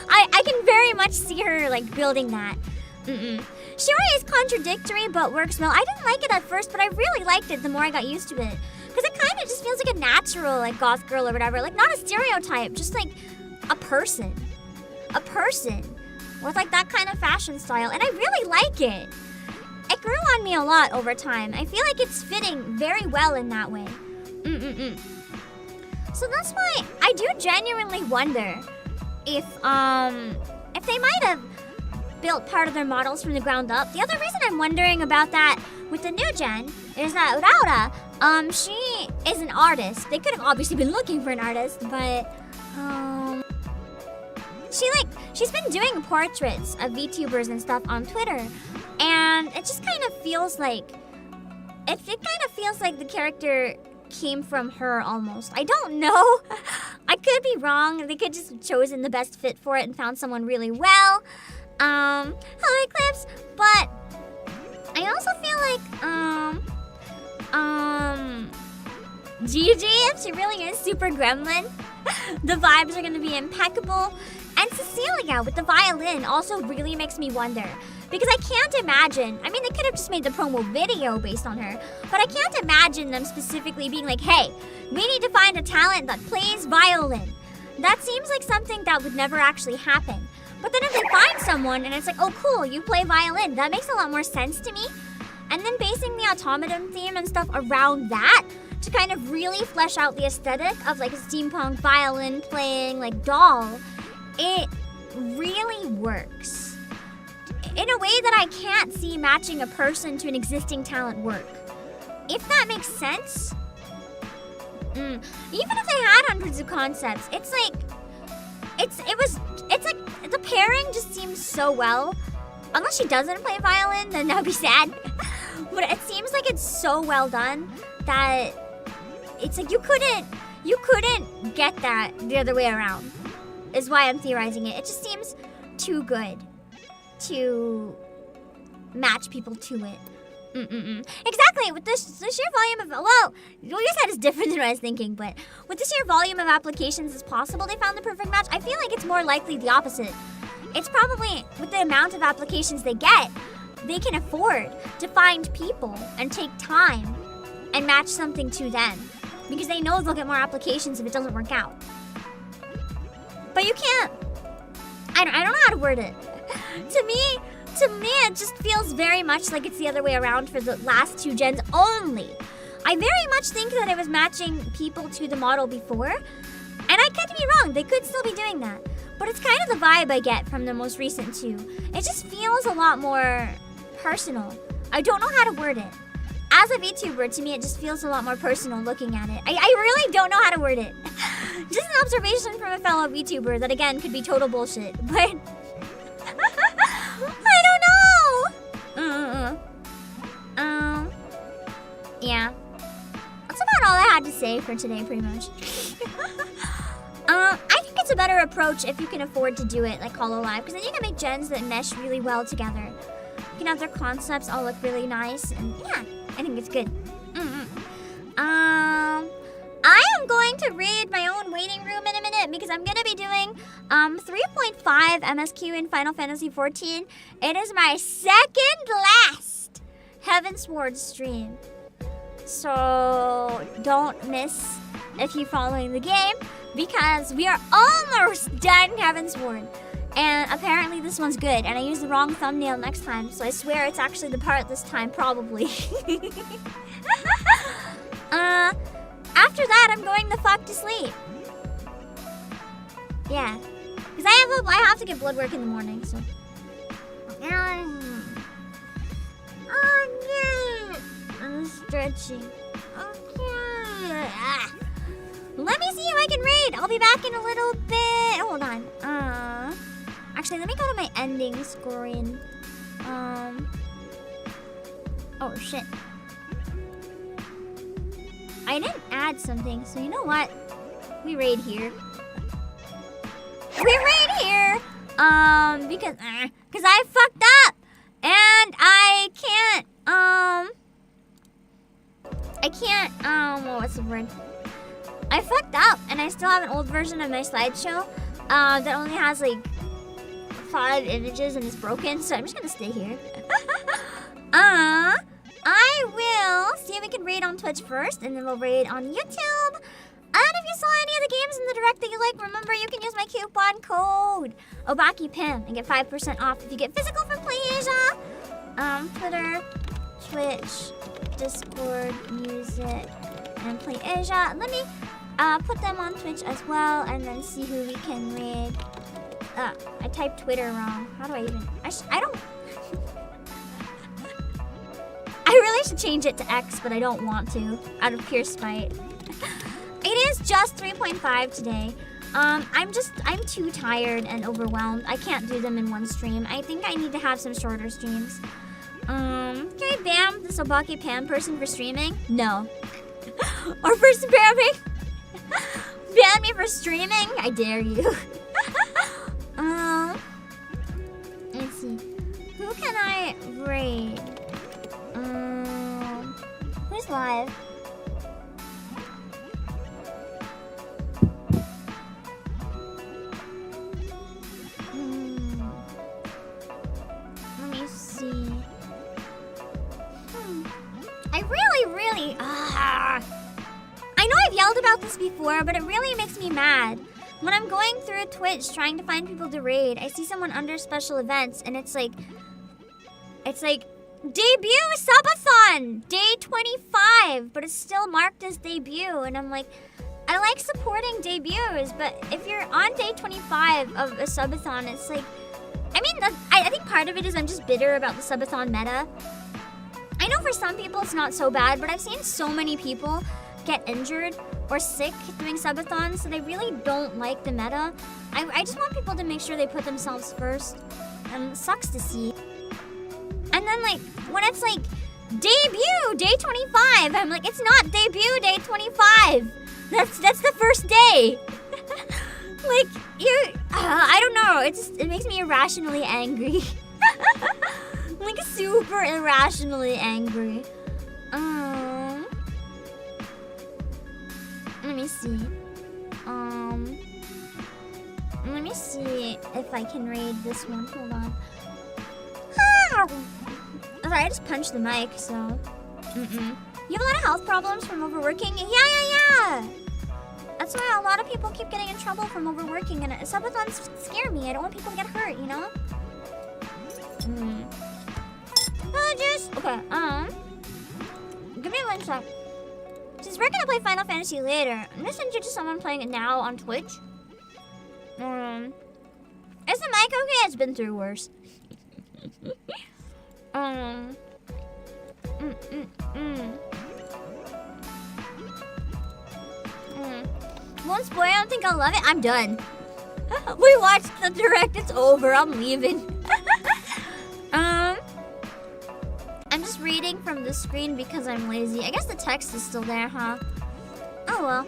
I can very much see her, like, building that. Shiori is contradictory, but works well. I didn't like it at first, but I really liked it the more I got used to it. Because it kind of just feels like a natural, like, goth girl or whatever. Like, not a stereotype, just, like, a person. A person with, like, that kind of fashion style. And I really like it. It grew on me a lot over time. I feel like it's fitting very well in that way. So that's why I do genuinely wonder if they might have built part of their models from the ground up. The other reason I'm wondering about that with the new gen is that Uraura, she is an artist. They could have obviously been looking for an artist, but she's been doing portraits of VTubers and stuff on Twitter. And it just kind of feels like it kind of feels like the character came from her almost. I don't know. I could be wrong. They could just have chosen the best fit for it and found someone really well. Hello Eclipse. But I also feel like Gigi, if she really is super gremlin, the vibes are gonna be impeccable. And Cecilia with the violin also really makes me wonder. Because I can't imagine, I mean, they could have just made the promo video based on her, but I can't imagine them specifically being like, hey, we need to find a talent that plays violin. That seems like something that would never actually happen. But then if they find someone and it's like, oh cool, you play violin, that makes a lot more sense to me. And then basing the automaton theme and stuff around that to kind of really flesh out the aesthetic of like a steampunk violin playing like doll, it really works. In a way that I can't see matching a person to an existing talent work. If that makes sense. Even if they had hundreds of concepts, it's like the pairing just seems so well. Unless she doesn't play violin, then that would be sad. But it seems like it's so well done that it's like you couldn't get that the other way around. is why I'm theorizing it. It just seems too good to match people to it. Exactly, with the sheer volume of, well, what you said is different than what I was thinking, but with the sheer volume of applications as possible, they found the perfect match. I feel like it's more likely the opposite. It's probably, with the amount of applications they get, they can afford to find people and take time and match something to them. Because they know they'll get more applications if it doesn't work out. But you can't, I don't know how to word it. To me, it just feels very much like it's the other way around for the last 2 gens only. I very much think that it was matching people to the model before, and I could be wrong, they could still be doing that. But it's kind of the vibe I get from the most recent 2. It just feels a lot more personal. I don't know how to word it. As a VTuber, to me, it just feels a lot more personal looking at it. I really don't know how to word it. Just an observation from a fellow VTuber that, again, could be total bullshit, but I don't know. Yeah. That's about all I had to say for today, pretty much. I think it's a better approach if you can afford to do it like Hololive, because then you can make gens that mesh really well together. You can have their concepts all look really nice, and yeah, I think it's good. I am going to read my own waiting room in a minute because I'm going to be doing 3.5 MSQ in Final Fantasy XIV. It is my second last Heavensward stream. So don't miss if you're following the game because we are almost done Heavensward. And apparently this one's good, and I used the wrong thumbnail next time, so I swear it's actually the part this time, probably. After that, I'm going the fuck to sleep. Yeah. Because I have to get blood work in the morning, so. I'm stretching. Okay. Let me see if I can read. I'll be back in a little bit. Hold on. Actually, let me go to my ending scoring. Oh, shit. I didn't add something, so you know what? We raid here. Because I fucked up. And I can't, what's the word? I fucked up, and I still have an old version of my slideshow that only has, like, 5 images and it's broken, so I'm just gonna stay here. I will see if we can raid on Twitch first, and then we'll raid on YouTube. And if you saw any of the games in the direct that you like, remember you can use my coupon code Obake Pim and get 5% off if you get physical from Playasia. Twitter, Twitch, Discord, music, and Playasia. Let me put them on Twitch as well, and then see who we can raid. I typed Twitter wrong. How do I even? I don't. I really should change it to X, but I don't want to, out of pure spite. It is just 3.5 today. I'm too tired and overwhelmed. I can't do them in one stream. I think I need to have some shorter streams. Can I ban this Obake Pam person for streaming? No. Or for spamming? Ban me for streaming? I dare you. Let's see. Who can I raid? Who's live? Let me see. I really... I know I've yelled about this before, but it really makes me mad. When I'm going through Twitch trying to find people to raid, I see someone under special events, and it's like, debut subathon, day 25, but it's still marked as debut, and I'm like, I like supporting debuts, but if you're on day 25 of a subathon, it's like, I mean, I think part of it is I'm just bitter about the subathon meta. I know for some people it's not so bad, but I've seen so many people get injured or sick doing subathons that I really don't like the meta. I just want people to make sure they put themselves first, and it sucks to see. And then, like, when it's like, debut, day 25, I'm like, it's not debut, day 25. That's the first day. Like, I don't know. It makes me irrationally angry. Like super irrationally angry. Let me see. Let me see if I can raid this one. Hold on. Sorry, I just punched the mic, so. You have a lot of health problems from overworking? Yeah. That's why a lot of people keep getting in trouble from overworking, and subathons scare me. I don't want people to get hurt, you know? Okay, give me 1 sec. Since we're gonna play Final Fantasy later, I'm gonna send you to someone playing it now on Twitch. Is the mic okay? It's been through worse. Won't spoil, I don't think I'll love it. I'm done. We watched the direct, it's over. I'm leaving. I'm just reading from the screen because I'm lazy. I guess the text is still there, huh? Oh well.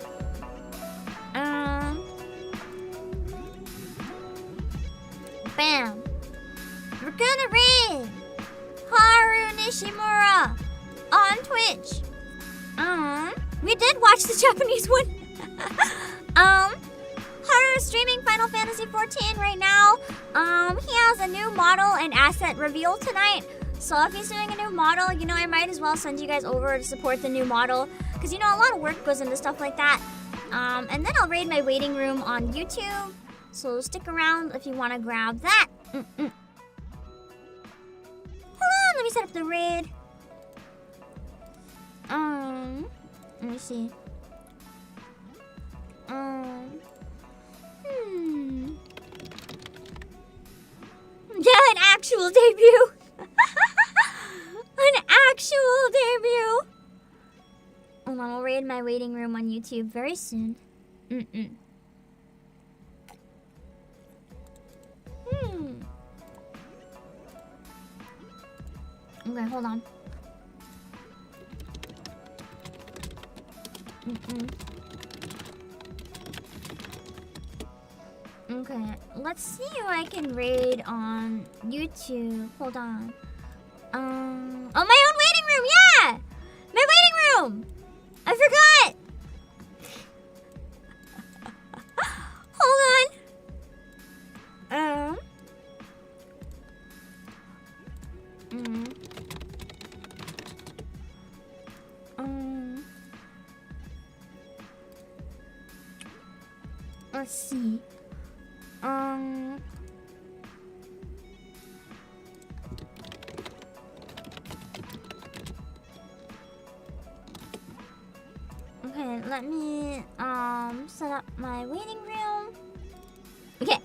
Bam. We're gonna raid Haru Nishimura on Twitch. We did watch the Japanese one. Haru's streaming Final Fantasy 14 right now. He has a new model and asset reveal tonight. So if he's doing a new model, you know, I might as well send you guys over to support the new model. Because, you know, a lot of work goes into stuff like that. And then I'll raid my waiting room on YouTube. So stick around if you want to grab that. Hold on, let me set up the raid. Let me see. Yeah, an actual debut. An actual debut. Hold on, we'll raid my waiting room on YouTube very soon. Okay, hold on. Okay, let's see who I can raid on YouTube. Hold on. Oh, my own waiting room, yeah! My waiting room! I forgot! Hold on. Let's see. Okay, let me set up my waiting room. Okay,